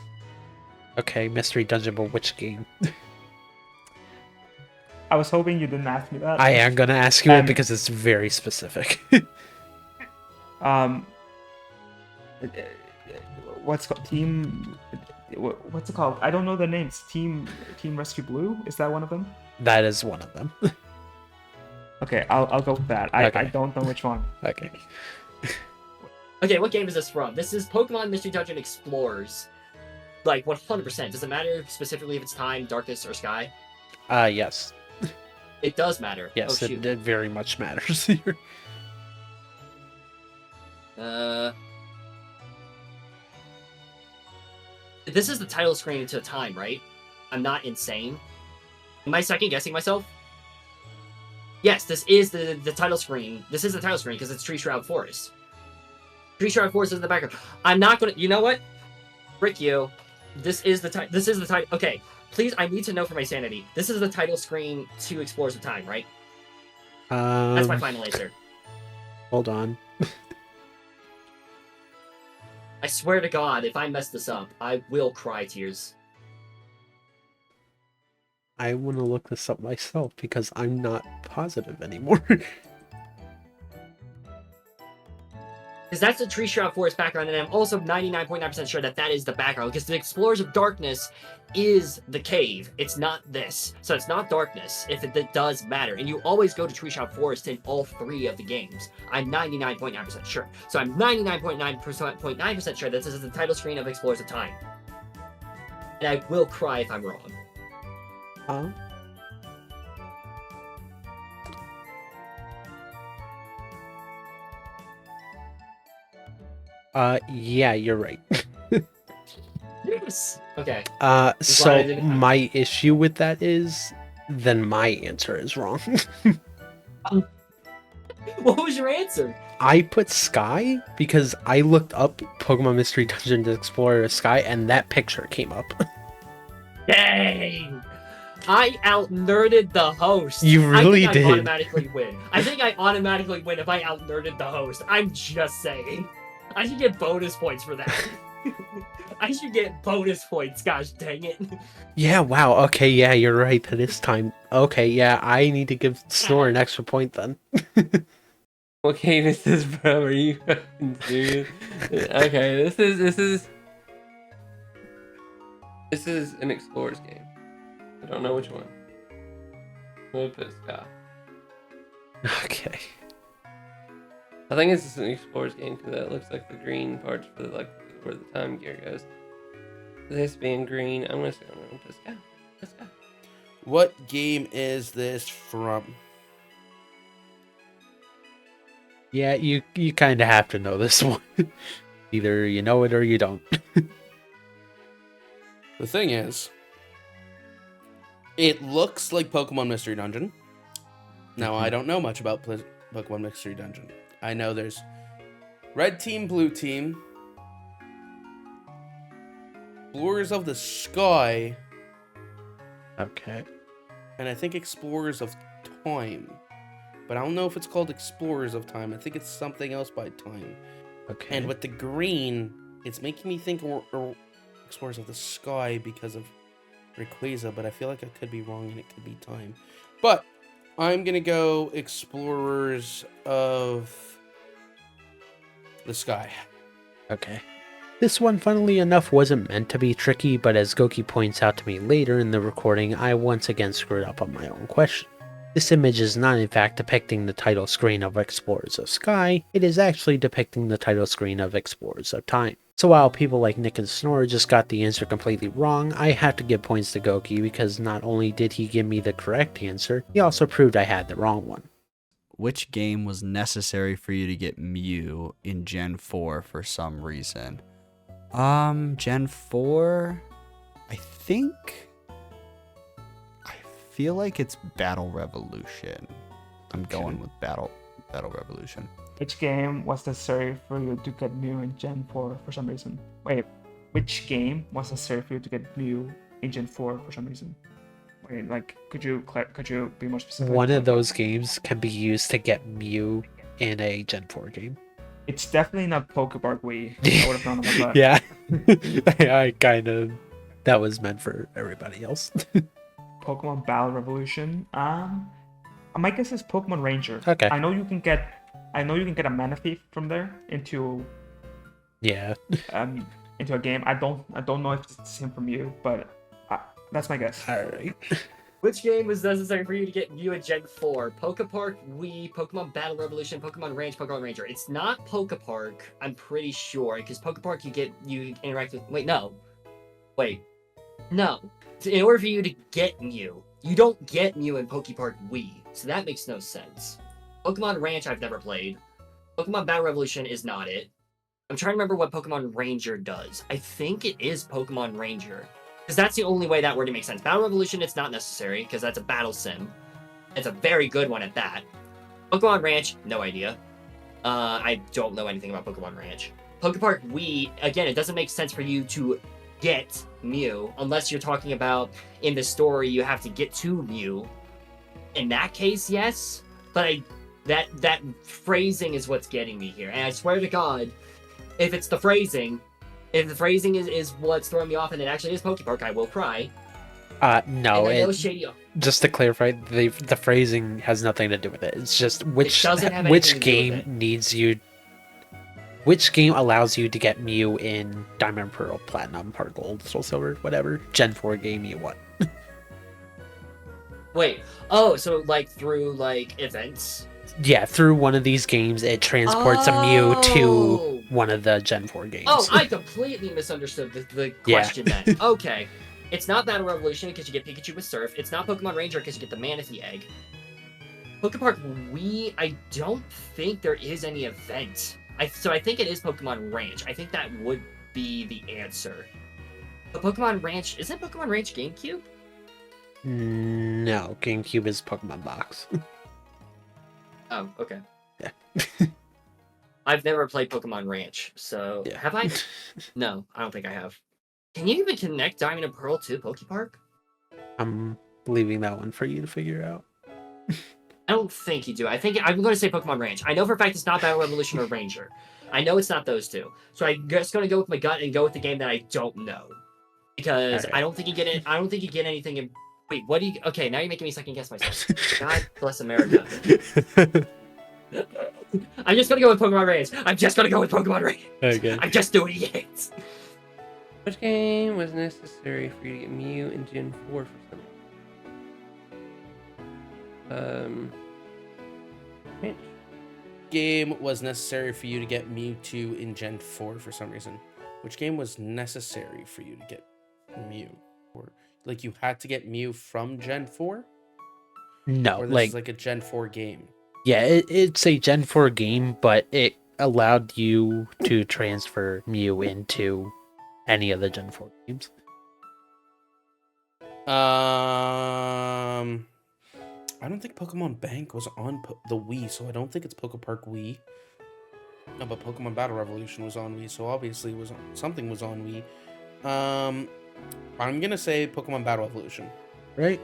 Okay, Mystery Dungeon, but which game? I was hoping you didn't ask me that. I am going to ask you it Um, because it's very specific. What's it called? Team? What's it called? I don't know the names. Team Rescue Blue? Is that one of them? That is one of them. Okay, I'll go with that. I Okay. don't know which one. Okay. Okay, what game is this from? This is Pokemon Mystery Dungeon Explorers. Like 100%. Does it matter specifically if it's time, darkness, or sky? Yes. It does matter. Yes, Oh, shoot. it very much matters here. This is the title screen to time, right? I'm not insane. Am I second guessing myself? Yes, this is the title screen. This is the title screen because it's Tree Shroud Forest. Tree Shroud Forest is in the background. I'm not gonna. You know what? Frick you. This is the title. This is the title. Okay, please. I need to know for my sanity. This is the title screen to Explorers of Time, right? That's my final answer. Hold on. I swear to God, if I mess this up, I will cry tears. I want to look this up myself because I'm not positive anymore. Because that's the Tree Shroud Forest background, and I'm also 99.9% sure that is the background, because the Explorers of Darkness is the cave. It's not this. So it's not darkness, if it does matter. And you always go to Tree Shroud Forest in all 3 of the games. I'm 99.9% sure. So I'm 99.9% sure that this is the title screen of Explorers of Time. And I will cry if I'm wrong. Huh? Yeah, you're right. Yes! Okay. So my issue with that is, then my answer is wrong. What was your answer? I put Sky because I looked up Pokemon Mystery Dungeon Explorer Sky and that picture came up. Dang! I out-nerded the host. You really I did. automatically win. I think I automatically win if I out-nerded the host. I'm just saying. I should get bonus points for that. I should get bonus points, gosh dang it. Yeah, wow, okay, yeah, you're right, this time. Okay, yeah, I need to give Snore an extra point then. What game is this, bro? Are you fucking serious? Okay, this is an Explorers game. I don't know which one. I'm gonna put Sky. Okay. I think it's just an Explorers game because that looks like the green parts for where the time gear goes. This being green, I'm gonna put Sky. Let's go. What game is this from? Yeah, you kind of have to know this one. Either you know it or you don't. The thing is, it looks like Pokemon Mystery Dungeon. Now, I don't know much about Pokemon Mystery Dungeon. I know there's Red Team, Blue Team, Explorers of the Sky, Okay. and I think Explorers of Time. But I don't know if it's called Explorers of Time. I think it's something else by Time. Okay. And with the green, it's making me think Explorers of the Sky because of Rayquaza, but I feel like I could be wrong and it could be Time. But I'm gonna go Explorers of the Sky. Okay. This one, funnily enough, wasn't meant to be tricky, but as Goki points out to me later in the recording, I once again screwed up on my own question. This image is not in fact depicting the title screen of Explorers of Sky, it is actually depicting the title screen of Explorers of Time. So while people like Nick and Snore just got the answer completely wrong, I have to give points to Goki because not only did he give me the correct answer, he also proved I had the wrong one. Which game was necessary for you to get Mew in Gen 4 for some reason? Gen 4? I feel like it's Battle Revolution. I'm going with Battle Revolution. Which game was necessary for you to get Mew in Gen 4 for some reason? Wait, which game was necessary for you to get Mew in Gen 4 for some reason? Wait, like, could you be more specific? One of those games can be used to get Mew in a Gen 4 game. It's definitely not Pokepark Wii. I would have known about that. Yeah. I kind of... That was meant for everybody else. Pokemon Battle Revolution. My guess is Pokemon Ranger. Okay. I know you can get a Manaphy from there into Yeah. into a game. I don't know if it's the same from you, but that's my guess. Alright. Which game was necessary for you to get Mew in Gen 4? Pokepark, Wii, Pokemon Battle Revolution, Pokemon Range, Pokemon Ranger. It's not Pokepark, I'm pretty sure, because Pokepark you interact with... Wait, no. In order for you to get Mew, you don't get Mew in Pokepark Wii, so that makes no sense. Pokemon Ranch I've never played. Pokemon Battle Revolution is not it. I'm trying to remember what Pokemon Ranger does. I think it is Pokemon Ranger. Because that's the only way that word makes sense. Battle Revolution, it's not necessary, because that's a battle sim. It's a very good one at that. Pokemon Ranch, no idea. I don't know anything about Pokemon Ranch. Pokepark Wii, again, it doesn't make sense for you to get Mew, unless you're talking about in the story you have to get to Mew. In that case, yes, but that phrasing is what's getting me here. And I swear to God, if the phrasing is what's throwing me off and it actually is Pokepark, I will cry. No, And I know it, Shady. just to clarify, the phrasing has nothing to do with it. It's just doesn't have which anything to do with game it. needs you, which game allows you to get Mew in Diamond, Pearl, Platinum, Heart Gold, Soul Silver, whatever Gen 4 game you want. Wait. Oh, so like through like events. Yeah, through one of these games, it transports a Mew to Oh! one of the Gen 4 games. Oh, I completely misunderstood the Yeah. question then. Okay. It's not Battle Revolution because you get Pikachu with Surf. It's not Pokemon Ranger because you get the Manatee Egg. Pokepark Wii, I don't think there is any event. So I think it is Pokemon Ranch. I think that would be the answer. But Pokemon Ranch, isn't Pokemon Ranch GameCube? No, GameCube is Pokemon Box. Oh, okay. Yeah. I've never played Pokemon Ranch, so Yeah. have I? No, I don't think I have. Can you even connect Diamond and Pearl to Pokepark? I'm leaving that one for you to figure out. I don't think you do. I think I'm going to say Pokemon Ranch. I know for a fact it's not Battle Revolution or Ranger. I know it's not those two. So I'm just going to go with my gut and go with the game that I don't know, because Alright. I don't think you get it. I don't think you get anything. Wait, what do you? Okay, now you're making me second guess myself. God bless America. I'm just going to go with Pokemon Ranch. I'm just going to go with Pokemon Ranch. Okay. I'm just doing it. Which game was necessary for you to get Mew in Gen 4 for some reason? Ranch. Game was necessary for you to get Mewtwo in Gen 4 for some reason. Which game was necessary for you to get Mew? Or like you had to get Mew from Gen 4? No, Or this is like a Gen 4 game? yeah, it's a Gen 4 game, but it allowed you to transfer Mew into any of the Gen 4 games. I don't think Pokemon Bank was on the Wii, so I don't think it's Pokepark Wii. No, but Pokemon Battle Revolution was on Wii, so obviously it was something was on Wii. I'm gonna say Pokemon Battle Revolution. Right?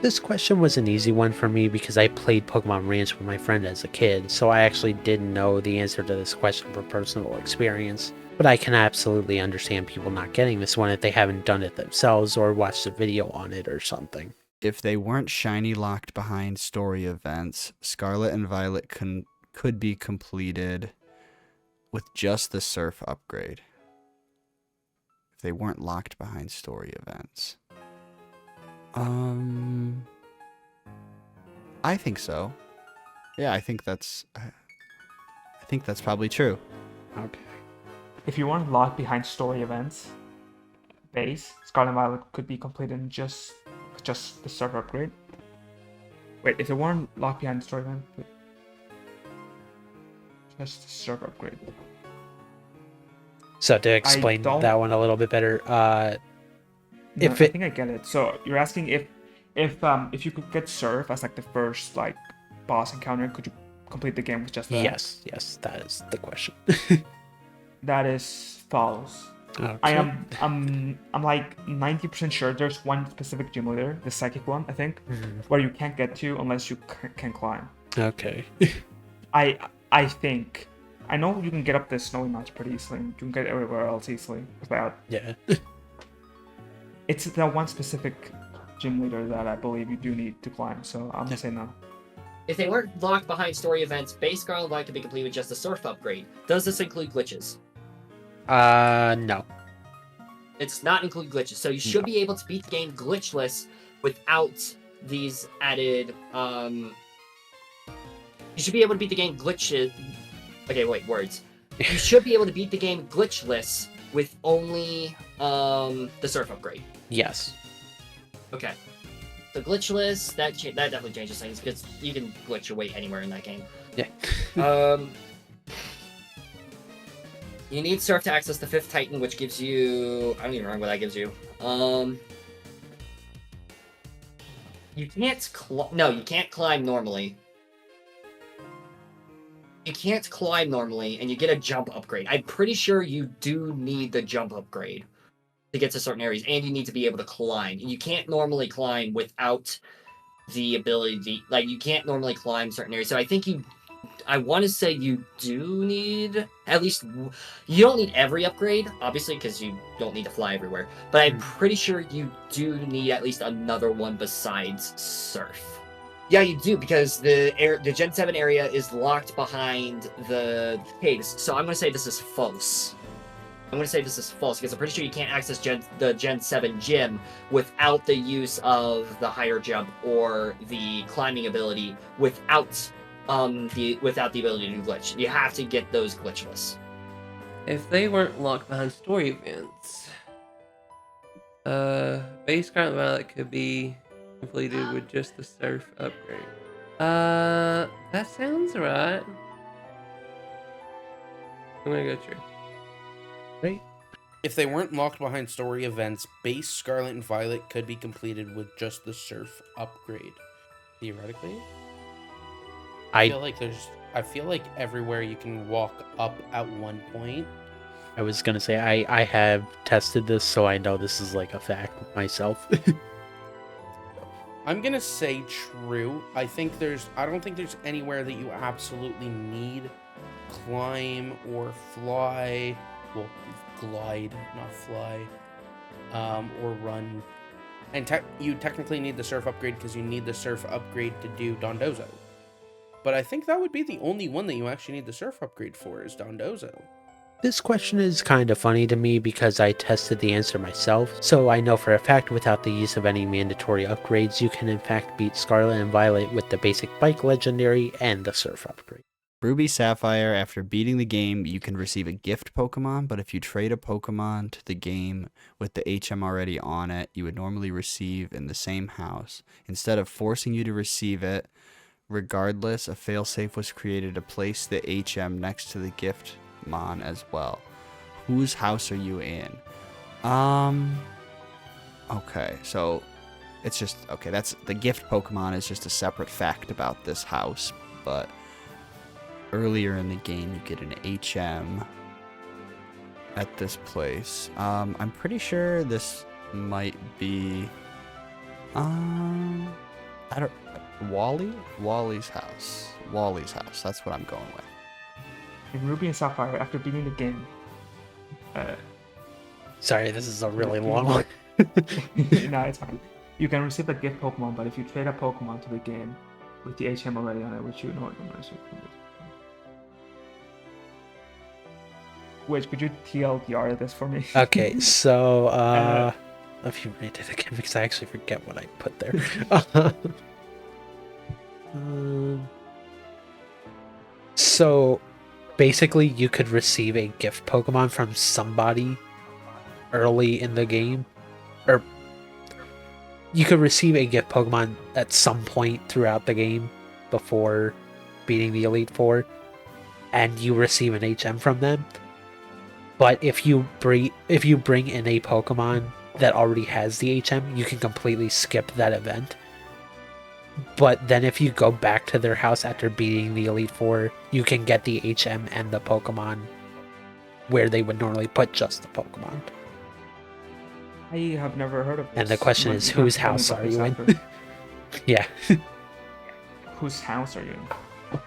This question was an easy one for me because I played Pokemon Ranch with my friend as a kid, so I actually didn't know the answer to this question from personal experience. But I can absolutely understand people not getting this one if they haven't done it themselves or watched a video on it or something. If they weren't shiny locked behind story events, Scarlet and Violet could be completed with just the Surf upgrade. If they weren't locked behind story events. I think so. Yeah, I think that's probably true. Okay. If you weren't locked behind story events, base Scarlet and Violet could be completed in just the server upgrade. Wait, if they weren't locked behind the story event, just the server upgrade. So to explain don't- that one a little bit better, No, If I it- think I get it. So you're asking if you could get Surf as like the first like boss encounter, could you complete the game with just that? yes, that is the question. That is false. Okay. I'm like 90% sure there's one specific gym leader, the psychic one, I think, Mhm. where you can't get to unless you can climb. Okay. I think. I know you can get up the snowy mountain pretty easily. You can get everywhere else easily without. Yeah. It's that one specific gym leader that I believe you do need to climb. So I'm gonna say no. If they weren't locked behind story events, base Scarlet and Violet could be complete with just a Surf upgrade. Does this include glitches? No. It's not include glitches, so you should No. be able to beat the game glitchless without these added. You should be able to beat the game glitches. Okay, wait, words. You should be able to beat the game glitchless with only the Surf upgrade. Yes. Okay. So glitchless, that definitely changes things because you can glitch your way anywhere in that game. Yeah. You need Surf to access the 5th Titan, which gives you... I don't even remember what that gives you. You can't No, you can't climb normally. You can't climb normally, and you get a jump upgrade. I'm pretty sure you do need the jump upgrade to get to certain areas, and you need to be able to climb. And you can't normally climb without the ability... Like, you can't normally climb certain areas, so I think you I want to say you do need at least. You don't need every upgrade, obviously, because you don't need to fly everywhere. But I'm pretty sure you do need at least another one besides Surf. Yeah, you do, because the Gen 7 area is locked behind the caves. So I'm going to say this is false. Because I'm pretty sure you can't access the Gen 7 gym without the use of the higher jump or the climbing ability without the ability to glitch. You have to get those glitchless. If they weren't locked behind story events, base Scarlet Violet could be completed with just the Surf upgrade. That sounds right. I'm gonna go true. Right? If they weren't locked behind story events, base Scarlet and Violet could be completed with just the Surf upgrade. Theoretically, I feel like everywhere you can walk up at one point. I was gonna say I have tested this, so I know this is like a fact myself. I'm gonna say true. I don't think there's anywhere that you absolutely need climb or fly. Well, glide, not fly. Or run. And you technically need the Surf upgrade because you need the Surf upgrade to do Dondozo. But I think that would be the only one that you actually need the Surf upgrade for is Dondozo. This question is kind of funny to me because I tested the answer myself, so I know for a fact without the use of any mandatory upgrades, you can in fact beat Scarlet and Violet with the basic Bike Legendary and the Surf upgrade. Ruby Sapphire, after beating the game, you can receive a gift Pokemon, but if you trade a Pokemon to the game with the HM already on it, you would normally receive in the same house. Instead of forcing you to receive it, regardless, a failsafe was created to place the HM next to the gift Mon as well. Whose house are you in? Okay, so it's just that's the gift Pokemon is just a separate fact about this house, but earlier in the game you get an HM at this place. I'm pretty sure this might be Wally's house. That's what I'm going with. In Ruby and Sapphire, after beating the game, Sorry, this is a really long one. no, it's fine. You can receive a gift Pokemon, but if you trade a Pokemon to the game with the HM already on it, which you know what I'm receive. Which could you TLDR this for me? Okay, so if you read it again, because I actually forget what I put there. So basically, you could receive a gift Pokemon from somebody early in the game, or you could receive a gift Pokemon at some point throughout the game before beating the Elite Four, and you receive an HM from them. But if you bring in a Pokemon that already has the HM, you can completely skip that event. But then if you go back to their house after beating the Elite Four, you can get the HM and the Pokemon where they would normally put just the Pokemon. I have never heard of this. And the question is, whose house are you in? Yeah. Whose house are you in?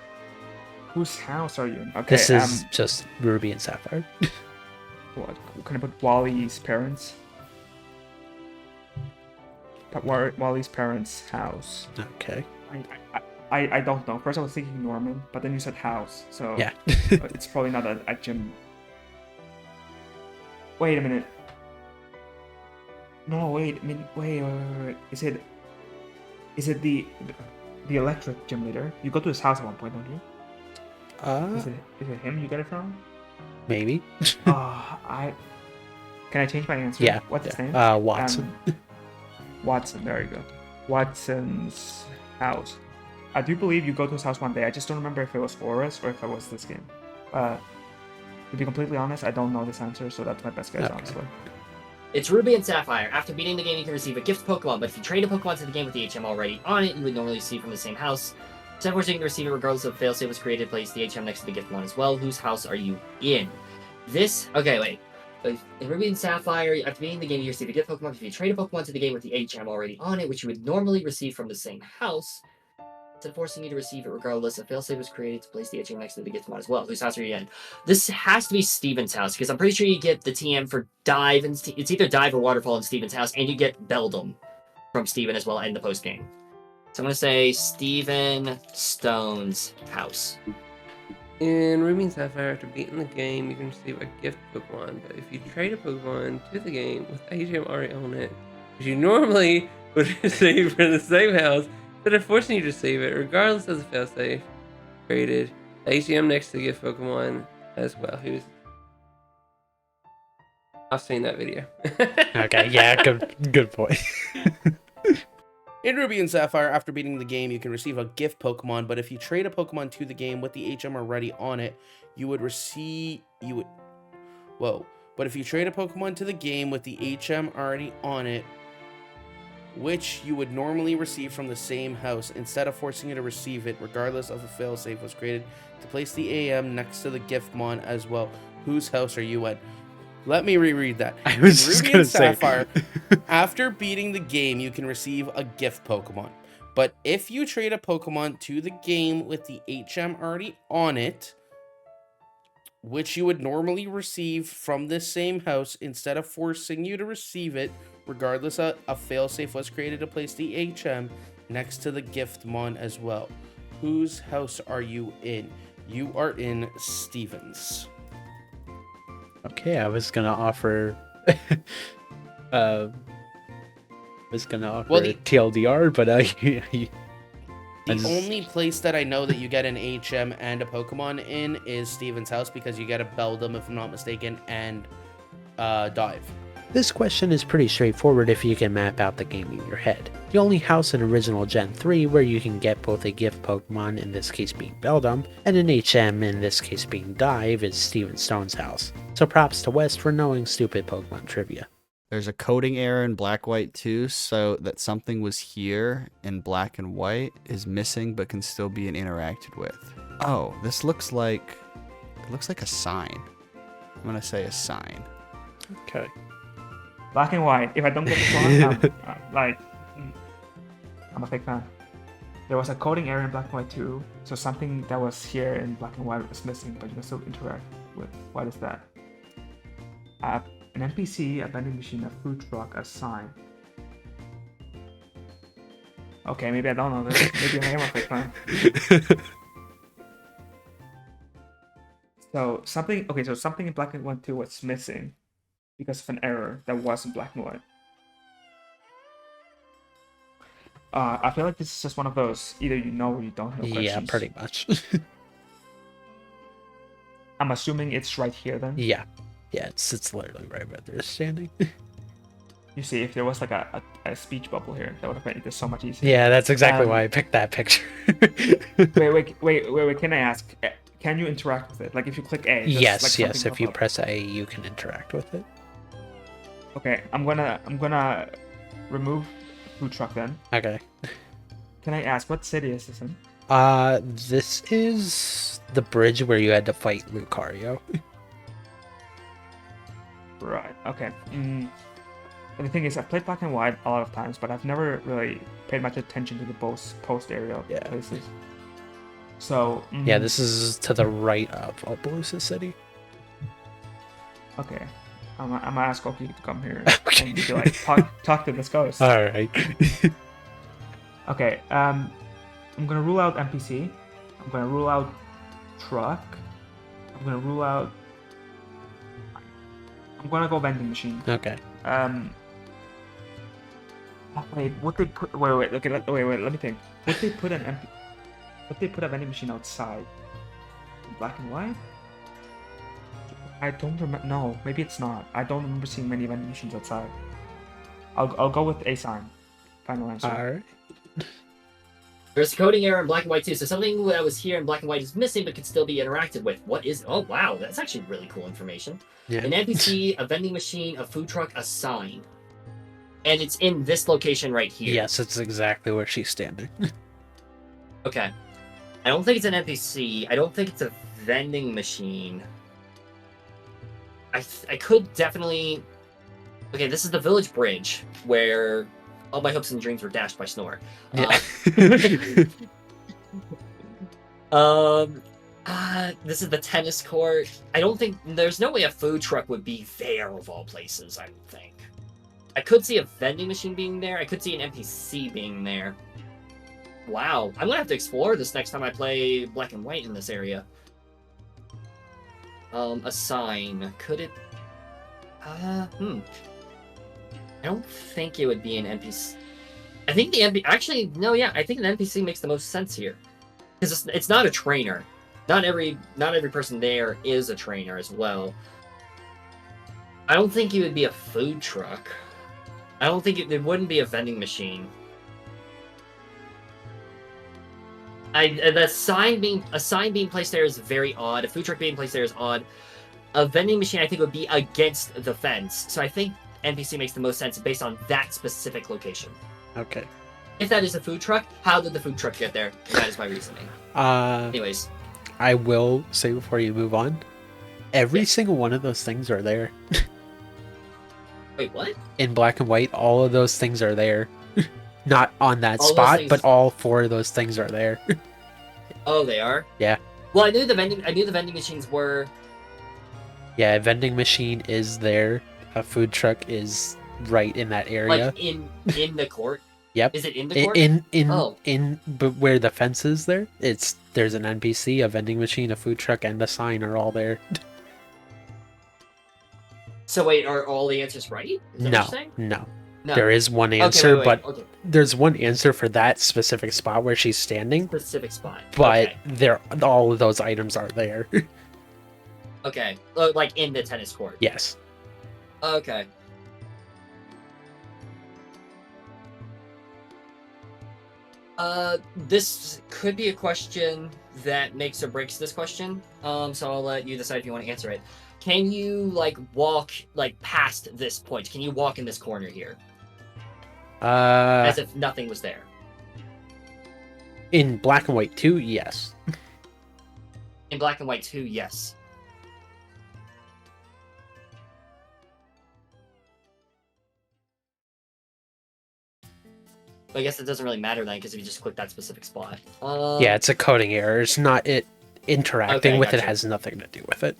Whose house are you in? Okay, This is just Ruby and Sapphire. What? Can I put Wally's parents? Wally's parents' house. Okay. I don't know. First I was thinking Norman, but then you said house, so Yeah. it's probably not a gym. Wait a minute. No, wait. I mean, wait. Is it the electric gym leader? You go to his house at one point, don't you? Is it him you get it from? Maybe. Can I change my answer? Yeah. What's his name? Watson. Watson, there you go. Watson's house. I do believe you go to his house one day. I just don't remember if it was Oris or if it was this game. To be completely honest, I don't know this answer, so that's my best guess, honestly. It's Ruby and Sapphire. After beating the game, you can receive a gift Pokemon, but if you trade a Pokemon to the game with the HM already on it, you would normally receive from the same house. So of course, you can receive it regardless of failsafe was created. Place the HM next to the gift one as well. Whose house are you in? Okay, wait. In Ruby and Sapphire, after beating the game, you receive a gift Pokemon. If you trade a Pokemon to the game with the HM already on it, which you would normally receive from the same house. instead of forcing you to receive it regardless, a failsafe was created to place the HM next to the gift mod as well. Whose house are you in? This has to be Steven's house, because I'm pretty sure you get the TM for Dive, and it's either Dive or Waterfall in Steven's house, and you get Beldum from Steven as well in the post-game. So I'm going to say Steven Stone's house. In Ruby and Sapphire, after beating the game, you can receive a gift Pokemon. But if you trade a Pokemon to the game with HM already on it, which you normally would receive from the same house, instead of forcing you to receive it, regardless of the failsafe created, the HM next to the gift Pokemon as well. I've seen that video. Okay, yeah, good point. In Ruby and Sapphire, after beating the game, you can receive a gift Pokemon, but if you trade a Pokemon to the game with the HM already on it, but if you trade a Pokemon to the game with the HM already on it, which you would normally receive from the same house, instead of forcing you to receive it, regardless of a failsafe was created, to place the AM next to the gift mon as well. Whose house are you in? Let me reread that. I was just Ruby gonna and say. Sapphire, after beating the game, you can receive a gift Pokemon. But if you trade a Pokemon to the game with the HM already on it, which you would normally receive from this same house, instead of forcing you to receive it, regardless of a failsafe was created to place the HM next to the gift mon as well. Whose house are you in? You are in Steven's. Okay, I was gonna offer. Well, TLDR, but the only place that I know that you get an HM and a Pokemon in is Steven's house, because you get a Beldum, if I'm not mistaken, and Dive. This question is pretty straightforward if you can map out the game in your head. The only house in original Gen 3 where you can get both a gift Pokemon, in this case being Beldum, and an HM, in this case being Dive, is Steven Stone's house. So props to West for knowing stupid Pokemon trivia. There's a coding error in black white too, so that something was here in black and white is missing but can still be interacted with. Oh, this looks like a sign. I'm gonna say a sign. Okay. Black and white. If I don't get this wrong, I'm a big fan. There was a coding error in black and white too, so something that was here in black and white was missing, but you can still interact with. What is that? An NPC, a vending machine, a food truck, a sign. Okay, maybe I don't know this. Maybe I am a fake fan. So something in black and white too was missing because of an error that was in black and white. I feel like this is just one of those either you know or you don't know questions. Yeah, pretty much. I'm assuming it's right here then. Yeah, it's literally right where they're standing. You see, if there was like a speech bubble here, that would have made this so much easier. Yeah, that's exactly why I picked that picture. Wait. Can I ask? Can you interact with it? Like if you click A? Yes. Like If you press A, you can interact with it. Okay, I'm gonna remove food truck then. Okay. Can I ask what city is this in? This is the bridge where you had to fight Lucario. Right. Okay. And the thing is, I've played black and white a lot of times, but I've never really paid much attention to the post area places. So. Yeah, this is to the right of Appaloosa City. Okay. I'm gonna ask Oki to come here and be like, talk to this ghost. All right. Okay. I'm gonna rule out NPC. I'm gonna rule out truck. I'm gonna rule out. I'm gonna go vending machine. Okay. Wait. Would they put? Wait. Okay. Wait. Let me think. Would they put a vending machine outside? In black and white? I don't remember. No, maybe it's not. I don't remember seeing many vending machines outside. I'll go with a sign. Final answer. All right. There's a coding error in black and white too, so something that was here in black and white is missing but can still be interacted with. What is? Oh wow, that's actually really cool information. Yeah. An NPC, a vending machine, a food truck, a sign, and it's in this location right here. Yes, it's exactly where she's standing. Okay. I don't think it's an NPC. I don't think it's a vending machine. I could definitely. Okay, this is the village bridge where all my hopes and dreams were dashed by Snore. Yeah. This is the tennis court. I don't think there's no way a food truck would be there of all places. I would think. I could see a vending machine being there. I could see an NPC being there. Wow, I'm gonna have to explore this next time I play Black and White in this area. A sign. Could it? I don't think it would be an NPC. I think the NPC. Actually, no. Yeah, I think an NPC makes the most sense here, because it's not a trainer. Not every person there is a trainer as well. I don't think it would be a food truck. I don't think it wouldn't be a vending machine. A sign being placed there is very odd. A food truck being placed there is odd. A vending machine, I think, would be against the fence. So I think NPC makes the most sense based on that specific location. Okay. If that is a food truck, how did the food truck get there? That is my reasoning. Anyways. I will say before you move on, every single one of those things are there. Wait, what? In Black and White, all of those things are there. Not on that All those spot, things- but all 4 of those things are there. Oh, they are? Yeah. Well, I knew the vending machines were. Yeah, a vending machine is there. A food truck is right in that area. Like in the court. Yep. Is it in the court? But where the fence is there, there's an NPC, a vending machine, a food truck, and a sign are all there. So wait, are all the answers right? Is that what No, you're saying? no. No. There is one Okay, answer, wait, but okay. there's one answer for that specific spot where she's standing. Specific spot. But Okay. all of those items are there. Okay. Like in the tennis court. Yes. Okay. This could be a question that makes or breaks this question. So I'll let you decide if you want to answer it. Can you walk past this point? Can you walk in this corner here as if nothing was there? In Black and White 2, yes. In Black and White 2, yes. But I guess it doesn't really matter then, because if you just click that specific spot. Yeah, it's a coding error. It's not it interacting Okay, with it gotcha. has nothing to do with it.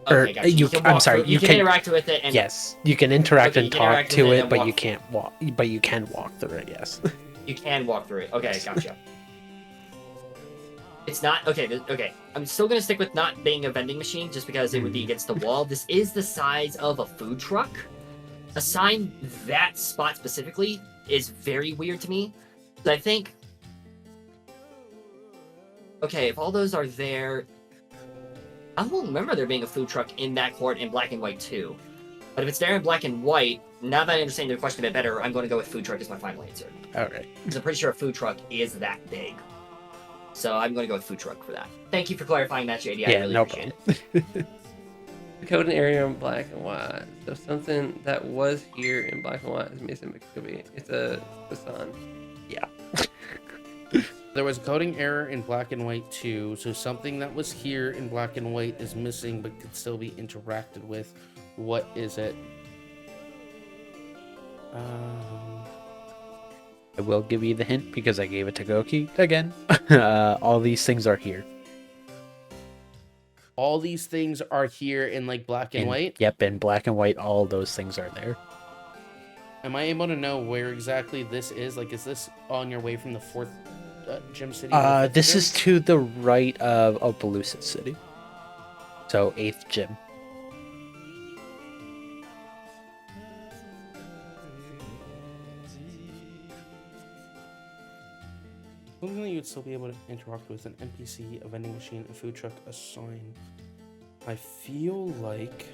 Okay, gotcha. you- can I'm walk sorry, through- you can can- interact with it and Yes, you can interact Okay, and you can talk interact with to it it, and but walk- you can't walk. But you can walk through it. Yes. you can walk through it. Okay, gotcha. It's not okay. I'm still gonna stick with not being a vending machine just because it would be against the wall. This is the size of a food truck. A sign that spot specifically is very weird to me. So I think, okay, if all those are there, I don't remember there being a food truck in that court in Black and White too. But if it's there in Black and White, now that I understand the question a bit better, I'm going to go with food truck as my final answer. Okay. Because I'm pretty sure a food truck is that big. So I'm going to go with food truck for that. Thank you for clarifying that, JD. I Yeah, really no appreciate problem. it. The coding area in Black and White. So something that was here in Black and White is missing, but could be. It's the sun. Yeah. There was a coding error in Black and White 2, so something that was here in Black and White is missing but could still be interacted with. What is it? I will give you the hint because I gave it to Goki again. All these things are here. All these things are here in Black and White. Yep, in Black and White, all those things are there. Am I able to know where exactly this is? Is this on your way from the 4th gym city? This is to the right of Opelousas City. So 8th gym. Something that you would still be able to interact with: an NPC, a vending machine, a food truck, a sign. I feel like,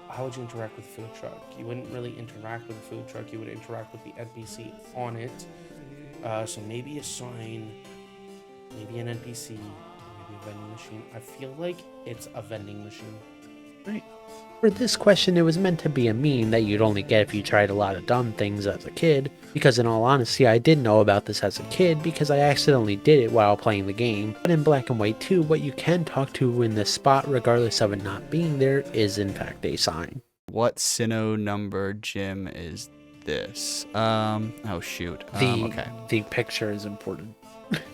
how would you interact with a food truck? You wouldn't really interact with a food truck. You would interact with the NPC on it. So maybe a sign, maybe an NPC, maybe a vending machine. I feel like it's a vending machine. Right. For this question, it was meant to be a meme that you'd only get if you tried a lot of dumb things as a kid, because in all honesty, I did know about this as a kid because I accidentally did it while playing the game. But in Black and White 2, what you can talk to in this spot, regardless of it not being there, is in fact a sign. What Sinnoh number gym is this? Oh shoot. Okay. The picture is important.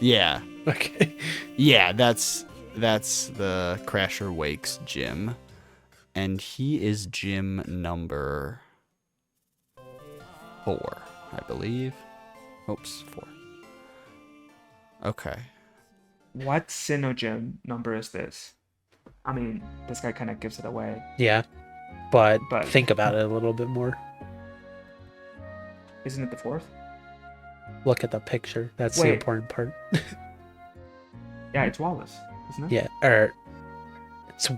Yeah. Okay. Yeah, that's the Crasher Wakes gym. And he is gym number 4, I believe. Oops, 4. Okay. What Sinogym number is this? I mean, this guy kind of gives it away. Yeah, but But- think about it a little bit more. Isn't it the 4th? Look at the picture. That's the Wait. important part. Yeah, it's Wallace, isn't it? Yeah, or it's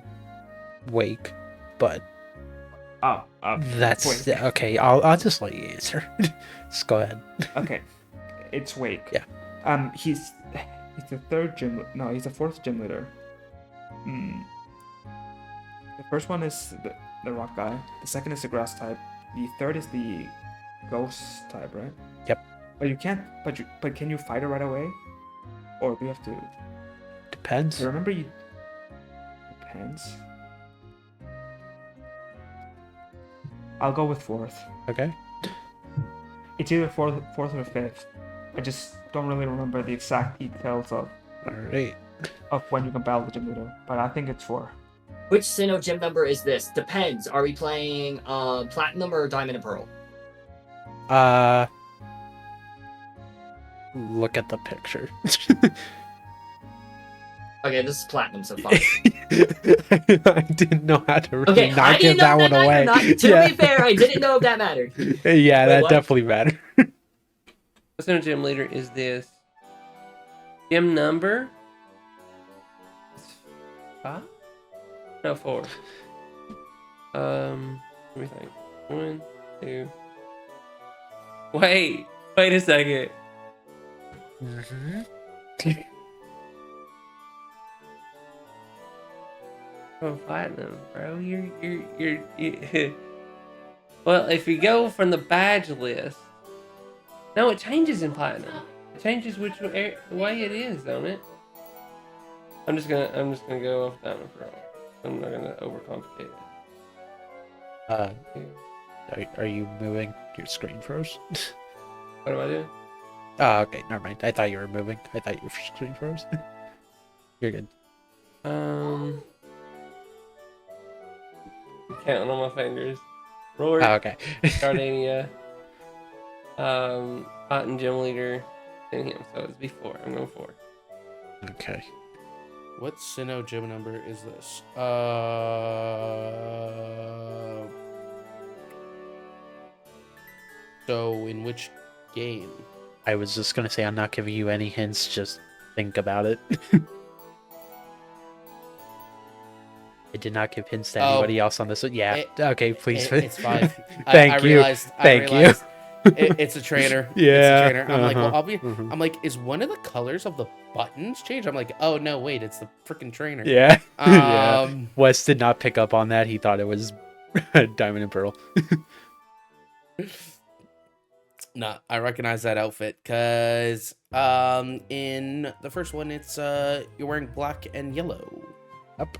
Wake, but Oh, that's Wake. okay. I'll just let you answer. Just go ahead. Okay, it's Wake. Yeah. He's the 3rd gym. No, he's the 4th gym leader. The first one is the rock guy. The second is the grass type. The 3rd is the ghost type, right? Yep. But you can't. But can you fight it right away? Or do you have to? Depends. I remember you. Depends. I'll go with 4th. Okay. It's either 4th or 5th. I just don't really remember the exact details All right. of when you can battle the gym leader, but I think it's 4. Which Sinnoh gym number is this? Depends. Are we playing Platinum or Diamond and Pearl? Look at the picture. Okay, this is Platinum so far. I didn't know how to really Okay, I not give didn't know that one away. mattered. To be fair, I didn't know if that mattered. Yeah, that what? definitely mattered. What center gym leader is this? Gym number? 5? No, 4. Let me think. 1, 2. Wait a second. Oh, platinum, bro. You're Well, if you go from the badge list, no, it changes in platinum. It changes which way it is, don't it? I'm just gonna go off that one for all. I'm not gonna overcomplicate it. Are you moving? Your screen froze. What am I doing? Oh, okay, never mind. I thought you were moving. I thought your screen froze. You're good. I'm counting on my fingers. Roar, Oh, okay. Gardania, Cotton Gym Leader, and him. So it's B4. I'm going 4. Okay. What Sinnoh gym number is this? So in which game? I was just gonna say I'm not giving you any hints. Just think about it. I did not give hints to anybody else on this one. Yeah. Okay, please. It's 5. Thank I you. realized, Thank you. I realized it's a trainer. Yeah, It's a trainer. I'm like, well, mhm. I'm like, is one of the colors of the buttons changed? I'm like, oh no, wait, it's the freaking trainer. Yeah. Yeah. Um, Wes did not pick up on that. He thought it was Diamond and Pearl. Nah, I recognize that outfit because in the first one it's you're wearing black and yellow. Yep.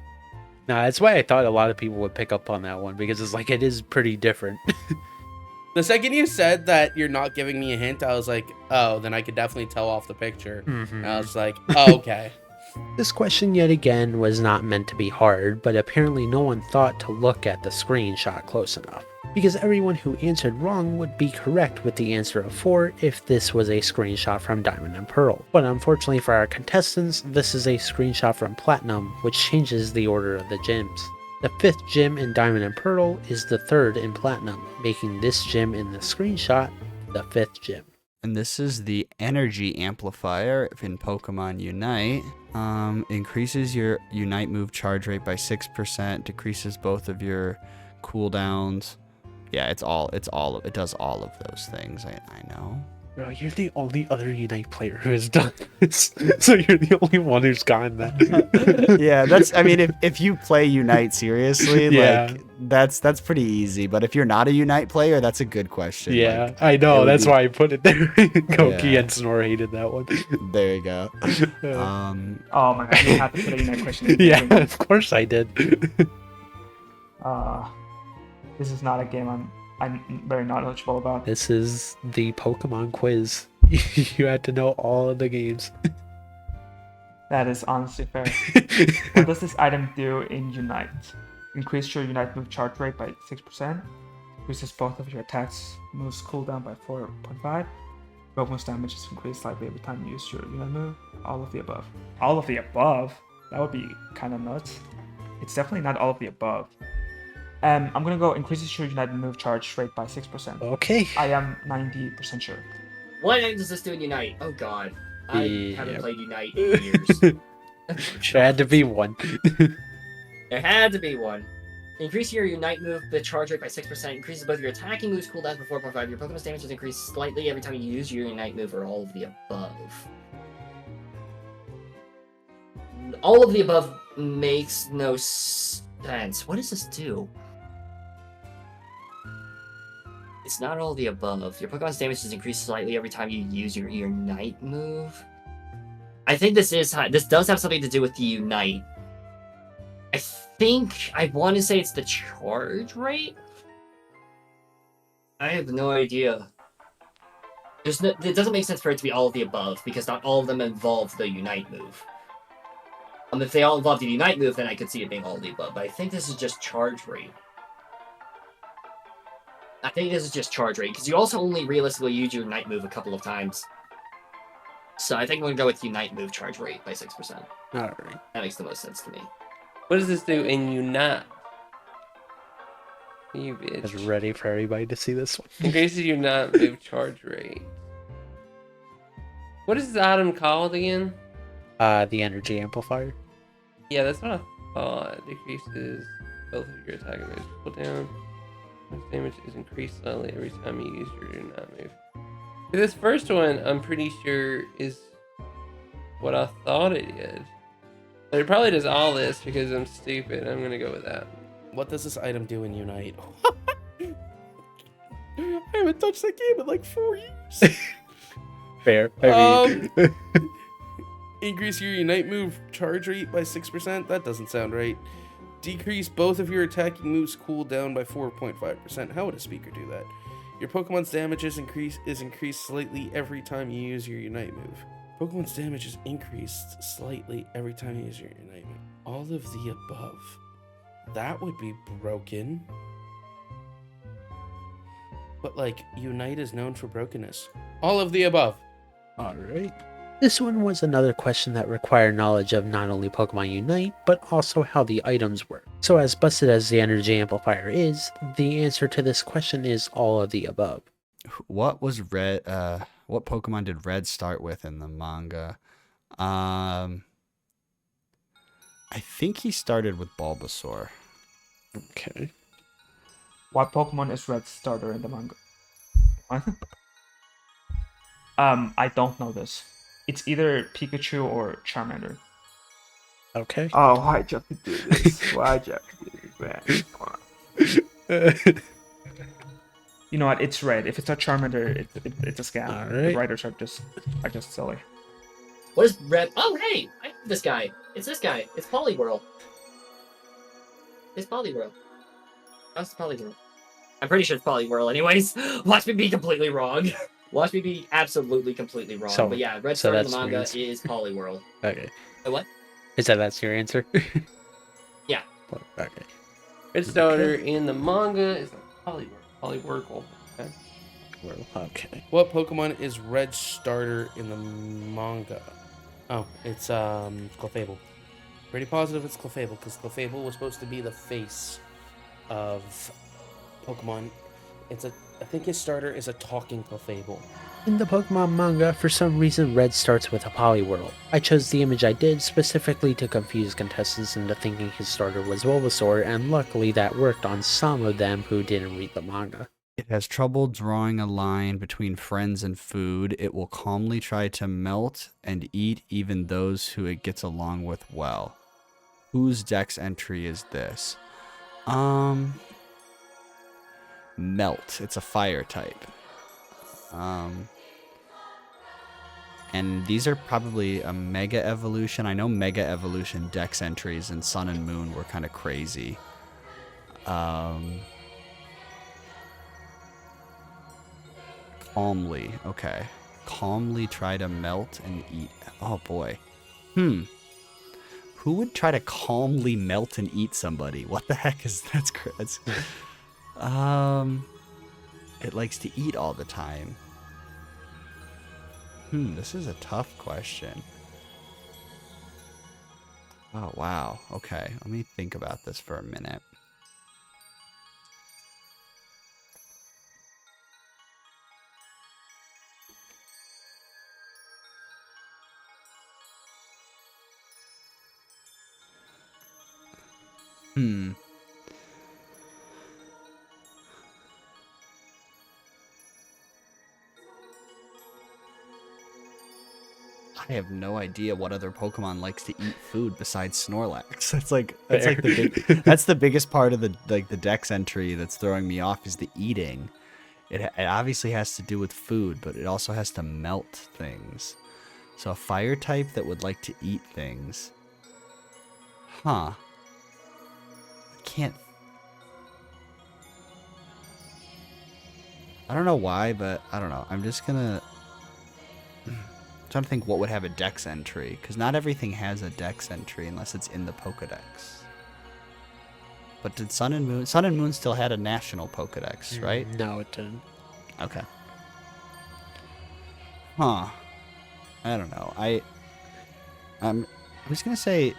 No, that's why I thought a lot of people would pick up on that one because it's like it is pretty different. The second you said that you're not giving me a hint, I was like, oh, then I could definitely tell off the picture. And I was like, oh, okay. This question yet again was not meant to be hard, but apparently no one thought to look at the screenshot close enough. Because everyone who answered wrong would be correct with the answer of 4 if this was a screenshot from Diamond and Pearl. But unfortunately for our contestants, this is a screenshot from Platinum, which changes the order of the gyms. The 5th gym in Diamond and Pearl is the 3rd in Platinum, making this gym in the screenshot the 5th gym. And this is the energy amplifier in Pokemon Unite. Increases your Unite move charge rate by 6%, decreases both of your cooldowns. Yeah, it does all of those things. I know. Bro, you're the only other Unite player who has done this, so you're the only one who's gotten that. Yeah, I mean, if you play Unite seriously, Yeah. like that's pretty easy. But if you're not a Unite player, that's a good question. Yeah, Like, I it know. would That's be- why I put it there. Koki Yeah. and Snore hated that one. there you go. Oh my god, you have to put in that question. Yeah, of course I did. This is not a game I'm very knowledgeable about. This is the Pokemon quiz. You had to know all of the games. That is honestly fair. What does this item do in Unite? Increase your Unite move charge rate by 6%. Increases both of your attacks moves cooldown by 4.5. Bonus damage is increased slightly every time you use your Unite move. All of the above. All of the above? That would be kind of nuts. It's definitely not all of the above. I'm gonna go increases your Unite move charge rate by 6%. Okay. I am 90% sure. What does this do in Unite? Oh god. I haven't Yep. played Unite in years. Should had to be one. There had to be one. Increase your Unite move, the charge rate by 6%. Increases both your attacking moves cooldown by 4.5. Your Pokemon's damage is increased slightly every time you use your Unite move, or all of the above. All of the above makes no sense. What does this do? It's not all of the above. Your Pokemon's damage is increased slightly every time you use your Unite move. I think this does have something to do with the Unite. I think I want to say it's the charge rate. I have no idea. It doesn't make sense for it to be all of the above, because not all of them involve the Unite move. If they all involve the Unite move, then I could see it being all of the above. But I think this is just charge rate. I think this is just charge rate, because you also only realistically use your Unite move a couple of times. So I think I'm going to go with Unite move charge rate by 6%. Alright. That makes the most sense to me. What does this do in Unite? You I was bitch. ready for everybody to see this one. Increases your Unite move charge rate. What is this item called again? The energy amplifier. Yeah, that's what I thought. Decreases both of your attack and moves cooldown. Damage is increased slightly every time you use your Unite move. This first one, I'm pretty sure, is what I thought it did. But it probably does all this because I'm stupid. I'm gonna go with that. What does this item do in Unite? I haven't touched that game in like 4 years. Fair. I mean, Increase your Unite move charge rate by 6%? That doesn't sound right. Decrease both of your attacking moves cooldown by 4.5%. How would a speaker do that? Your Pokemon's damage is increased slightly every time you use your Unite move. Pokemon's damage is increased slightly every time you use your Unite move. All of the above. That would be broken. But like, Unite is known for brokenness. All of the above. Alright. This one was another question that required knowledge of not only Pokemon Unite, but also how the items work. So as busted as the energy amplifier is, the answer to this question is all of the above. What was Red? What Pokemon did Red start with in the manga? I think he started with Bulbasaur. Okay. What Pokemon is Red's starter in the manga? What? I don't know this. It's either Pikachu or Charmander. Okay. Oh, why'd you have to do this? Why'd you have to do this, man? Come on. You know what? It's Red. If it's not Charmander, it's a scam. All The right. writers are just silly. What is Red? Oh, hey! I know this guy. It's this guy. It's Poliwhirl. It's Poliwhirl. That's Poliwhirl. I'm pretty sure it's Poliwhirl anyways. Watch me be completely wrong. Watch me be absolutely completely wrong. So- but yeah, Red so Star in the that's your manga answer. is Poliwhirl. Okay. What? Is that's your answer? Yeah. Okay. Red starter in the manga is a Poliwhirl. Okay. Well, okay. What Pokemon is Red starter in the manga? Oh, it's Clefable. Pretty positive it's Clefable, because Clefable was supposed to be the face of Pokemon. I think his starter is a talking Clefable. In the Pokemon manga, for some reason Red starts with a Poliwhirl. I chose the image I did specifically to confuse contestants into thinking his starter was Bulbasaur, and luckily that worked on some of them who didn't read the manga. It has trouble drawing a line between friends and food. It will calmly try to melt and eat even those who it gets along with well. Whose dex entry is this? Melt. It's a fire type. And these are probably a Mega Evolution. I know Mega Evolution dex entries in Sun and Moon were kind of crazy. Calmly. Okay. calmly try to melt and eat? Oh boy. Who would try to calmly melt and eat somebody? What the heck is that's? It likes to eat all the time. This is a tough question. Oh, wow. Okay, let me think about this for a minute. I have no idea what other Pokemon likes to eat food besides Snorlax. That's like that's the biggest part of the Dex entry that's throwing me off is the eating. It obviously has to do with food, but it also has to melt things. So a fire type that would like to eat things. Huh. I don't know why, but I don't know. I'm just gonna trying to think what would have a Dex entry, because not everything has a Dex entry unless it's in the Pokedex. But did Sun and Moon? Sun and Moon still had a national Pokedex, right? No, it didn't. Okay. Huh. I don't know. I'm just gonna say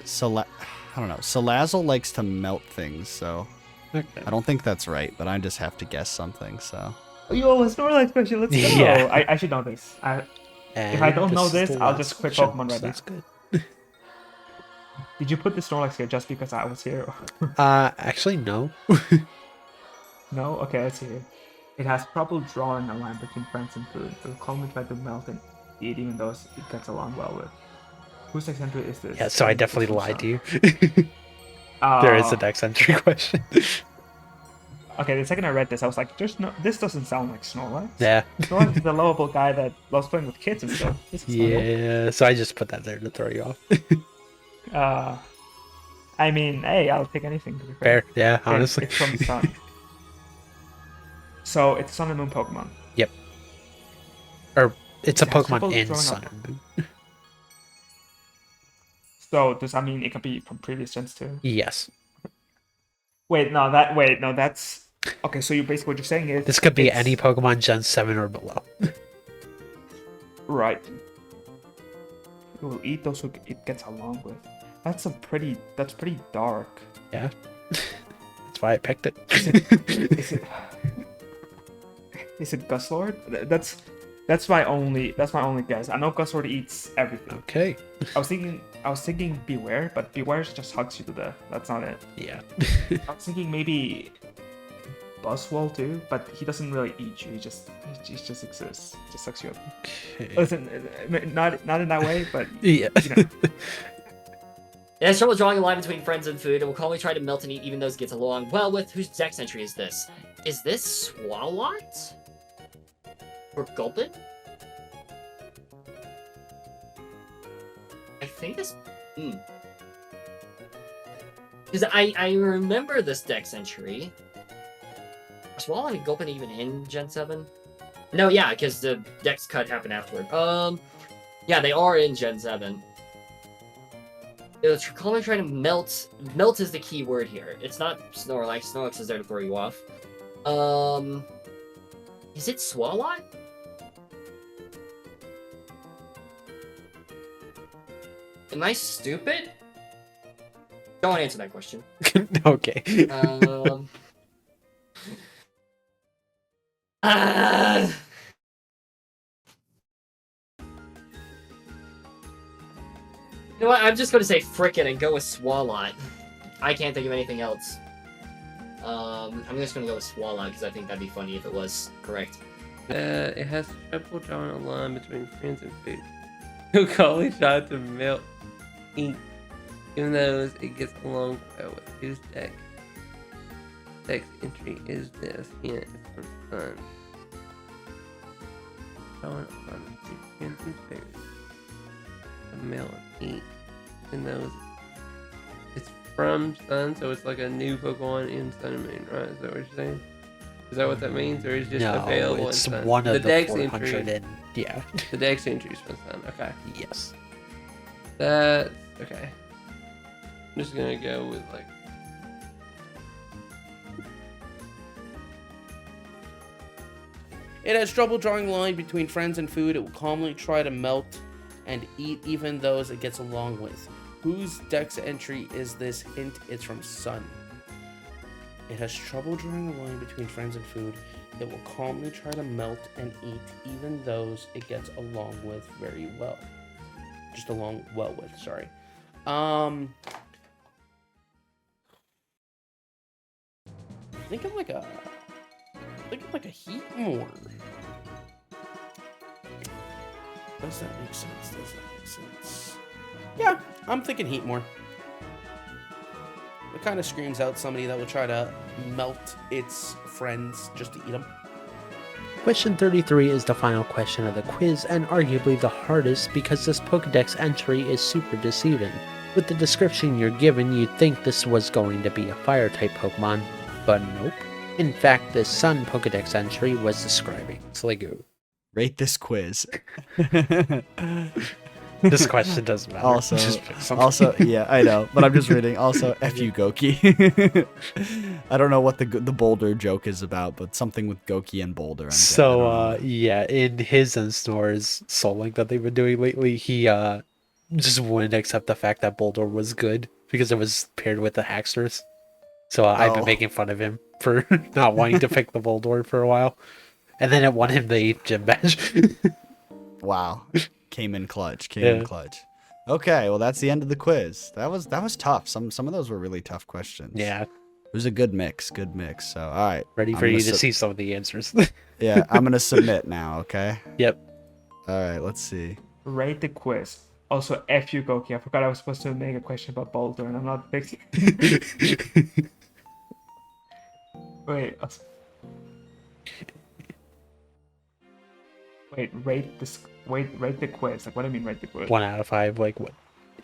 I don't know. Salazzle likes to melt things, so Okay. I don't think that's right, but I just have to guess something, so. Yo, a Snorlax question. Let's go. Yeah. I should know this. If I don't know this, I'll just quit Pokemon Ready. That's good. Did you put the Snorlax here just because I was here? Actually, no. No? Okay, let's see here. It has trouble drawing a line between friends and food. It will calmly try to melt and eat even though it gets along well with. Whose Dex entry is this? Yeah, so I definitely lied to you. Oh. There is a Dex entry question. Okay, the second I read this, I was like, this doesn't sound like Snorlax. Yeah. Snorlax is the lovable guy that loves playing with kids and stuff. This is not it. Yeah, so I just put that there to throw you off. I mean, hey, I'll take anything to be fair. Fair, yeah, Okay, honestly. It's from the sun. So it's a Sun and Moon Pokemon. Yep. Or it's a It has trouble Pokemon in drawing Sun up. and Moon. So does that mean it can be from previous gens too? Yes. That's okay. So what you're saying is This could be it's- any Pokemon Gen 7 or below. Right. It will eat those who it gets along with. That's pretty dark. Yeah. That's why I picked it. Is it Guslord? That's my only guess. I know Guslord eats everything. Okay. I was thinking Beware, but Beware just hugs you to death. That's not it. Yeah. I was thinking maybe Buzzwole too, but he doesn't really eat you. He just exists. Just sucks you up. Okay. Listen, not in that way, but Yeah. you know. It has trouble drawing a line between friends and food, and will calmly try to melt and eat even those it gets along well with. Whose Dex entry is this? Is this Swalot? Or Gulpin? I think this... Because I remember this Dex entry. Are Swalot and Gulpin even in Gen 7? No, yeah, because the Dex cut happened afterward. Yeah, they are in Gen 7. It's calmly trying to melt. Melt is the key word here. It's not Snorlax. Snorlax is there to throw you off. Is it Swalot? Am I stupid? Don't answer that question. Okay. You know what? I'm just going to say frickin' and go with Swalot. I can't think of anything else. I'm just going to go with Swalot because I think that'd be funny if it was correct. It has trouble drawing a line between friends and food. He'll calmly try to melt ink, even though it gets along well with his deck. Dex entry is this. Hint, it's from Sun. Drawing a line between friends and food. To melt and eat, even though it's from Sun, so it's like a new Pokemon in Sun and Moon, right? Is that what you're saying? Is that what that means, or is it just No, available it's in Sun? one of the Dex 400 entry. and yeah. The Dex entries from Sun. Okay. Yes. That okay. I'm just gonna go with like. It has trouble drawing a line between friends and food. It will calmly try to melt and eat even those it gets along with. Whose Dex entry is this? Hint, it's from Sun. It has trouble drawing a line between friends and food. It will calmly try to melt and eat even those it gets along with very well. Just along well with, sorry. Think of like a heat more. Does that make sense? Does that make sense? Yeah, I'm thinking heat more. It kind of screams out somebody that would try to melt its friends just to eat them. Question 33 is the final question of the quiz, and arguably the hardest because this Pokedex entry is super deceiving. With the description you're given, you'd think this was going to be a Fire-type Pokemon, but nope. In fact, this Sun Pokedex entry was describing Sliggoo. Rate this quiz. This question doesn't matter. Also, Just pick something. also, yeah, I know, but I'm just reading. Also, F you, Goki. I don't know what the Boulder joke is about, but something with Goki and Boulder. So, yeah, in his and Snore's Soul Link that they've been doing lately, he just wouldn't accept the fact that Boulder was good because it was paired with the Hacksters. So I've been making fun of him for not wanting to pick the Boulder for a while. And then it won him the 8th gym badge. Wow. Came in clutch. In clutch. Okay, well that's the end of the quiz. That was tough. Some of those were really tough questions. Yeah. It was a good mix. So all right. Ready for you to see some of the answers. Yeah, I'm gonna submit now, okay? Yep. Alright, let's see. Rate the quiz. Also, F you, Goki. I forgot I was supposed to make a question about Boulder, and I'm not fixing. Wait. Rate the quiz. Like, what do I mean, rate the quiz? 1 out of 5. Like, what?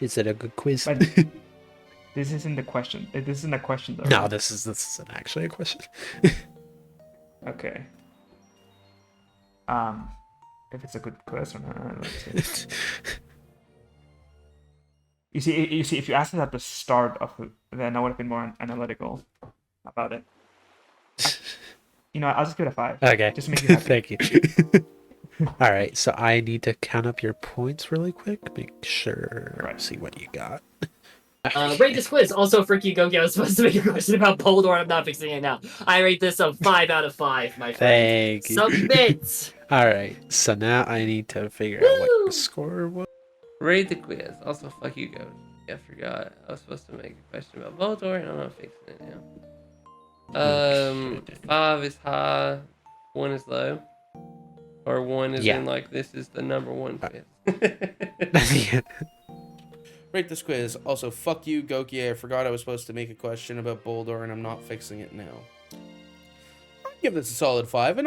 Is it a good quiz? But this isn't the question. This isn't a question, though. No, right? this isn't actually a question. Okay. If it's a good quiz or not, let's see. You see, if you asked it at the start of it, then I would have been more analytical about it. I'll just give it a 5. Okay. Just to make you happy. Thank you. All right, so I need to count up your points really quick. Make sure. Right. See what you got. Rate this quiz. Also, frick you, Goki. I was supposed to make a question about Boulder. I'm not fixing it now. I rate this a 5 out of 5, my friend. Thank you. Submit. All right, so now I need to figure out what your score was. Rate the quiz. Also, fuck you, Goat. I forgot. I was supposed to make a question about Boulder, and I'm not fixing it now. 5 is high, 1 is low. Or 1 is in like this is the number 1 quiz. Rate this quiz. Also, fuck you, Goki. I forgot I was supposed to make a question about Boulder, and I'm not fixing it now. I'd give this a solid 5. A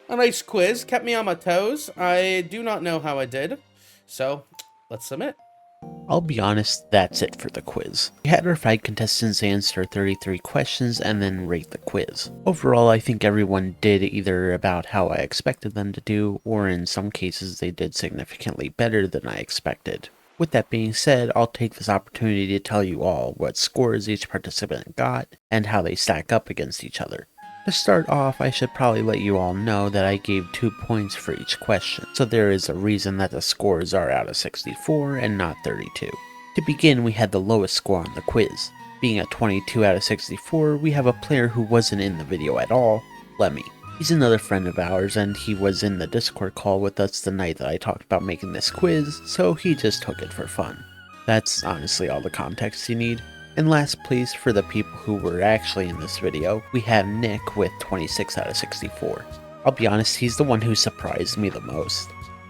nice quiz. Kept me on my toes. I do not know how I did. So, let's submit. I'll be honest, that's it for the quiz. We had our 5 contestants answer 33 questions and then rate the quiz. Overall, I think everyone did either about how I expected them to do, or in some cases they did significantly better than I expected. With that being said, I'll take this opportunity to tell you all what scores each participant got, and how they stack up against each other. To start off, I should probably let you all know that I gave 2 points for each question, so there is a reason that the scores are out of 64 and not 32. To begin, we had the lowest score on the quiz. Being at 22 out of 64, we have a player who wasn't in the video at all, Lemmy. He's another friend of ours, and he was in the Discord call with us the night that I talked about making this quiz, so he just took it for fun. That's honestly all the context you need. And last place for the people who were actually in this video, we have Nick with 26 out of 64. I'll be honest, he's the one who surprised me the most.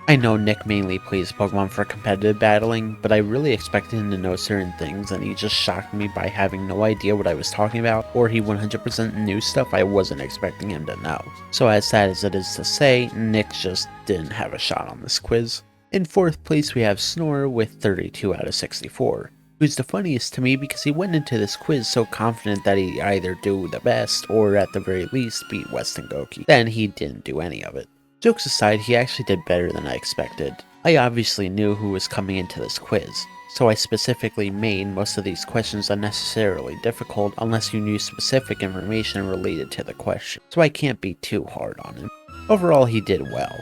I know Nick mainly plays Pokemon for competitive battling, but I really expected him to know certain things, and he just shocked me by having no idea what I was talking about, or he 100% knew stuff I wasn't expecting him to know. So as sad as it is to say, Nick just didn't have a shot on this quiz. In 4th place we have Snore with 32 out of 64. who's the funniest to me because he went into this quiz so confident that he'd either do the best or at the very least beat West and Goki. Then he didn't do any of it. Jokes aside, he actually did better than I expected. I obviously knew who was coming into this quiz, so I specifically made most of these questions unnecessarily difficult unless you knew specific information related to the question, so I can't be too hard on him. Overall, he did well.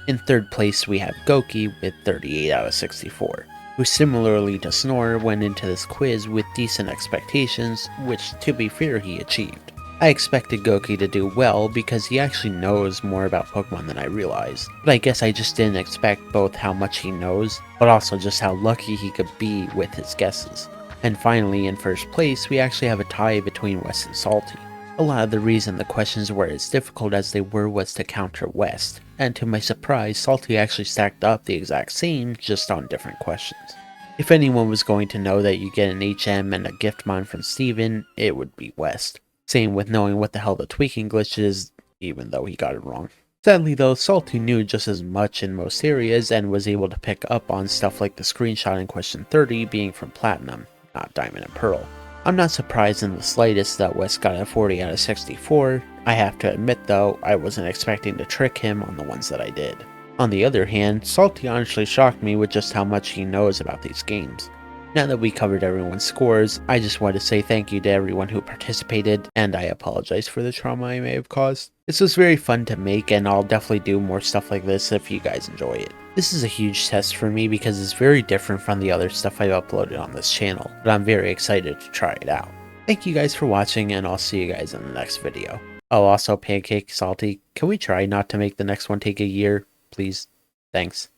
In third place, we have Goki with 38 out of 64. Who similarly to Snore went into this quiz with decent expectations, which to be fair he achieved. I expected Goki to do well because he actually knows more about Pokemon than I realized, but I guess I just didn't expect both how much he knows, but also just how lucky he could be with his guesses. And finally, in first place, we actually have a tie between West and Salty. A lot of the reason the questions were as difficult as they were was to counter West, and to my surprise, Salty actually stacked up the exact same, just on different questions. If anyone was going to know that you get an HM and a Giftmon from Steven, it would be West. Same with knowing what the hell the tweaking glitch is, even though he got it wrong. Sadly though, Salty knew just as much in most areas and was able to pick up on stuff like the screenshot in question 30 being from Platinum, not Diamond and Pearl. I'm not surprised in the slightest that West got a 40 out of 64, I have to admit though, I wasn't expecting to trick him on the ones that I did. On the other hand, Salty honestly shocked me with just how much he knows about these games. Now that we covered everyone's scores, I just want to say thank you to everyone who participated, and I apologize for the trauma I may have caused. This was very fun to make, and I'll definitely do more stuff like this if you guys enjoy it. This is a huge test for me because it's very different from the other stuff I've uploaded on this channel, but I'm very excited to try it out. Thank you guys for watching, and I'll see you guys in the next video. Oh, also Pancake, Salty, can we try not to make the next one take a year, please? Thanks.